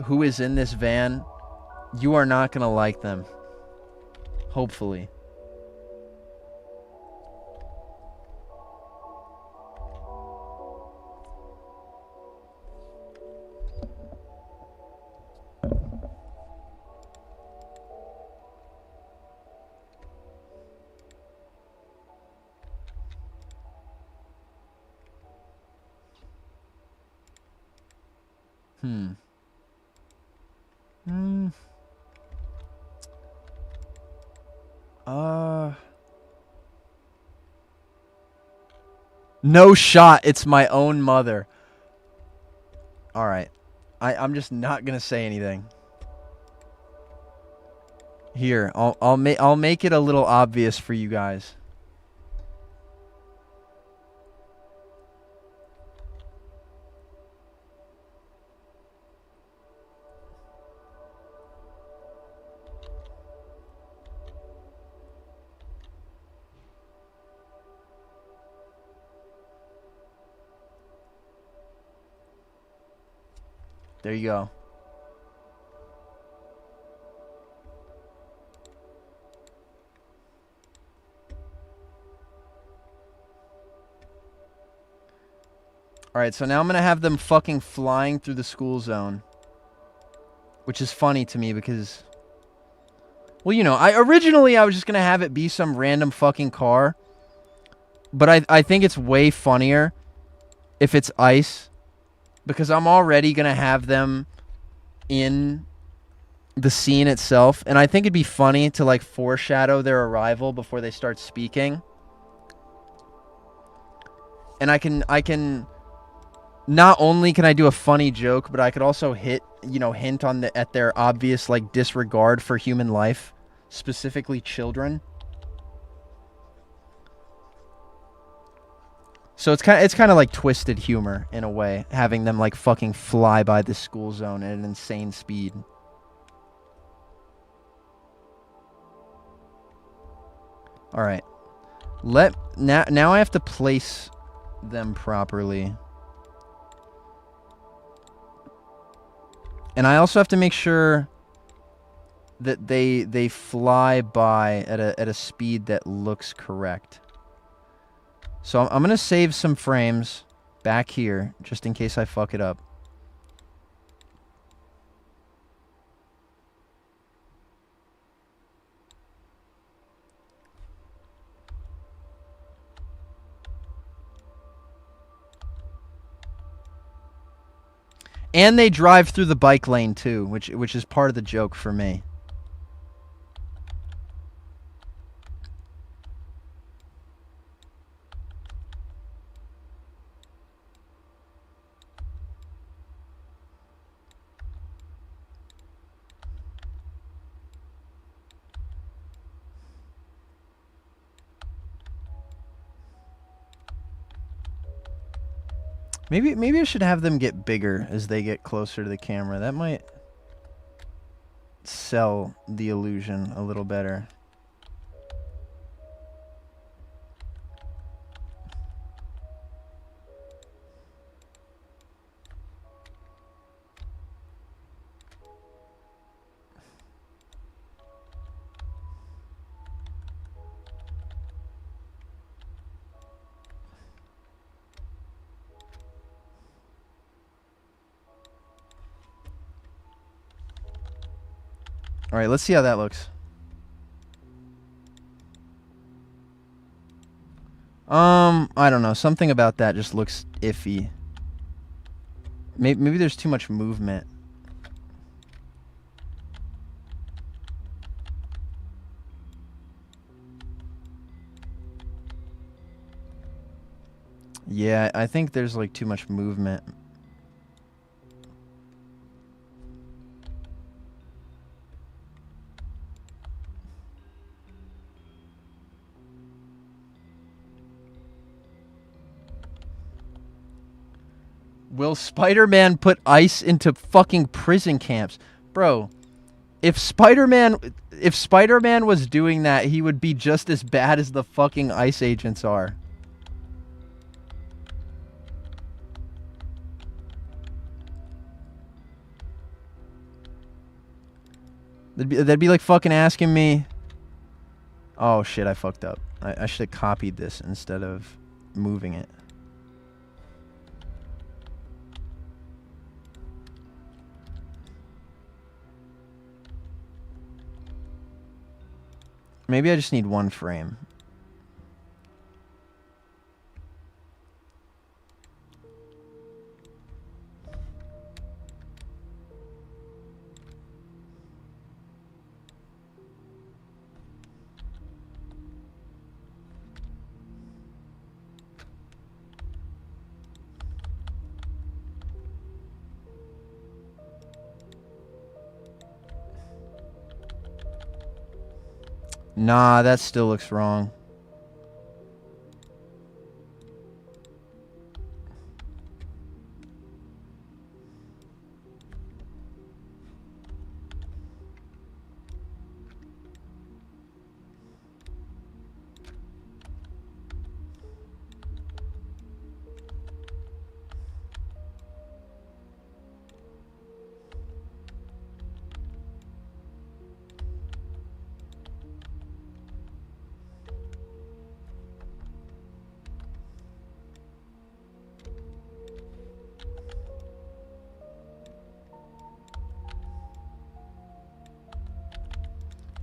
who is in this van, you are not going to like them. Hopefully. No shot. It's my own mother. All right. I'm just not going to say anything. Here, I'll make it a little obvious for you guys. There you go. Alright, so now I'm going to have them fucking flying through the school zone. Which is funny to me because... Well, you know, originally I was just going to have it be some random fucking car. But I think it's way funnier if it's ice, because I'm already going to have them in the scene itself, and I think it'd be funny to like foreshadow their arrival before they start speaking. And I can not only can I do a funny joke, but I could also hint on at their obvious like disregard for human life, specifically children. So it's kind of like twisted humor in a way, having them like fucking fly by the school zone at an insane speed. All right. Now I have to place them properly. And I also have to make sure that they fly by at a speed that looks correct. So I'm going to save some frames back here just in case I fuck it up. And they drive through the bike lane too, which is part of the joke for me. Maybe I should have them get bigger as they get closer to the camera. That might sell the illusion a little better. All right, let's see how that looks. I don't know. Something about that just looks iffy. Maybe there's too much movement. Yeah, I think there's like too much movement. Will Spider-Man put ice into fucking prison camps? Bro, if Spider-Man was doing that, he would be just as bad as the fucking ice agents are. That'd be like fucking asking me... Oh shit, I fucked up. I should have copied this instead of moving it. Maybe I just need one frame. Nah, that still looks wrong.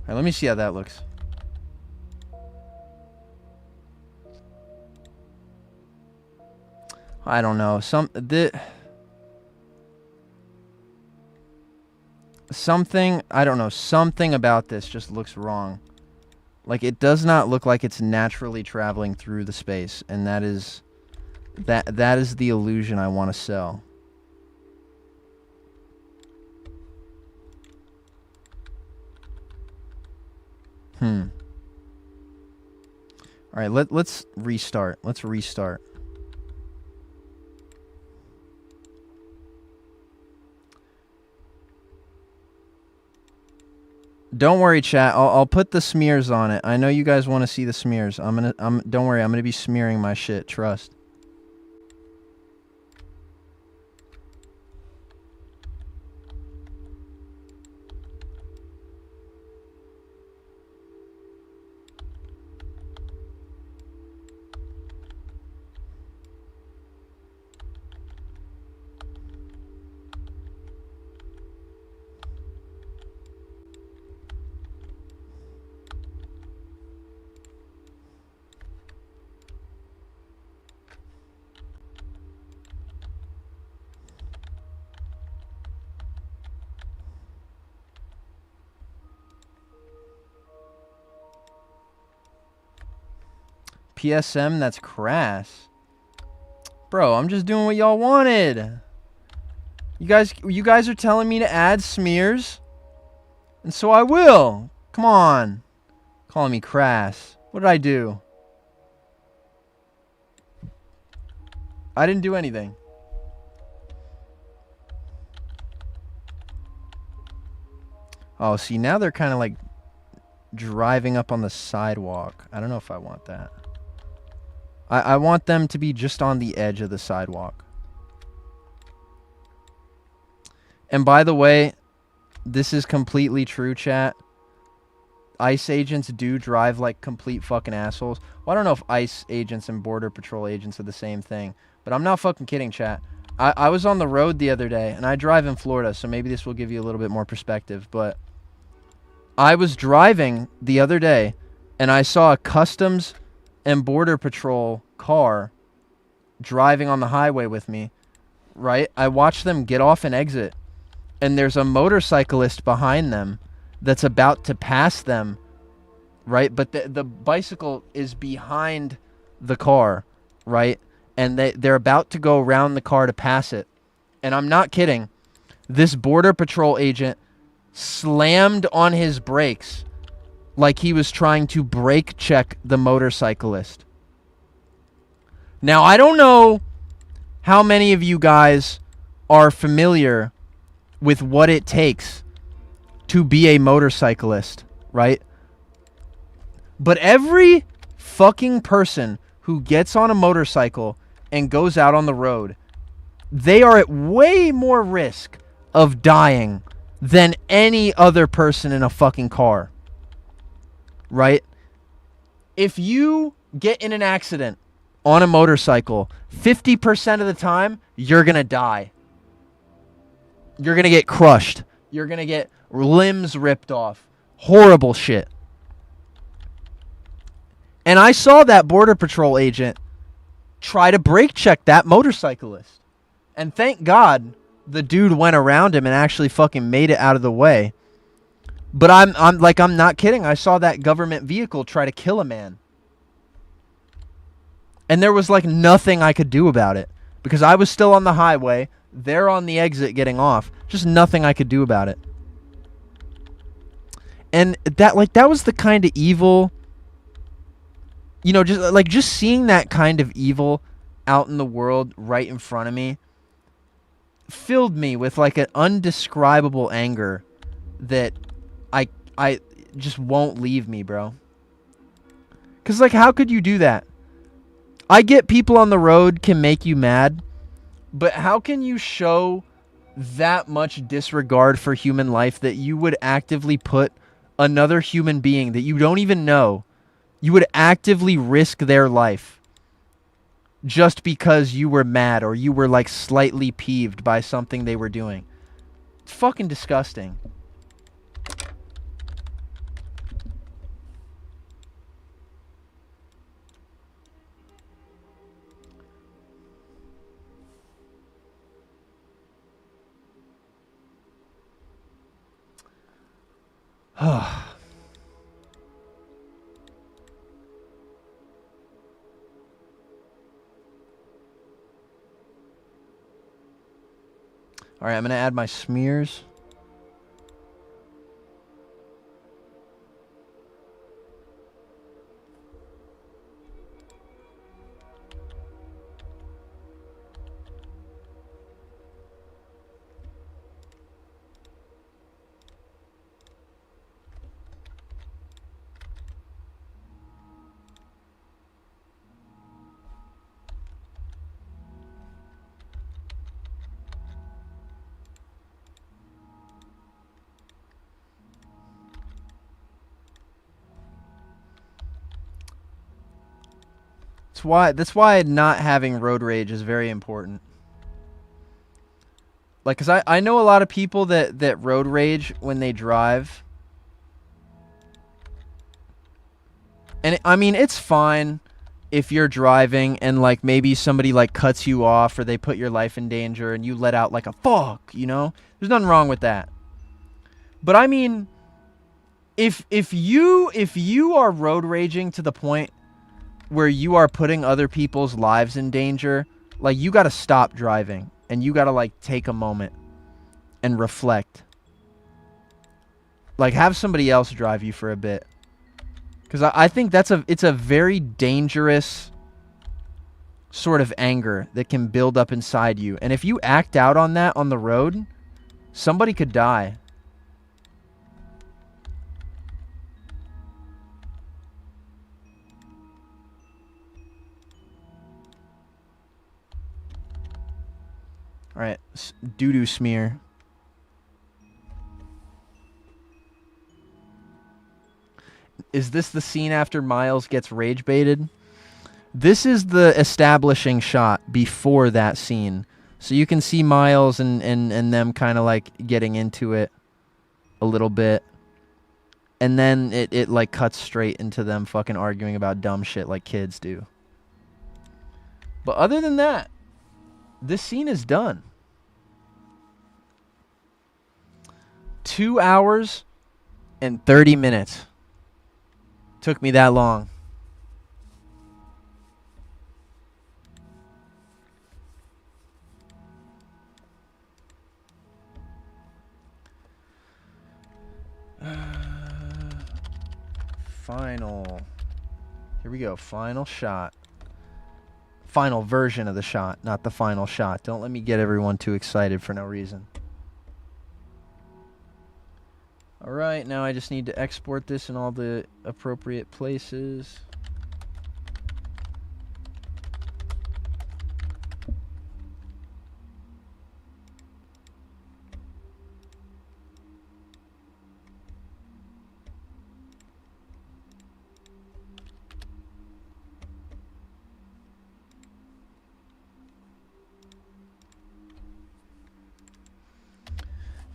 All right, let me see how that looks. I don't know. Something, I don't know, something about this just looks wrong. Like, it does not look like it's naturally traveling through the space, and that is the illusion I want to sell. All right, let's restart. Let's restart. Don't worry, chat. I'll put the smears on it. I know you guys want to see the smears. Don't worry. I'm gonna be smearing my shit. Trust. PSM, that's crass. Bro, I'm just doing what y'all wanted. You guys are telling me to add smears? And so I will. Come on. Calling me crass. What did I do? I didn't do anything. Oh, see, now they're kind of like driving up on the sidewalk. I don't know if I want that. I want them to be just on the edge of the sidewalk. And by the way, this is completely true, chat. ICE agents do drive like complete fucking assholes. Well, I don't know if ICE agents and Border Patrol agents are the same thing, but I'm not fucking kidding, chat. I was on the road the other day, and I drive in Florida, so maybe this will give you a little bit more perspective, but I was driving the other day, and I saw a Customs and Border Patrol car driving on the highway with me, right? I watched them get off and exit, and there's a motorcyclist behind them that's about to pass them, right? But the bicycle is behind the car, right? And they're about to go around the car to pass it. And I'm not kidding. This Border Patrol agent slammed on his brakes like he was trying to brake check the motorcyclist. Now, I don't know how many of you guys are familiar with what it takes to be a motorcyclist, right? But every fucking person who gets on a motorcycle and goes out on the road, they are at way more risk of dying than any other person in a fucking car. Right? If you get in an accident on a motorcycle, 50% of the time, you're going to die. You're going to get crushed. You're going to get limbs ripped off. Horrible shit. And I saw that Border Patrol agent try to brake check that motorcyclist. And thank God the dude went around him and actually fucking made it out of the way. But I'm not kidding. I saw that government vehicle try to kill a man. And there was like nothing I could do about it. Because I was still on the highway. They're on the exit getting off. Just nothing I could do about it. And that was the kind of evil, you know, just seeing that kind of evil out in the world right in front of me filled me with like an undescribable anger that I just won't leave me, bro. Because, like, how could you do that? I get people on the road can make you mad, but how can you show that much disregard for human life that you would actively put another human being that you don't even know, you would actively risk their life just because you were mad or you were, like, slightly peeved by something they were doing? It's fucking disgusting. Alright, I'm going to add my smears. That's why not having road rage is very important. Like, cause I know a lot of people that road rage when they drive. And I mean, it's fine if you're driving and like maybe somebody like cuts you off or they put your life in danger and you let out like a fuck, you know? There's nothing wrong with that. But I mean, if you are road raging to the point where you are putting other people's lives in danger, like, you got to stop driving and you got to like take a moment and reflect. Like, have somebody else drive you for a bit. Because I think it's a very dangerous sort of anger that can build up inside you. And if you act out on that on the road, somebody could die. All right, doo-doo smear. Is this the scene after Miles gets rage baited? This is the establishing shot before that scene. So you can see Miles and them kind of like getting into it a little bit. And then it like cuts straight into them fucking arguing about dumb shit like kids do. But other than that, this scene is done. 2 hours and 30 minutes. Took me that long. Final. Here we go. Final shot. Final version of the shot, not the final shot. Don't let me get everyone too excited for no reason. All right, now I just need to export this in all the appropriate places.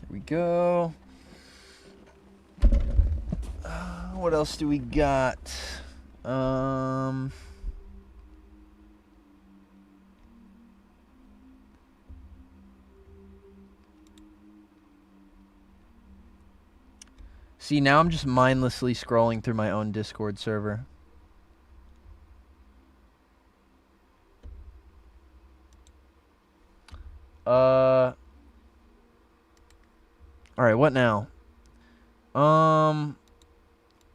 There we go. What else do we got? See, now I'm just mindlessly scrolling through my own Discord server. All right, what now?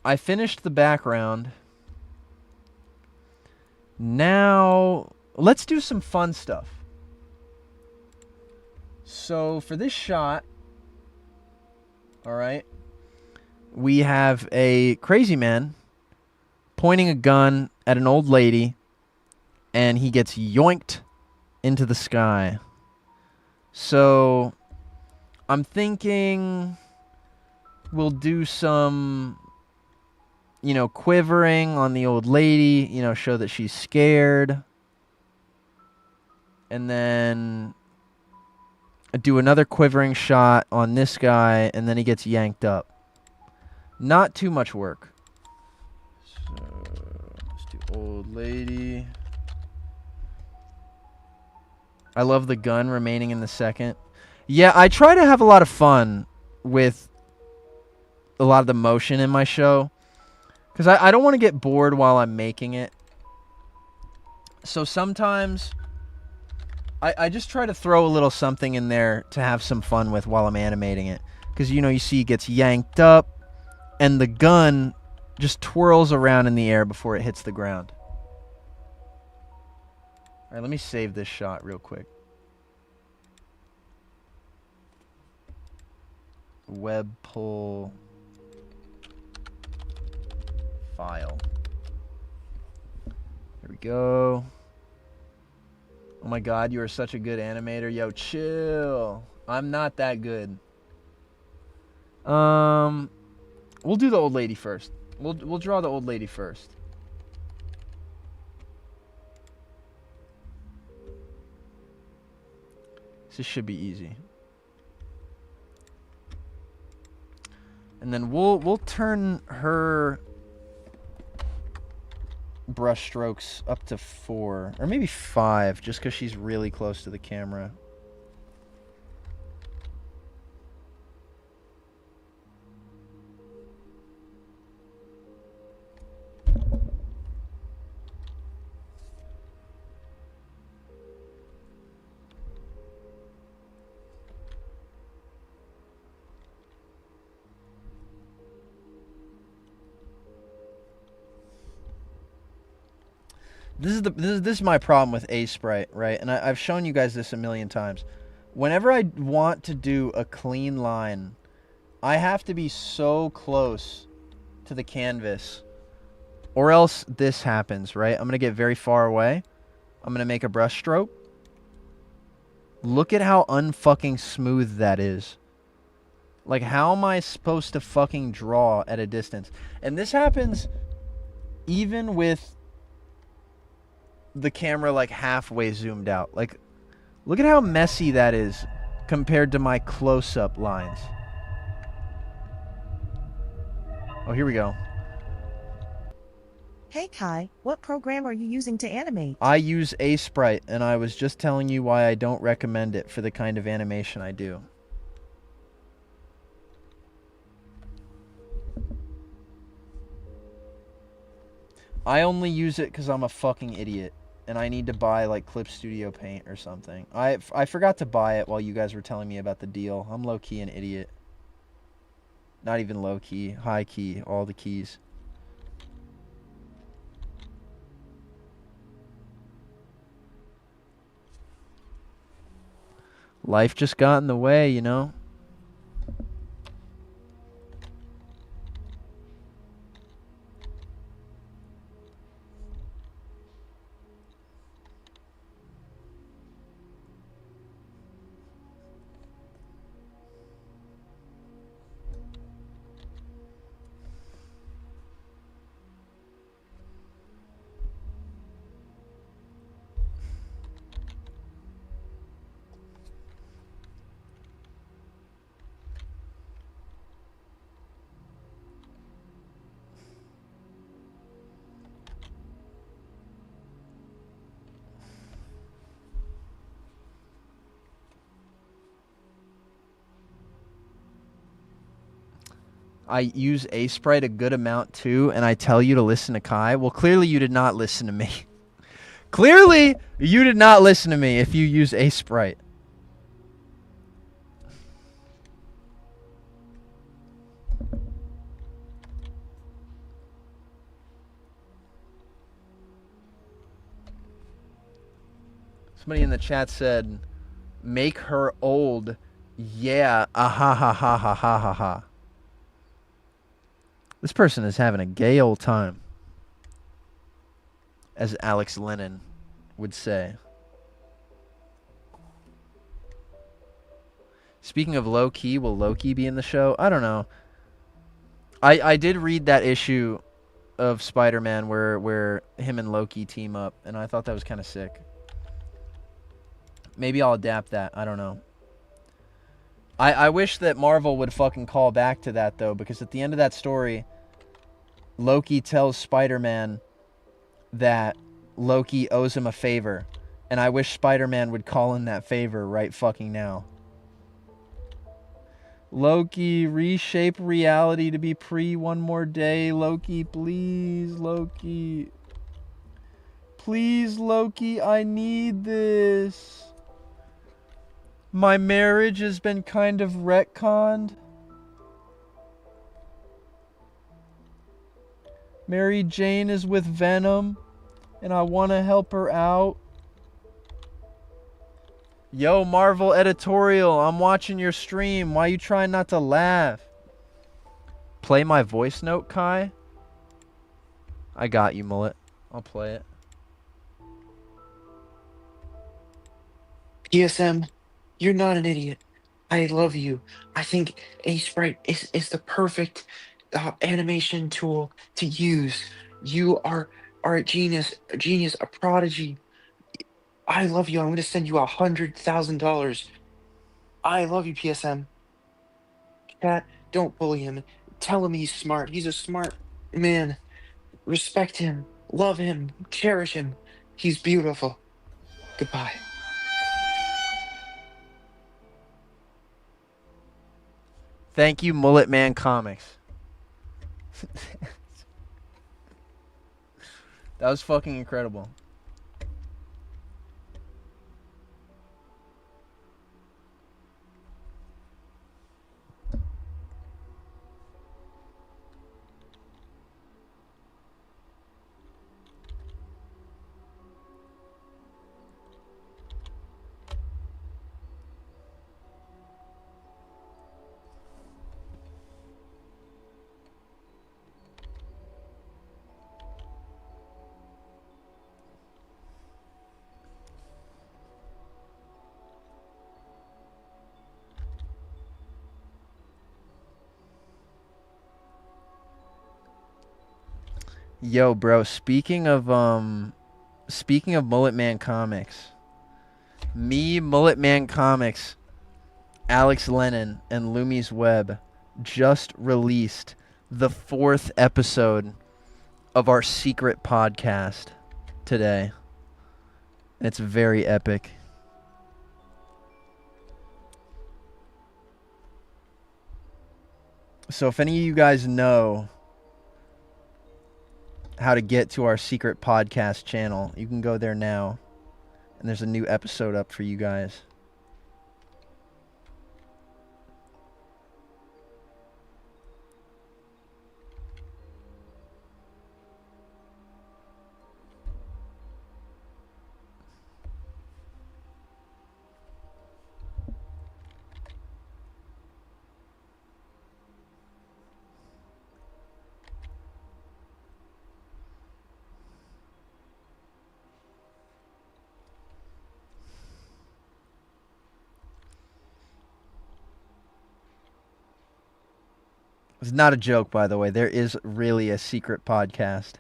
I finished the background. Now, let's do some fun stuff. So, for this shot, all right, we have a crazy man pointing a gun at an old lady, and he gets yoinked into the sky. So, I'm thinking we'll do some, you know, quivering on the old lady, you know, show that she's scared. And then do another quivering shot on this guy, and then he gets yanked up. Not too much work. So, let's do old lady. I love the gun remaining in the second. Yeah, I try to have a lot of fun with a lot of the motion in my show. Because I don't want to get bored while I'm making it. So sometimes I just try to throw a little something in there to have some fun with while I'm animating it. Because, you know, you see it gets yanked up and the gun just twirls around in the air before it hits the ground. All right, let me save this shot real quick. Web pull file. There we go. Oh my god, you are such a good animator. Yo, chill. I'm not that good. We'll do the old lady first. We'll draw the old lady first. This should be easy. And then we'll turn her brush strokes up to 4 or maybe 5 just because she's really close to the camera. This is my problem with Sprite, right? And I've shown you guys this a million times. Whenever I want to do a clean line, I have to be so close to the canvas, or else this happens, right? I'm gonna get very far away. I'm gonna make a brush stroke. Look at how unfucking smooth that is. Like, how am I supposed to fucking draw at a distance? And this happens even with the camera like halfway zoomed out. Like, look at how messy that is compared to my close-up lines. Oh, here we go.
Hey Kai, what program are you using to animate?
I use Sprite, and I was just telling you why I don't recommend it for the kind of animation I do. I only use it because I'm a fucking idiot. And I need to buy, like, Clip Studio Paint or something. I forgot to buy it while you guys were telling me about the deal. I'm low-key an idiot. Not even low-key. High-key. All the keys. Life just got in the way, you know? I use Sprite a good amount too, and I tell you to listen to Kai. Well, clearly you did not listen to me. Clearly you did not listen to me if you use Sprite. Somebody in the chat said, make her old. Yeah, ah ha ha ha ha ha ha ha. This person is having a gay old time, as Alex Lennon would say. Speaking of low-key, will Loki be in the show? I don't know. I did read that issue of Spider-Man where him and Loki team up, and I thought that was kind of sick. Maybe I'll adapt that. I don't know. I wish that Marvel would fucking call back to that, though, because at the end of that story, Loki tells Spider-Man that Loki owes him a favor, and I wish Spider-Man would call in that favor right fucking now. Loki, reshape reality to be pre one more day. Loki, please, Loki. Please, Loki, I need this. My marriage has been kind of retconned. Mary Jane is with Venom, and I want to help her out. Yo, Marvel Editorial, I'm watching your stream. Why you trying not to laugh? Play my voice note, Kai? I got you, Mullet. I'll play it.
PSM, you're not an idiot. I love you. I think Sprite is the perfect animation tool to use. You are a genius, a prodigy. I love you. I'm going to send you $100,000. I love you, PSM. Cat, don't bully him. Tell him he's smart. He's a smart man. Respect him. Love him. Cherish him. He's beautiful. Goodbye.
Thank you, Mullet Man Comics. That was fucking incredible. Yo, bro, speaking of Mullet Man Comics, Mullet Man Comics, Alex Lennon, and Lumi's Web just released the 4th episode of our secret podcast today. It's very epic. So if any of you guys know how to get to our secret podcast channel, you can go there now. And there's a new episode up for you guys. It's not a joke, by the way. There is really a secret podcast.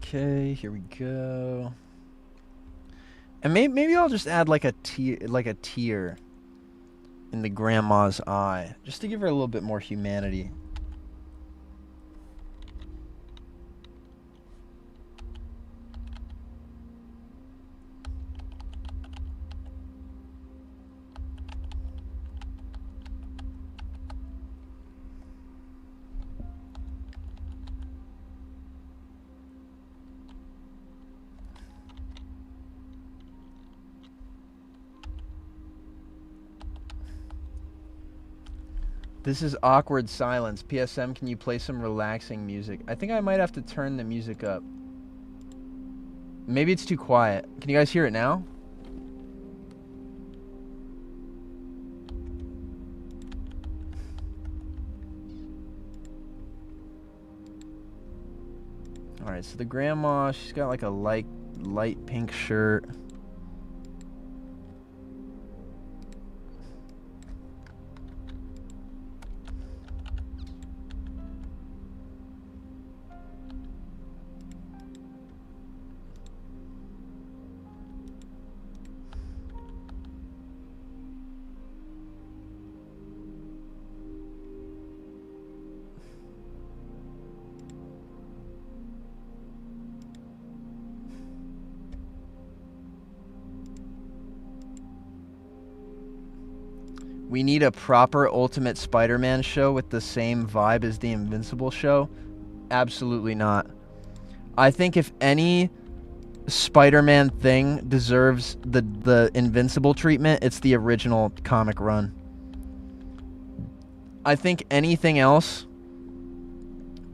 Okay, here we go. And maybe I'll just add like a tear in the grandma's eye, just to give her a little bit more humanity. This is awkward silence. PSM, can you play some relaxing music? I think I might have to turn the music up. Maybe it's too quiet. Can you guys hear it now? Alright, so the grandma, she's got like a light pink shirt. We need a proper Ultimate Spider-Man show with the same vibe as the Invincible show. Absolutely not. I think if any Spider-Man thing deserves the Invincible treatment, it's the original comic run. I think anything else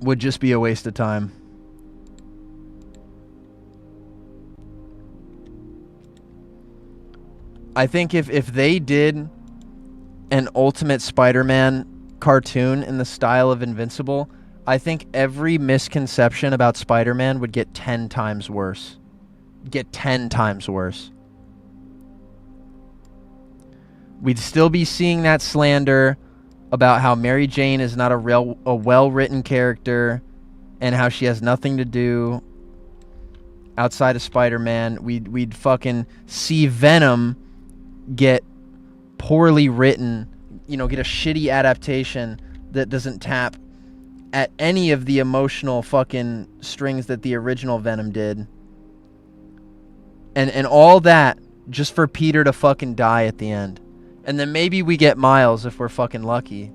would just be a waste of time. I think if they did an Ultimate Spider-Man cartoon in the style of Invincible, I think every misconception about Spider-Man would get 10 times worse. Get 10 times worse. We'd still be seeing that slander about how Mary Jane is not a well-written character and how she has nothing to do outside of Spider-Man. We'd fucking see Venom get poorly written, you know, get a shitty adaptation that doesn't tap at any of the emotional fucking strings that the original Venom did. And all that just for Peter to fucking die at the end. And then maybe we get Miles if we're fucking lucky.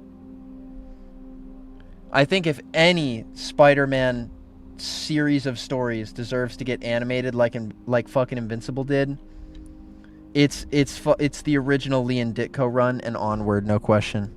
I think if any Spider-Man series of stories deserves to get animated like fucking Invincible did, it's the original Lee and Ditko run and onward, no question.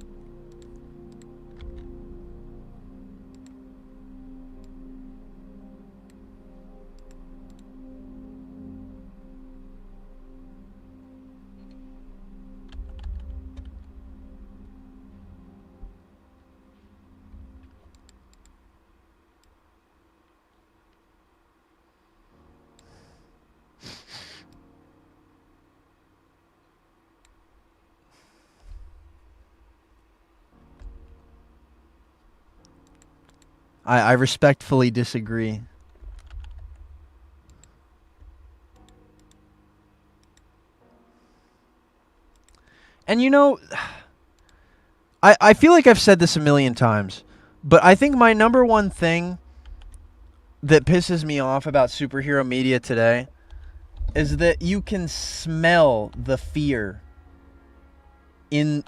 I respectfully disagree. And you know, I feel like I've said this a million times, but I think my number one thing that pisses me off about superhero media today is that you can smell the fear in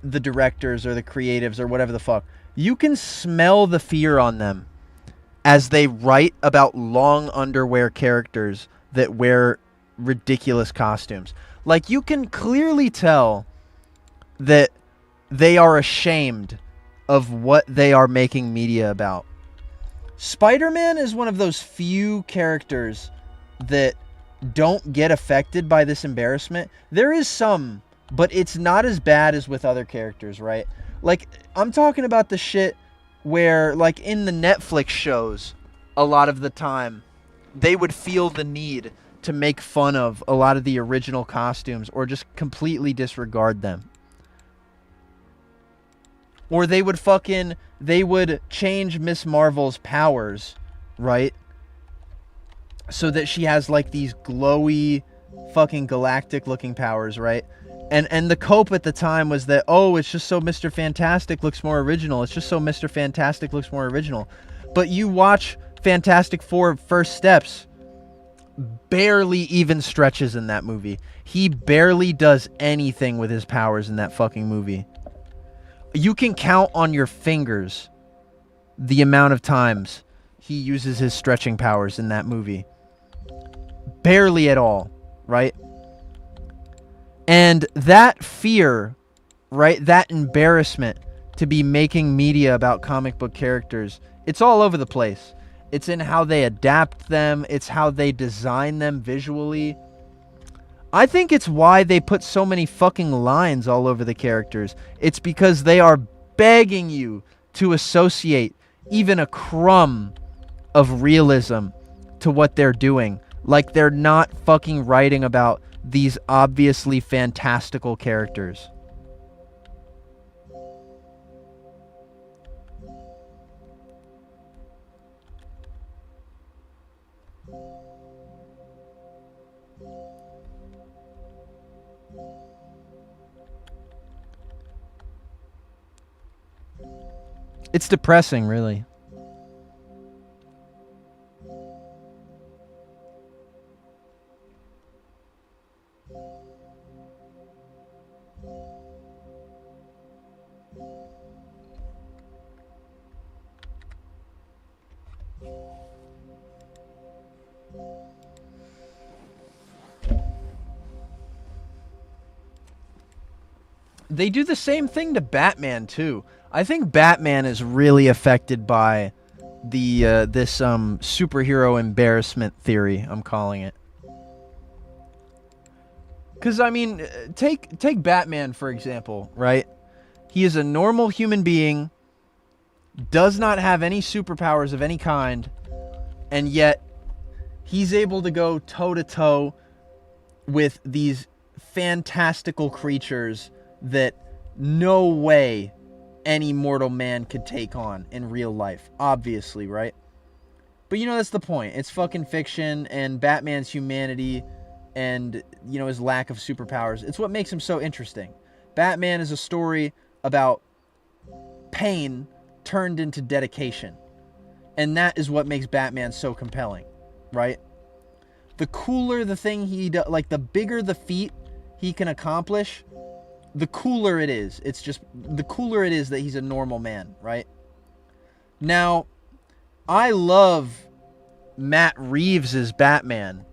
the directors or the creatives or whatever the fuck. You can smell the fear on them as they write about long underwear characters that wear ridiculous costumes. Like, you can clearly tell that they are ashamed of what they are making media about. Spider-Man is one of those few characters that don't get affected by this embarrassment. There is some, but it's not as bad as with other characters, right? Like, I'm talking about the shit where, like, in the Netflix shows, a lot of the time, they would feel the need to make fun of a lot of the original costumes or just completely disregard them. Or they would change Miss Marvel's powers, right? So that she has, like, these glowy, fucking galactic looking powers, right? And the cope at the time was that, oh, it's just so Mr. Fantastic looks more original. It's just so Mr. Fantastic looks more original. But you watch Fantastic Four First Steps, barely even stretches in that movie. He barely does anything with his powers in that fucking movie. You can count on your fingers the amount of times he uses his stretching powers in that movie. Barely at all, right? And that fear, right, that embarrassment to be making media about comic book characters. It's all over the place. It's in how they adapt them. It's how they design them visually. I think it's why they put so many fucking lines all over the characters. It's because they are begging you to associate even a crumb of realism to what they're doing. Like they're not fucking writing about these obviously fantastical characters. It's depressing, really. They do the same thing to Batman too. I think Batman is really affected by the this superhero embarrassment theory, I'm calling it. Cuz I mean, take Batman for example, right? He is a normal human being, does not have any superpowers of any kind, and yet he's able to go toe to toe with these fantastical creatures that no way any mortal man could take on in real life, obviously, right? But you know, that's the point. It's fucking fiction, and Batman's humanity and, you know, his lack of superpowers, it's what makes him so interesting. Batman is a story about pain turned into dedication, and that is what makes Batman so compelling, right? The cooler the thing he does, like the bigger the feat he can accomplish, the cooler it is. It's just, the cooler it is that he's a normal man, right? Now, I love Matt Reeves' Batman,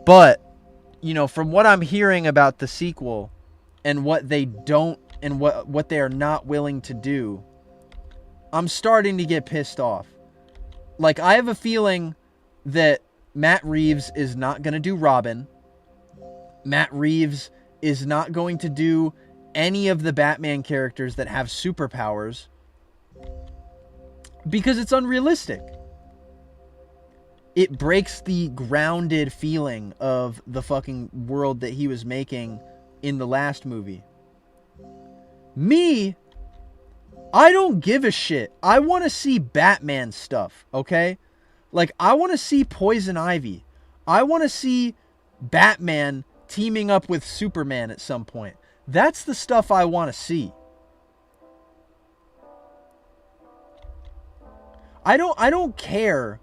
but, you know, from what I'm hearing about the sequel and what they don't, and what they are not willing to do, I'm starting to get pissed off. Like, I have a feeling that Matt Reeves is not going to do Robin. Matt Reeves is not going to do any of the Batman characters that have superpowers because it's unrealistic. It breaks the grounded feeling of the fucking world that he was making in the last movie. Me, I don't give a shit. I want to see Batman stuff, okay? Like, I want to see Poison Ivy. I want to see Batman teaming up with Superman at some point. That's the stuff I want to see. I don't care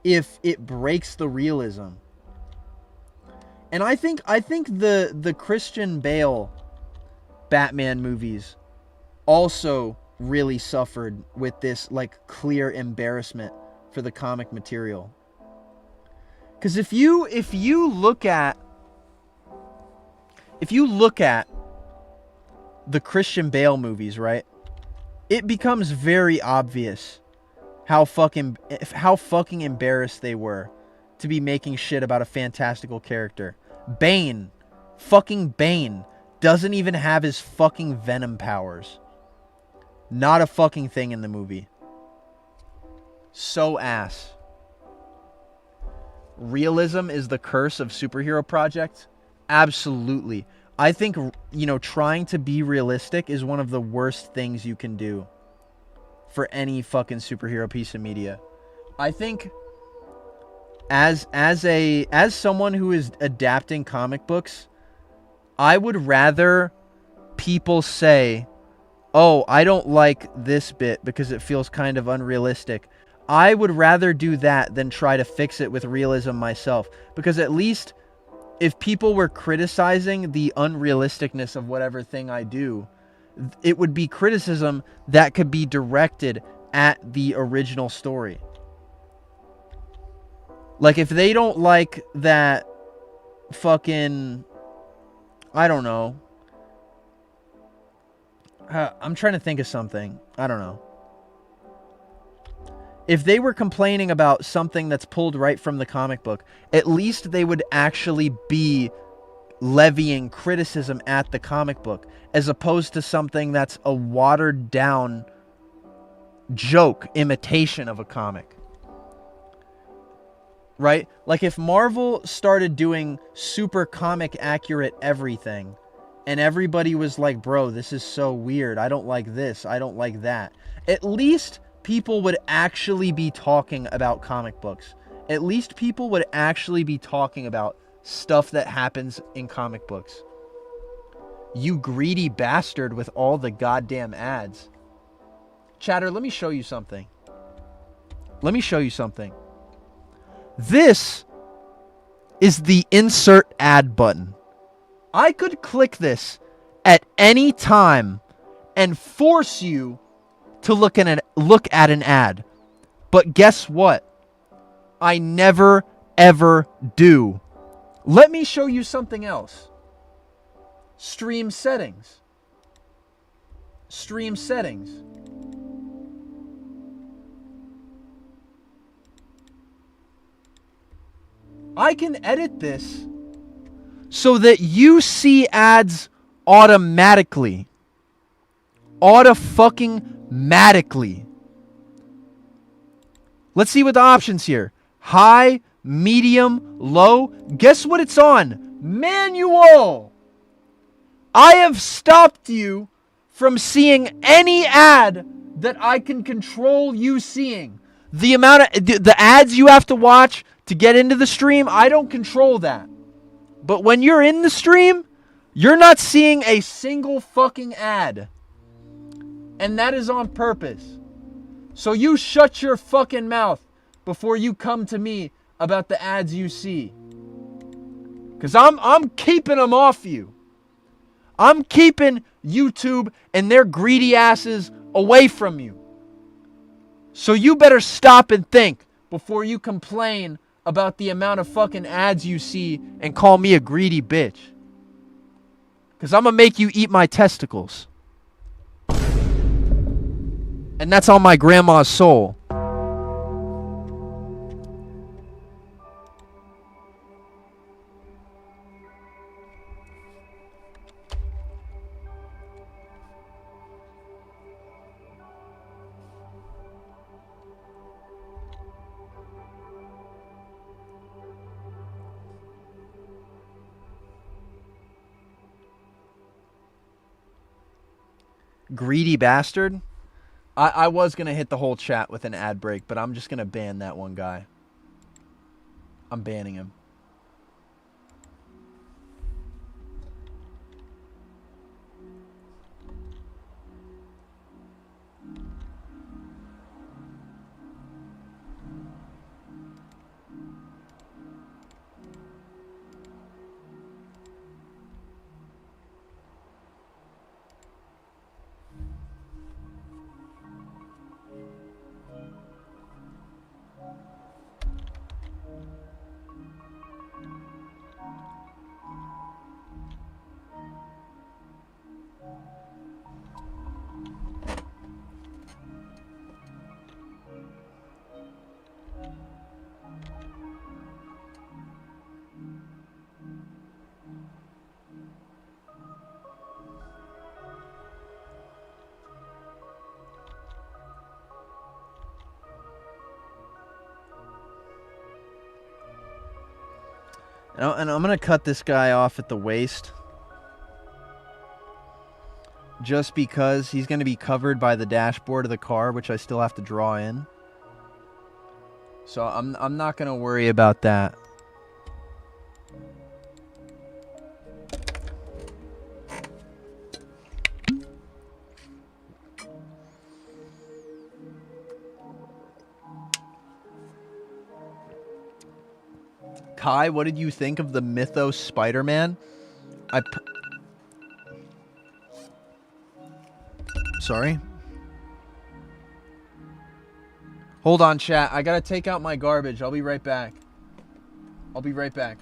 if it breaks the realism. And I think the Christian Bale Batman movies also really suffered with this, like, clear embarrassment for the comic material. Because if you look at the Christian Bale movies, right, it becomes very obvious how fucking embarrassed they were to be making shit about a fantastical character. Bane, fucking Bane, doesn't even have his fucking venom powers. Not a fucking thing in the movie. So ass. Realism is the curse of superhero projects? Absolutely. I think, you know, trying to be realistic is one of the worst things you can do for any fucking superhero piece of media. I think as someone who is adapting comic books, I would rather people say, "Oh, I don't like this bit because it feels kind of unrealistic." I would rather do that than try to fix it with realism myself. Because at least if people were criticizing the unrealisticness of whatever thing I do, it would be criticism that could be directed at the original story. Like, if they don't like that fucking, I don't know, I'm trying to think of something. I don't know. If they were complaining about something that's pulled right from the comic book, at least they would actually be levying criticism at the comic book, as opposed to something that's a watered down joke imitation of a comic. Right? Like if Marvel started doing super comic accurate everything, and everybody was like, bro, this is so weird. I don't like this. I don't like that. At least people would actually be talking about comic books. At least people would actually be talking about stuff that happens in comic books. You greedy bastard with all the goddamn ads. Chatter, let me show you something. Let me show you something. This is the insert ad button. I could click this at any time and force you to look at an ad. But guess what? I never, ever do. Let me show you something else. Stream settings. Stream settings. I can edit this so that you see ads automatically. Auto-fucking-matically. Let's see what the options here. High, medium, low. Guess what it's on? Manual. I have stopped you from seeing any ad that I can control you seeing. The amount of the ads you have to watch to get into the stream, I don't control that. But when you're in the stream, you're not seeing a single fucking ad. And that is on purpose. So you shut your fucking mouth before you come to me about the ads you see. Because I'm keeping them off you. I'm keeping YouTube and their greedy asses away from you. So you better stop and think before you complain about the amount of fucking ads you see and call me a greedy bitch. Because I'm going to make you eat my testicles. And that's on my grandma's soul. Greedy bastard. I was going to hit the whole chat with an ad break, but I'm just going to ban that one guy. I'm banning him. And I'm going to cut this guy off at the waist. Just because he's going to be covered by the dashboard of the car, which I still have to draw in. So I'm not going to worry about that. Kai, what did you think of the Mythos Spider-Man? Sorry? Hold on, chat. I gotta take out my garbage. I'll be right back. I'll be right back.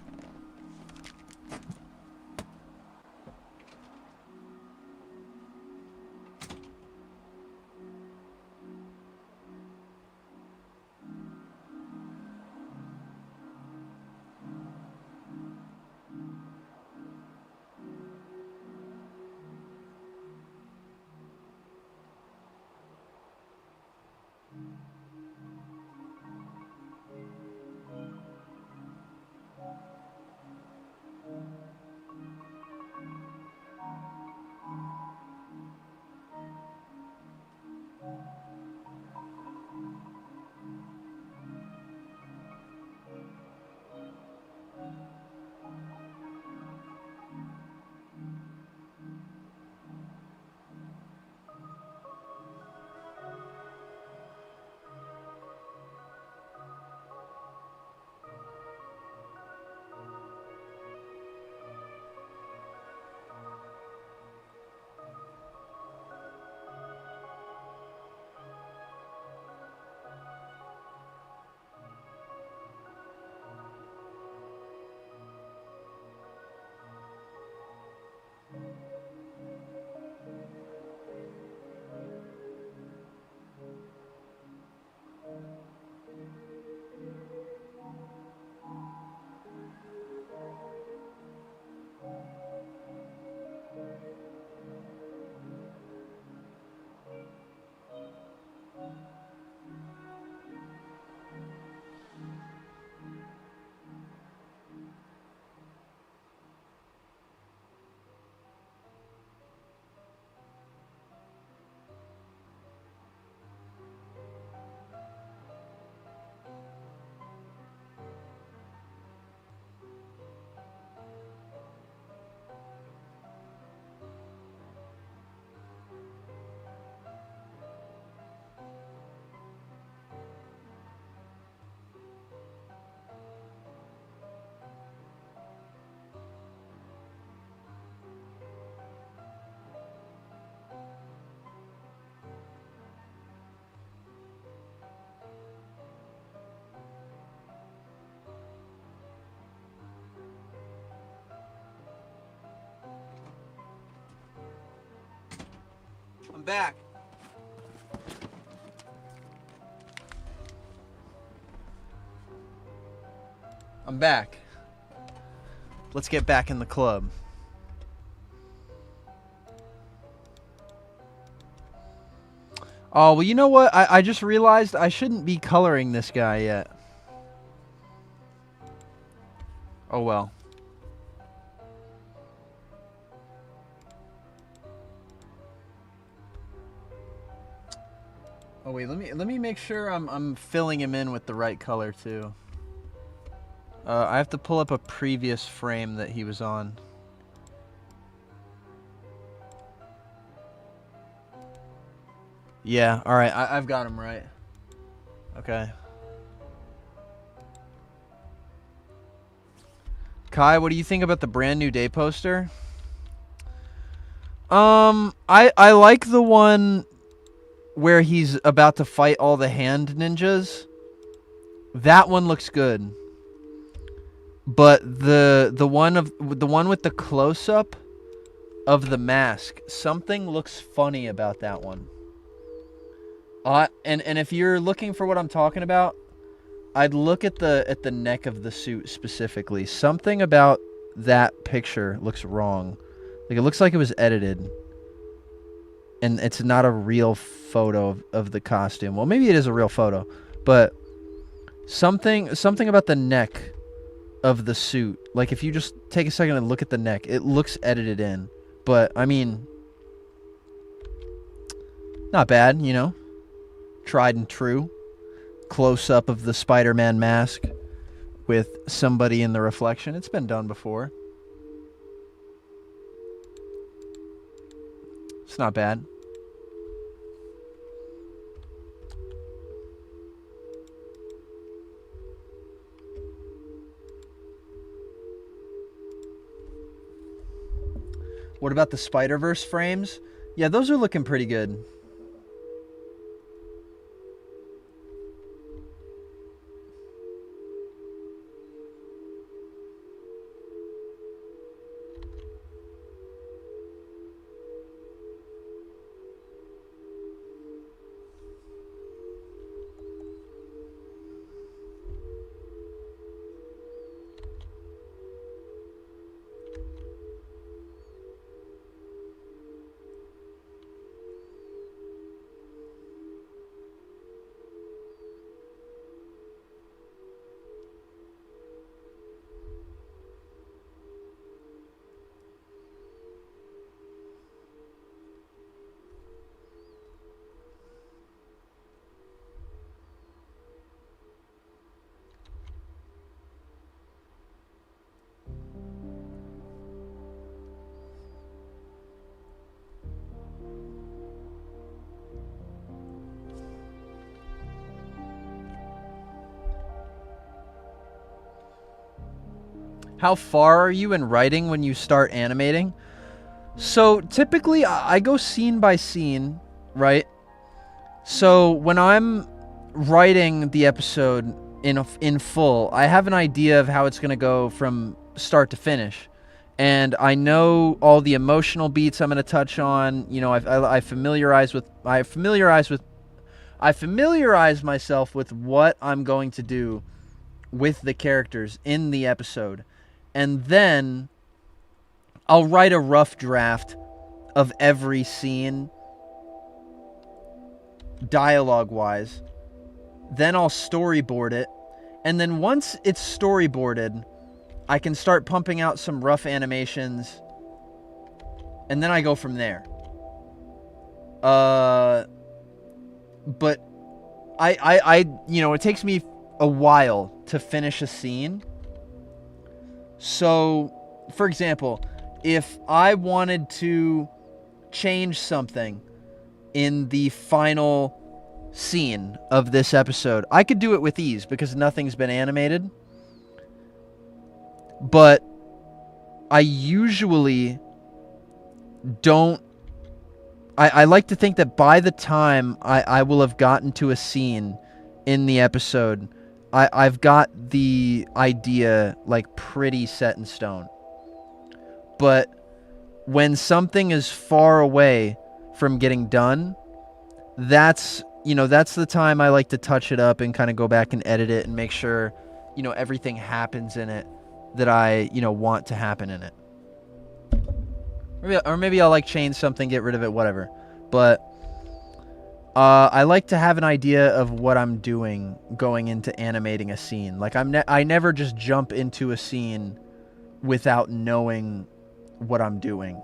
back. I'm back. Let's get back in the club. Oh, well, you know what? I just realized I shouldn't be coloring this guy yet. Oh, well. Oh, wait, let me make sure I'm filling him in with the right color, too. I have to pull up a previous frame that he was on. Yeah, alright, I've got him right. Okay. Kai, what do you think about the brand new day poster? I like the one where he's about to fight all the hand ninjas. That one looks good. But the one with the close up of the mask, something looks funny about that one. And if you're looking for what I'm talking about, I'd look at the neck of the suit specifically. Something about that picture looks wrong. Like, it looks like it was edited. And it's not a real photo of the costume. Well, maybe it is a real photo, but something about the neck of the suit. Like, if you just take a second and look at the neck, it looks edited in. But, I mean, not bad, you know? Tried and true. Close-up of the Spider-Man mask with somebody in the reflection. It's been done before. It's not bad. What about the Spider-Verse frames? Yeah, those are looking pretty good. How far are you in writing when you start animating? So typically I go scene by scene, right? So when I'm writing the episode in full, I have an idea of how it's going to go from start to finish. And I know all the emotional beats I'm going to touch on. You know, I familiarize myself with what I'm going to do with the characters in the episode. And then I'll write a rough draft of every scene, dialogue-wise. Then I'll storyboard it. And then once it's storyboarded, I can start pumping out some rough animations. And then I go from there. But I you know, it takes me a while to finish a scene. So, for example, if I wanted to change something in the final scene of this episode, I could do it with ease because nothing's been animated. But I usually don't... I like to think that by the time I will have gotten to a scene in the episode, I've got the idea like pretty set in stone. But when something is far away
from getting done, that's, you know, that's the time I like to touch it up and kind of go back and edit it and make sure, you know, everything happens in it that I, you know, want to happen in it. Maybe I'll like change something, get rid of it, whatever. But I like to have an idea of what I'm doing going into animating a scene. Like I never just jump into a scene without knowing what I'm doing.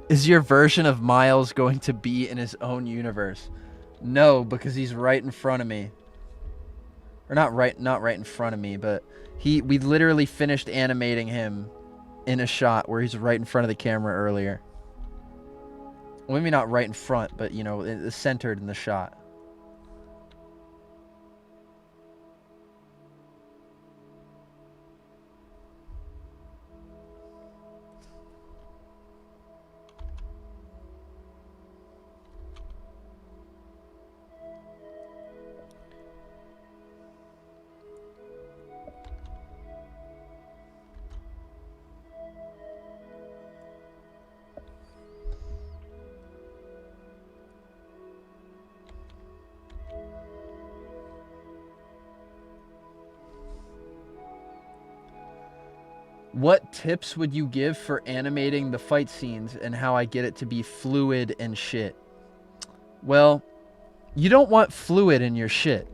Is your version of Miles going to be in his own universe? No, because he's right in front of me. Or not right in front of me, but we literally finished animating him in a shot where he's right in front of the camera earlier. Well, maybe not right in front, but, you know, it's centered in the shot. What tips would you give for animating the fight scenes and how I get it to be fluid and shit? Well, you don't want fluid in your shit.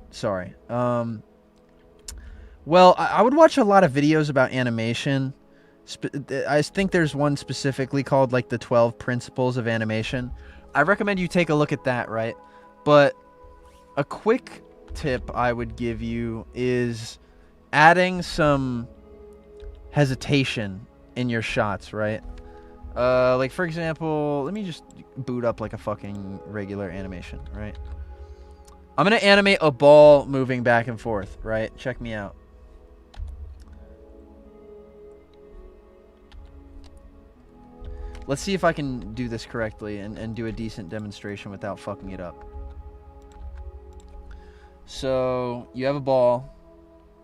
Sorry. Well, I would watch a lot of videos about animation. I think there's one specifically called like the 12 Principles of Animation. I recommend you take a look at that, right? But a quick tip I would give you is adding some hesitation in your shots, right? Like for example, let me just boot up like a fucking regular animation, right? I'm gonna animate a ball moving back and forth, right? Check me out. Let's see if I can do this correctly and do a decent demonstration without fucking it up. So you have a ball,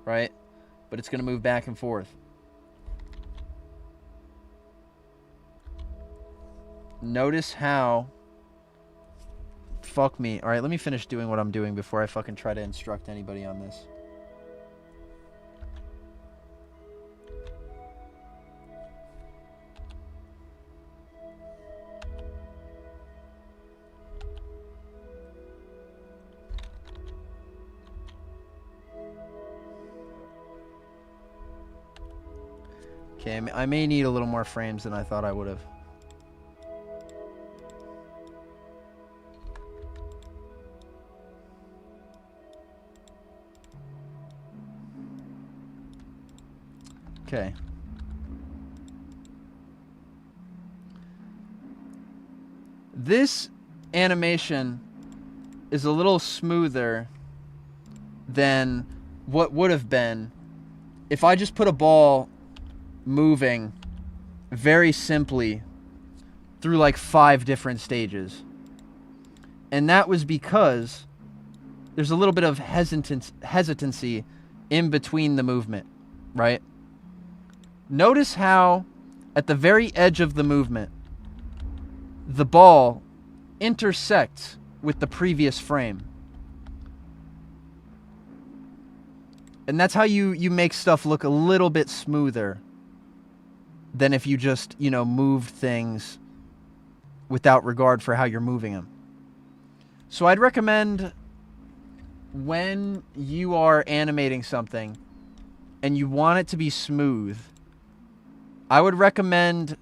right? But it's gonna move back and forth. Notice how... Fuck me. Alright, let me finish doing what I'm doing before I fucking try to instruct anybody on this. Okay, I may need a little more frames than I thought I would have. Okay. This animation is a little smoother than what would have been if I just put a ball moving very simply through like 5 different stages. And that was because there's a little bit of hesitancy in between the movement, right? Notice how at the very edge of the movement, the ball intersects with the previous frame. And that's how you make stuff look a little bit smoother than if you just, you know, moved things without regard for how you're moving them. So I'd recommend when you are animating something and you want it to be smooth, I would recommend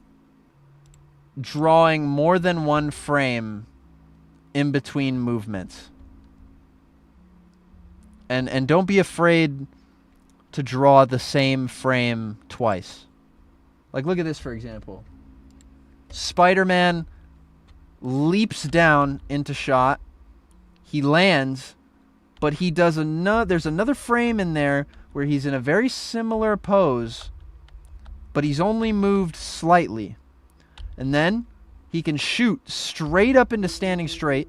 drawing more than one frame in between movements. And don't be afraid to draw the same frame twice. Like, look at this, for example. Spider-Man leaps down into shot. He lands, but he does there's another frame in there where he's in a very similar pose, but he's only moved slightly. And then he can shoot straight up into standing straight,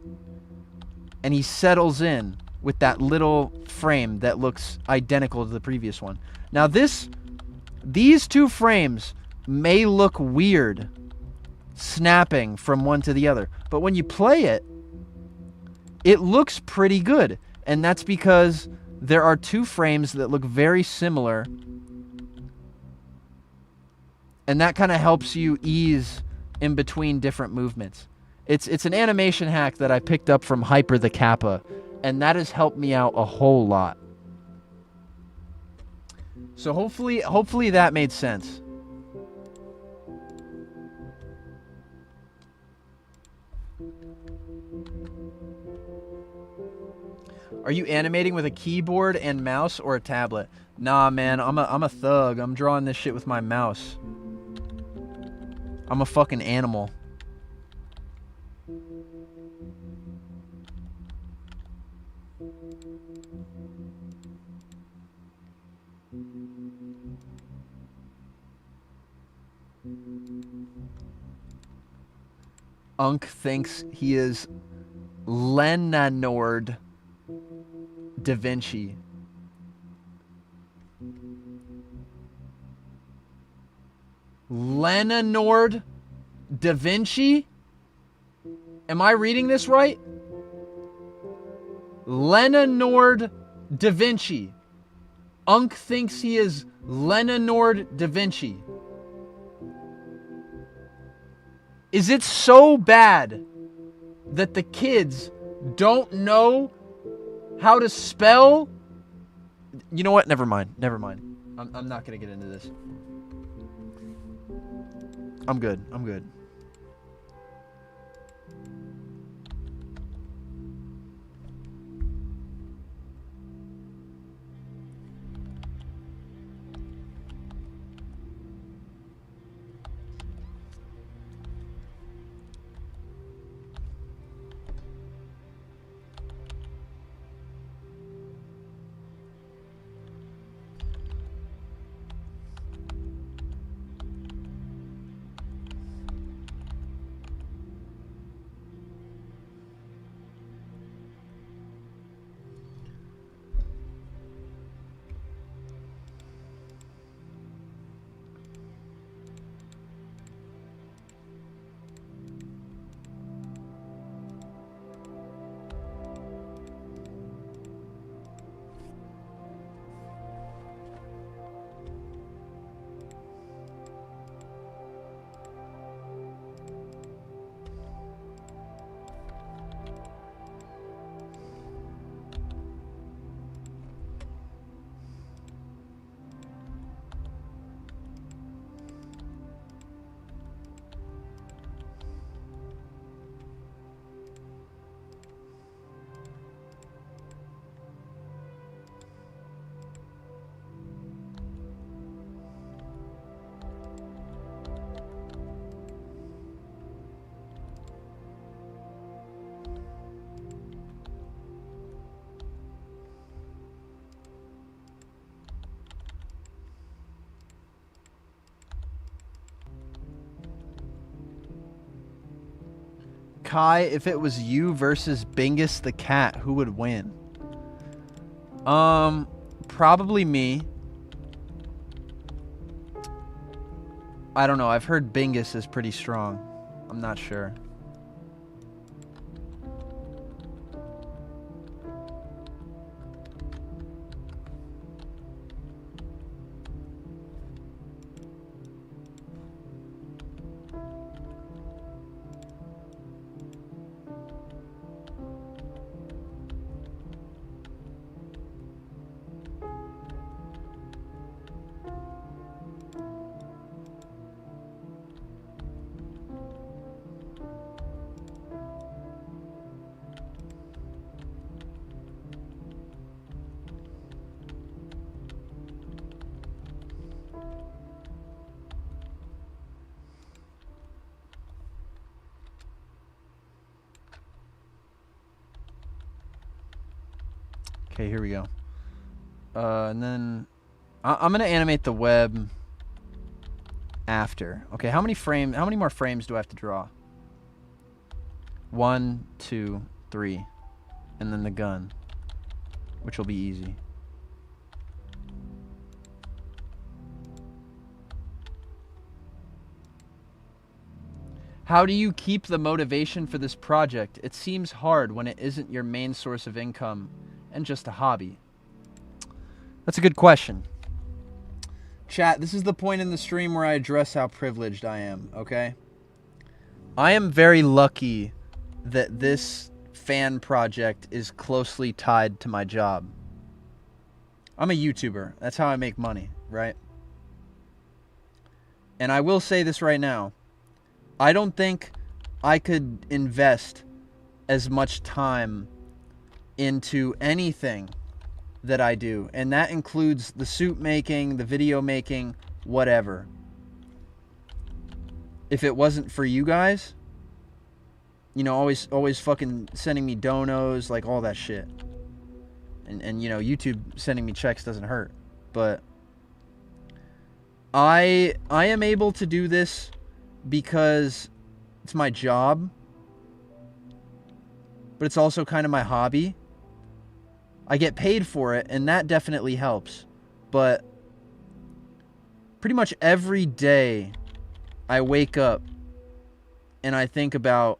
and he settles in with that little frame that looks identical to the previous one. Now these two frames may look weird snapping from one to the other, but when you play it, it looks pretty good. And that's because there are two frames that look very similar, and that kind of helps you ease in between different movements. It's an animation hack that I picked up from Hyper the Kappa, and that has helped me out a whole lot. So hopefully that made sense. Are you animating with a keyboard and mouse or a tablet? Nah, man, I'm a thug. I'm drawing this shit with my mouse. I'm a fucking animal. Unk thinks he is Leonard da Vinci. Leonard da Vinci? Am I reading this right? Leonard da Vinci. Unk thinks he is Leonard da Vinci. Is it so bad that the kids don't know how to spell? You know what? Never mind. I'm not going to get into this. I'm good. Kai, if it was you versus Bingus the cat, who would win? Probably me. I don't know. I've heard Bingus is pretty strong. I'm not sure. Okay, here we go. And then I'm gonna animate the web after. Okay, how many more frames do I have to draw? 1, 2, 3, and then the gun, which will be easy. How do you keep the motivation for this project? It seems hard when it isn't your main source of income and just a hobby. That's a good question. Chat, this is the point in the stream where I address how privileged I am, okay? I am very lucky that this fan project is closely tied to my job. I'm a YouTuber. That's how I make money, right? And I will say this right now. I don't think I could invest as much time into anything that I do. And that includes the suit making, the video making, whatever. If it wasn't for you guys, you know, always fucking sending me donos, like all that shit. And you know, YouTube sending me checks doesn't hurt. But I am able to do this because it's my job, but it's also kind of my hobby. I get paid for it, and that definitely helps. But pretty much every day I wake up and I think about,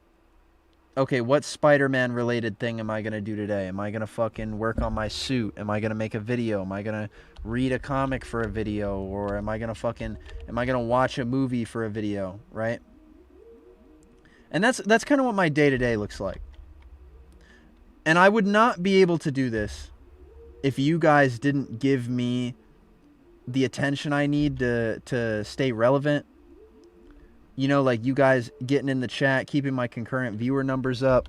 okay, what Spider-Man related thing am I going to do today? Am I going to fucking work on my suit? Am I going to make a video? Am I going to read a comic for a video? Or am I going to watch a movie for a video, right? And that's kind of what my day-to-day looks like. And I would not be able to do this if you guys didn't give me the attention I need to stay relevant. You know, like you guys getting in the chat, keeping my concurrent viewer numbers up.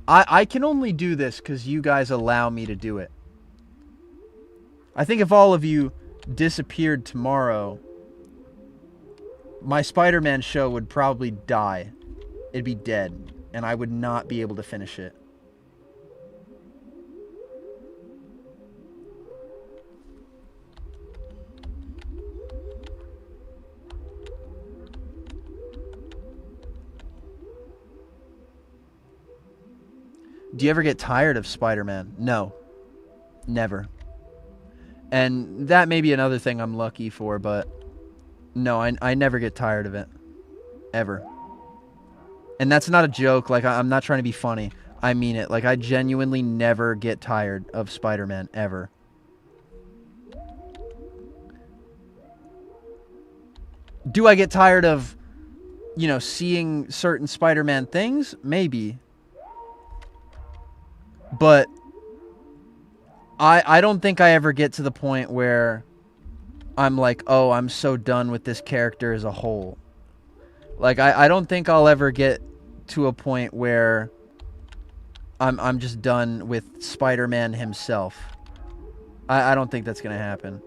I can only do this because you guys allow me to do it. I think if all of you disappeared tomorrow, my Spider-Man show would probably die. It'd be dead, and I would not be able to finish it. Do you ever get tired of Spider-Man? No. Never. And that may be another thing I'm lucky for, but no, I never get tired of it. Ever. And that's not a joke. Like, I'm not trying to be funny. I mean it. Like, I genuinely never get tired of Spider-Man, ever. Do I get tired of, you know, seeing certain Spider-Man things? Maybe. But I don't think I ever get to the point where I'm like, oh, I'm so done with this character as a whole. Like, I don't think I'll ever get to a point where I'm just done with Spider-Man himself. I don't think that's going to happen.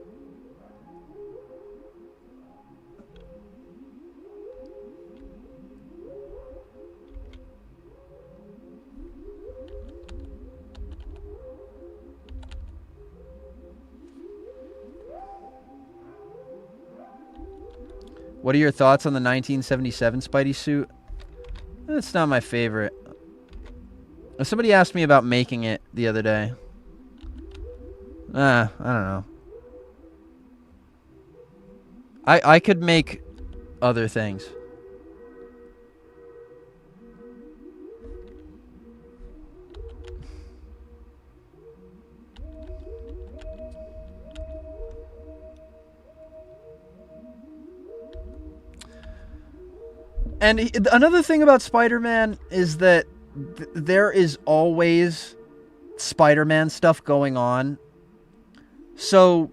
What are your thoughts on the 1977 Spidey suit? It's not my favorite. Somebody asked me about making it the other day. I don't know. I could make other things. And another thing about Spider-Man is that there is always Spider-Man stuff going on. So,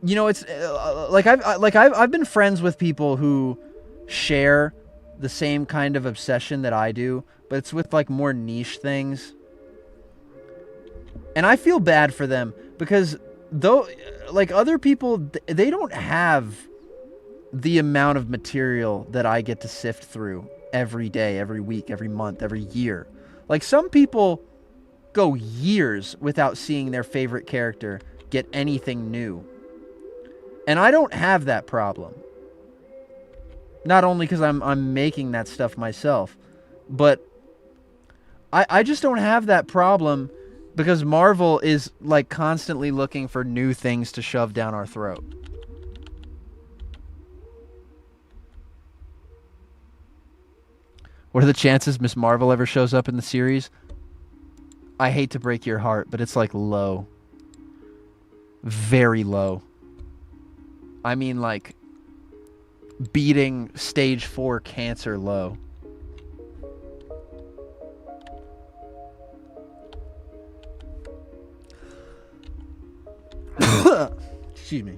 you know, it's I've been friends with people who share the same kind of obsession that I do, but it's with like more niche things. And I feel bad for them because though, like other people, they don't have the amount of material that I get to sift through every day, every week, every month, every year. Like some people go years without seeing their favorite character get anything new. And I don't have that problem. Not only because I'm making that stuff myself, but I just don't have that problem because Marvel is like constantly looking for new things to shove down our throat. What are the chances Miss Marvel ever shows up in the series? I hate to break your heart, but it's like low. Very low. I mean like beating stage 4 cancer low. Excuse me.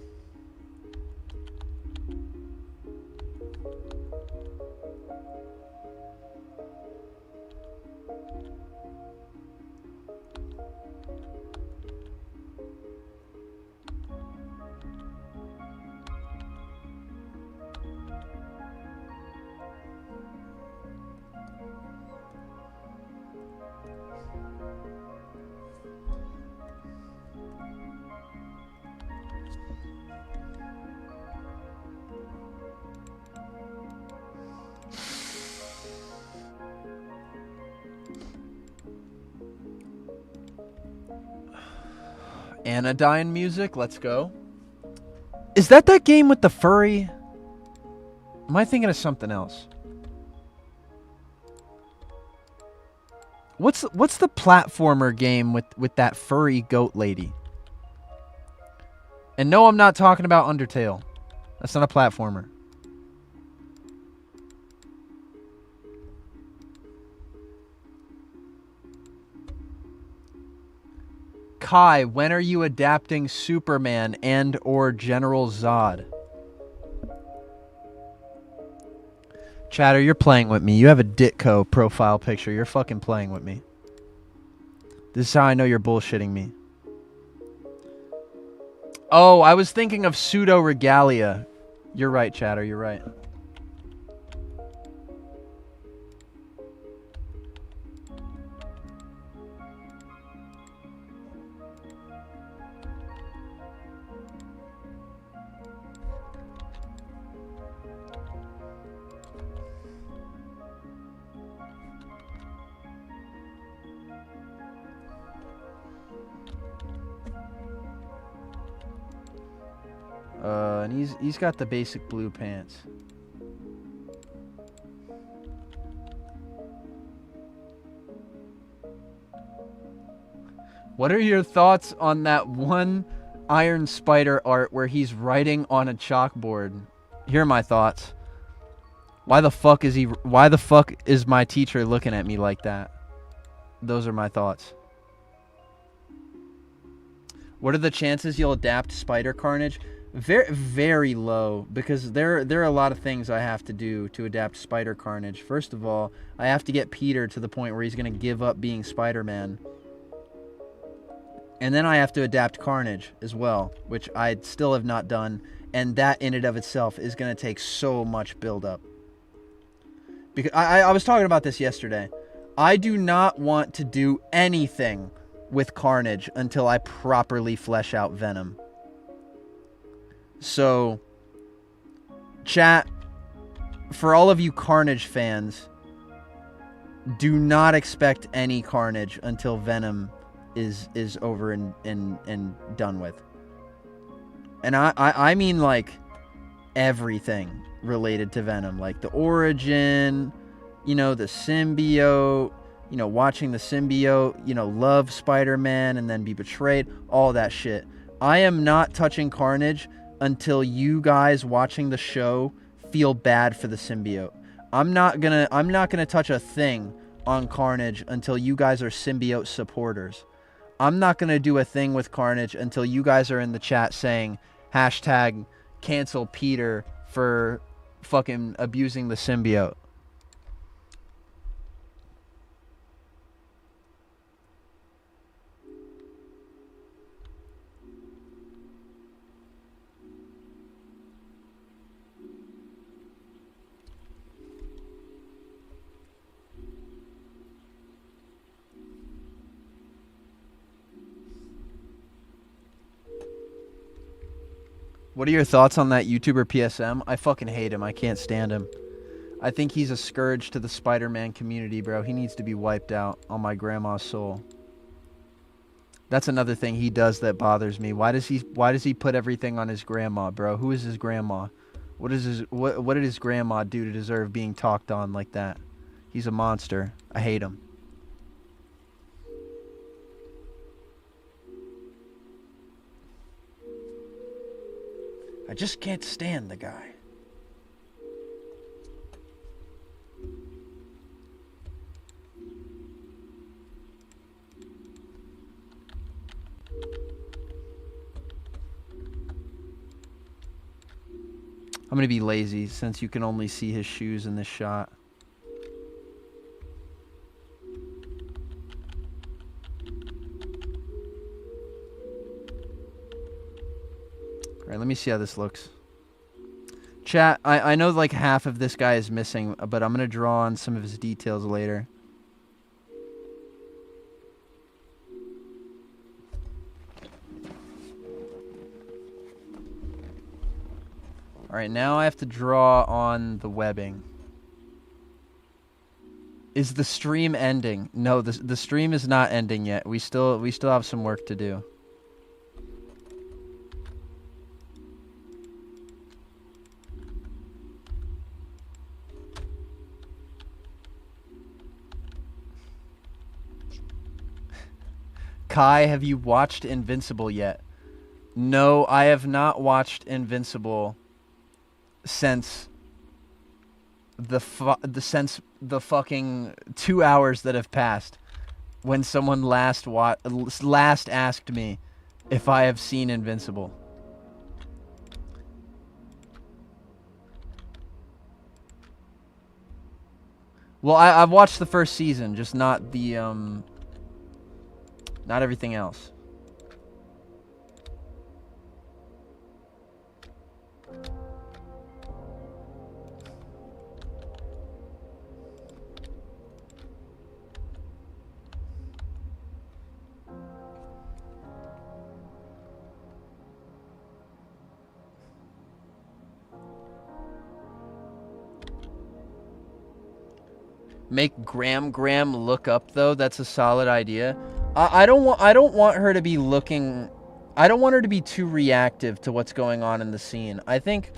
Anodyne music, let's go. Is that game with the furry? Am I thinking of something else? What's the platformer game with that furry goat lady? And no, I'm not talking about Undertale. That's not a platformer. Kai, when are you adapting Superman and or General Zod? Chatter, you're playing with me. You have a Ditko profile picture. You're fucking playing with me. This is how I know you're bullshitting me. Oh, I was thinking of Pseudo Regalia. You're right, Chatter. You're right. And he's got the basic blue pants. What are your thoughts on that one Iron Spider art where he's writing on a chalkboard? Here are my thoughts. Why the fuck is my teacher looking at me like that? Those are my thoughts. What are the chances you'll adapt Spider Carnage? Very, very low, because there are a lot of things I have to do to adapt Spider Carnage. First of all, I have to get Peter to the point where he's going to give up being Spider-Man. And then I have to adapt Carnage as well, which I still have not done. And that in and of itself is going to take so much build-up. Because I was talking about this yesterday. I do not want to do anything with Carnage until I properly flesh out Venom. So, chat, for all of you Carnage fans, do not expect any Carnage until Venom is over and done with. And I mean like everything related to Venom, like the origin, you know, the symbiote, you know, watching the symbiote, you know, love Spider-Man and then be betrayed, all that shit. I am not touching Carnage until you guys watching the show feel bad for the symbiote. I'm not gonna touch a thing on Carnage until you guys are symbiote supporters. I'm not gonna do a thing with Carnage until you guys are in the chat saying hashtag cancel Peter for fucking abusing the symbiote. What are your thoughts on that YouTuber PSM? I fucking hate him. I can't stand him. I think he's a scourge to the Spider-Man community, bro. He needs to be wiped out on my grandma's soul. That's another thing he does that bothers me. Why does he put everything on his grandma, bro? Who is his grandma? What did his grandma do to deserve being talked on like that? He's a monster. I hate him. I just can't stand the guy. I'm going to be lazy since you can only see his shoes in this shot. All right, let me see how this looks. Chat, I know like half of this guy is missing, but I'm going to draw on some of his details later. All right, now I have to draw on the webbing. Is the stream ending? No, the stream is not ending yet. We still have some work to do. Kai, have you watched Invincible yet? No, I have not watched Invincible since the fucking 2 hours that have passed when someone last asked me if I have seen Invincible. Well, I've watched the first season, just not the not everything else. Make Graham look up though. That's a solid idea. I don't want her to be looking. I don't want her to be too reactive to what's going on in the scene. I think,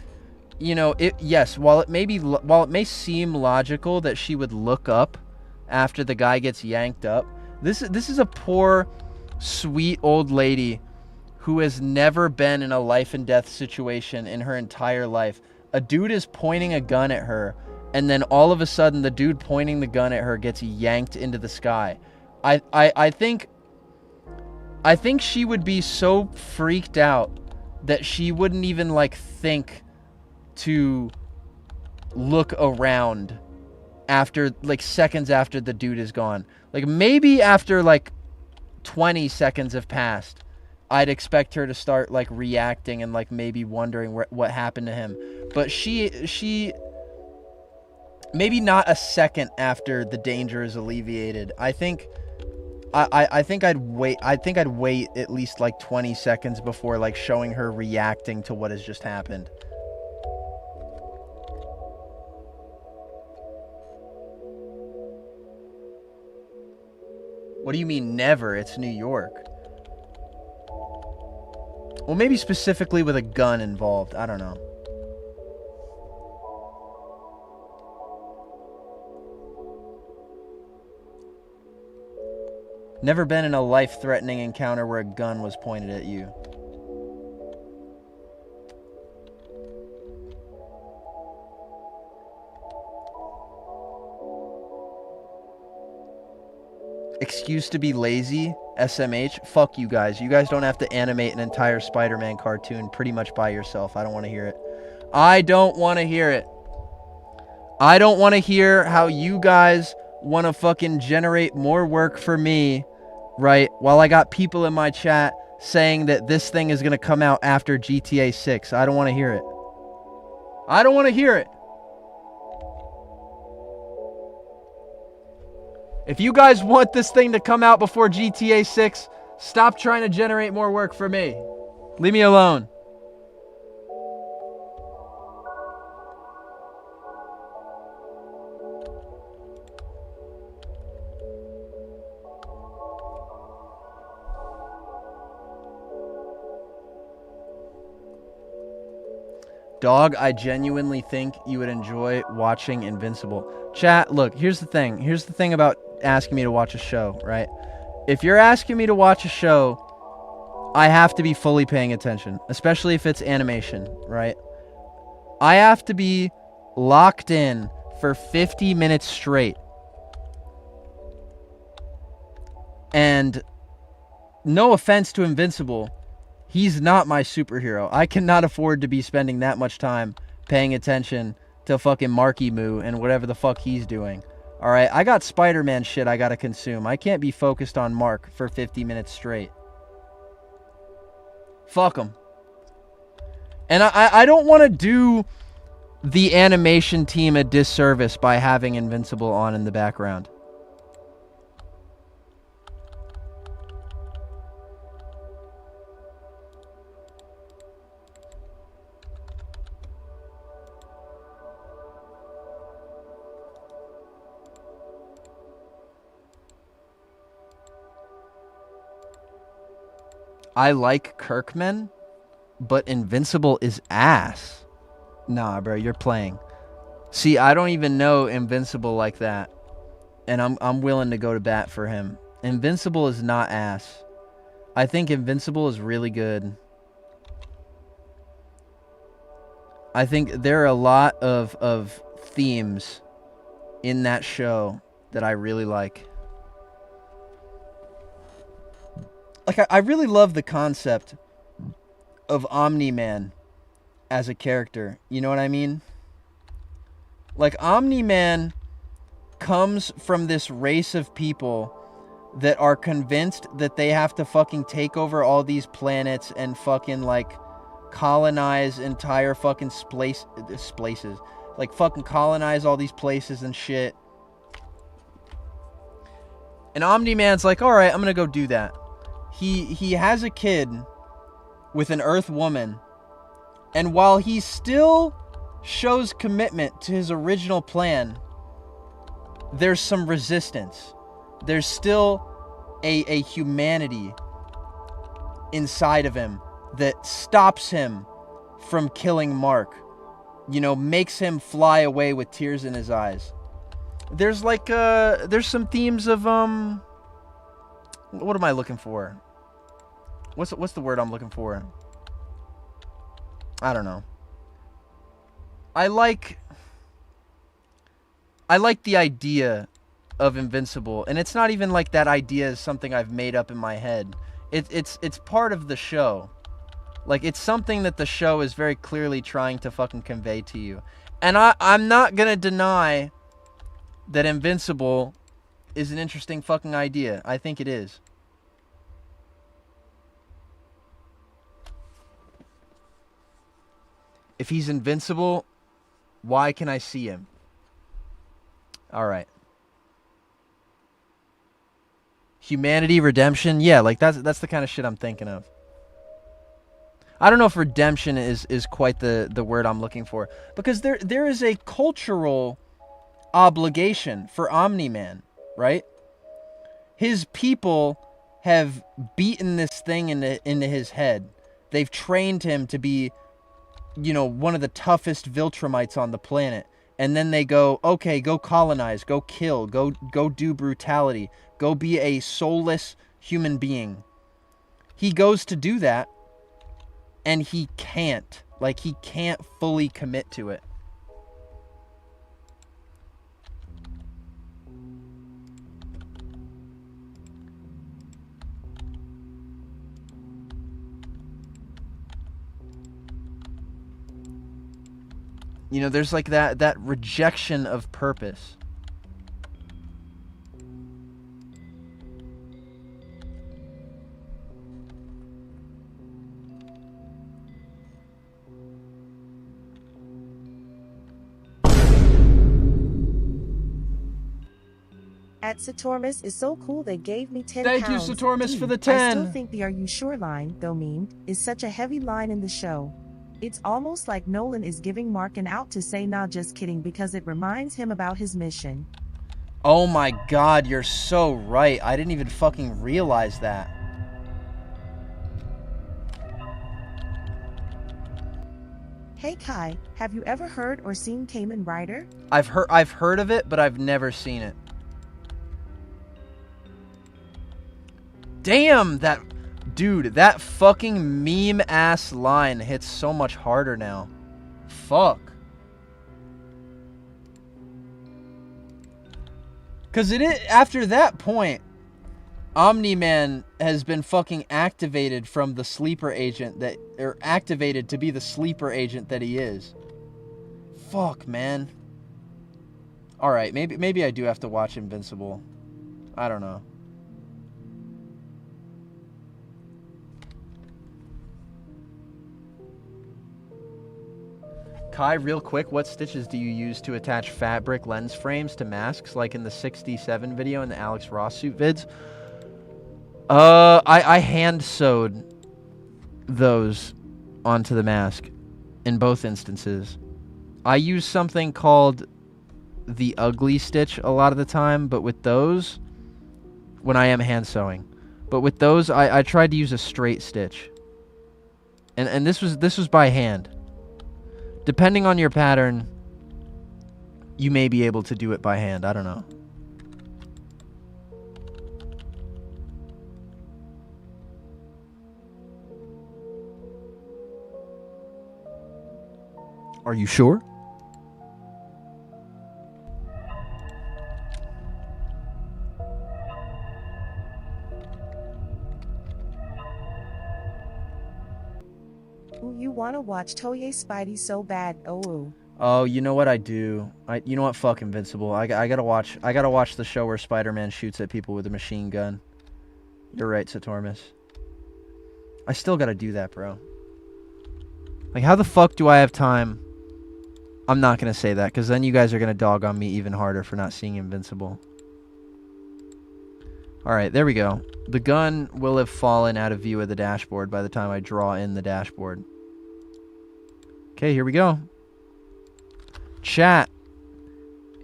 you know, yes, while it may seem logical that she would look up after the guy gets yanked up, this is a poor, sweet old lady who has never been in a life and death situation in her entire life. A dude is pointing a gun at her, and then all of a sudden the dude pointing the gun at her gets yanked into the sky. I think she would be so freaked out that she wouldn't even like think to look around after like seconds after the dude is gone. Like maybe after like 20 seconds have passed, I'd expect her to start like reacting and like maybe wondering what happened to him. But she maybe not a second after the danger is alleviated. I think I'd wait at least like 20 seconds before like showing her reacting to what has just happened. What do you mean never? It's New York. Well, maybe specifically with a gun involved. I don't know. Never been in a life-threatening encounter where a gun was pointed at you. Excuse to be lazy? SMH? Fuck you guys. You guys don't have to animate an entire Spider-Man cartoon pretty much by yourself. I don't want to hear it. I don't want to hear it. I don't want to hear how you guys want to fucking generate more work for me, right? While I got people in my chat saying that this thing is going to come out after GTA 6. I don't want to hear it. I don't want to hear it. If you guys want this thing to come out before GTA 6, stop trying to generate more work for me. Leave me alone. Dog, I genuinely think you would enjoy watching Invincible. Chat, look, here's the thing. Here's the thing about asking me to watch a show, right? If you're asking me to watch a show, I have to be fully paying attention, especially if it's animation, right? I have to be locked in for 50 minutes straight. And no offense to Invincible, he's not my superhero. I cannot afford to be spending that much time paying attention to fucking Marky Moo and whatever the fuck he's doing. Alright, I got Spider-Man shit I gotta consume. I can't be focused on Mark for 50 minutes straight. Fuck him. And I don't want to do the animation team a disservice by having Invincible on in the background. I like Kirkman, but Invincible is ass. Nah, bro, you're playing. See, I don't even know Invincible like that, and I'm willing to go to bat for him. Invincible is not ass. I think Invincible is really good. I think there are a lot of themes in that show that I really like. Like, I really love the concept of Omni-Man as a character. You know what I mean? Like, Omni-Man comes from this race of people that are convinced that they have to fucking take over all these planets and fucking, like, colonize entire fucking places. Like, fucking colonize all these places and shit. And Omni-Man's like, alright, I'm gonna go do that. He has a kid with an Earth woman, and while he still shows commitment to his original plan, there's some resistance. There's still a humanity inside of him that stops him from killing Mark. You know, makes him fly away with tears in his eyes. There's like there's some themes of what am I looking for? What's the word I'm looking for? I don't know. I like the idea of Invincible, and it's not even like that idea is something I've made up in my head. It's part of the show. Like, it's something that the show is very clearly trying to fucking convey to you. And I'm not gonna deny that Invincible is an interesting fucking idea. I think it is. If he's invincible, why can I see him? Alright. Humanity, redemption, yeah, like that's the kind of shit I'm thinking of. I don't know if redemption is quite the word I'm looking for. Because there is a cultural obligation for Omni-Man, right? His people have beaten this thing into his head. They've trained him to be, you know, one of the toughest Viltrumites on the planet. And then they go, okay, go colonize, go kill, go do brutality, go be a soulless human being. He goes to do that, and he can't. Like, he can't fully commit to it. You know, there's like that rejection of purpose.
At Satormus is so cool they gave me 10
Thank you,
pounds.
Satormus, for the
I
10.
still think the "Are you sure" line, though meme, is such a heavy line in the show. It's almost like Nolan is giving Mark an out to say nah, just kidding, because it reminds him about his mission.
Oh my god, you're so right. I didn't even fucking realize that.
Hey Kai, have you ever heard or seen Kamen Rider?
I've heard of it, but I've never seen it. Damn, dude, that fucking meme ass line hits so much harder now. Fuck. Cause after that point, Omni-Man has been fucking activated from the sleeper agent or activated to be the sleeper agent that he is. Fuck, man. Alright, maybe I do have to watch Invincible. I don't know. Kai, real quick, what stitches do you use to attach fabric lens frames to masks, like in the 67 video and the Alex Ross suit vids? I hand sewed those onto the mask in both instances. I use something called the ugly stitch a lot of the time, but with those, when I am hand sewing, but with those, I tried to use a straight stitch, and this was by hand. Depending on your pattern, you may be able to do it by hand. I don't know. Are you sure?
Ooh, you wanna watch Toye Spidey so bad, oh.
Oh, you know what I do? You know what? Fuck Invincible. I gotta watch the show where Spider-Man shoots at people with a machine gun. You're right, Satormus. I still gotta do that, bro. Like, how the fuck do I have time? I'm not gonna say that, because then you guys are gonna dog on me even harder for not seeing Invincible. Alright, there we go. The gun will have fallen out of view of the dashboard by the time I draw in the dashboard. Okay, here we go. Chat.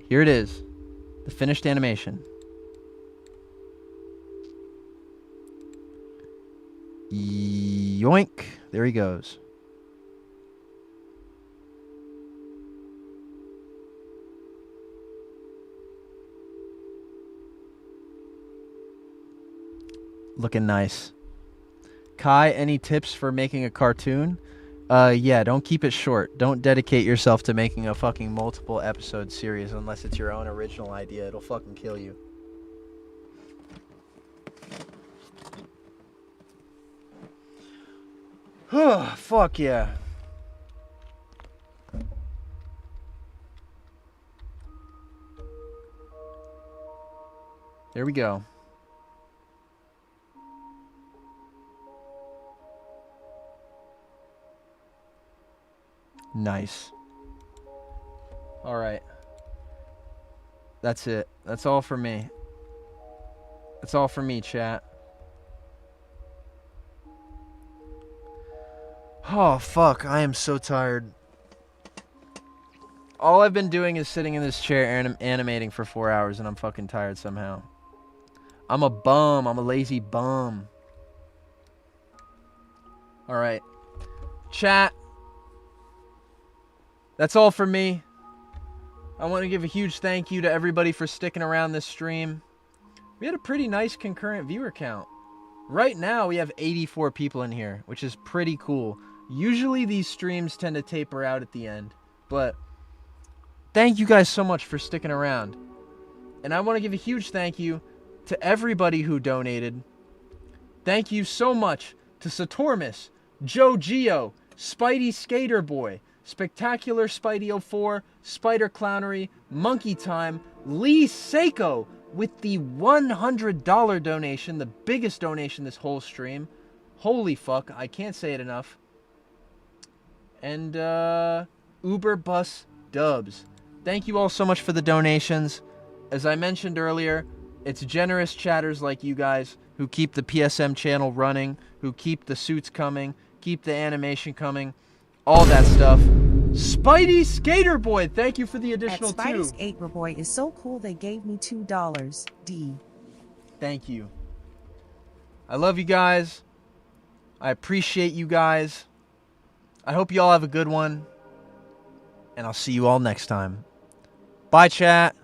Here it is. The finished animation. Yoink. There he goes. Looking nice. Kai, any tips for making a cartoon? Yeah, don't keep it short. Don't dedicate yourself to making a fucking multiple episode series unless it's your own original idea. It'll fucking kill you. Fuck yeah. There we go. Nice. Alright. That's it. That's all for me. That's all for me, chat. Oh, fuck. I am so tired. All I've been doing is sitting in this chair animating for 4 hours, and I'm fucking tired somehow. I'm a bum. I'm a lazy bum. Alright. Chat. That's all for me. I want to give a huge thank you to everybody for sticking around this stream. We had a pretty nice concurrent viewer count. Right now, we have 84 people in here, which is pretty cool. Usually, these streams tend to taper out at the end. But thank you guys so much for sticking around. And I want to give a huge thank you to everybody who donated. Thank you so much to Satormus, Joe Gio, Spidey Skater Boy, Spectacular Spidey 04, Spider Clownery, Monkey Time, Lee Seiko with the $100 donation, the biggest donation this whole stream. Holy fuck, I can't say it enough. And Uber Bus Dubs. Thank you all so much for the donations. As I mentioned earlier, it's generous chatters like you guys who keep the PSM channel running, who keep the suits coming, keep the animation coming, all that stuff. Spidey Skater Boy, thank you for the additional
At Spidey
$2.
Skater Boy is so cool they gave me $2. D.
Thank you. I love you guys. I appreciate you guys. I hope you all have a good one. and I'll see you all next time. Bye, chat.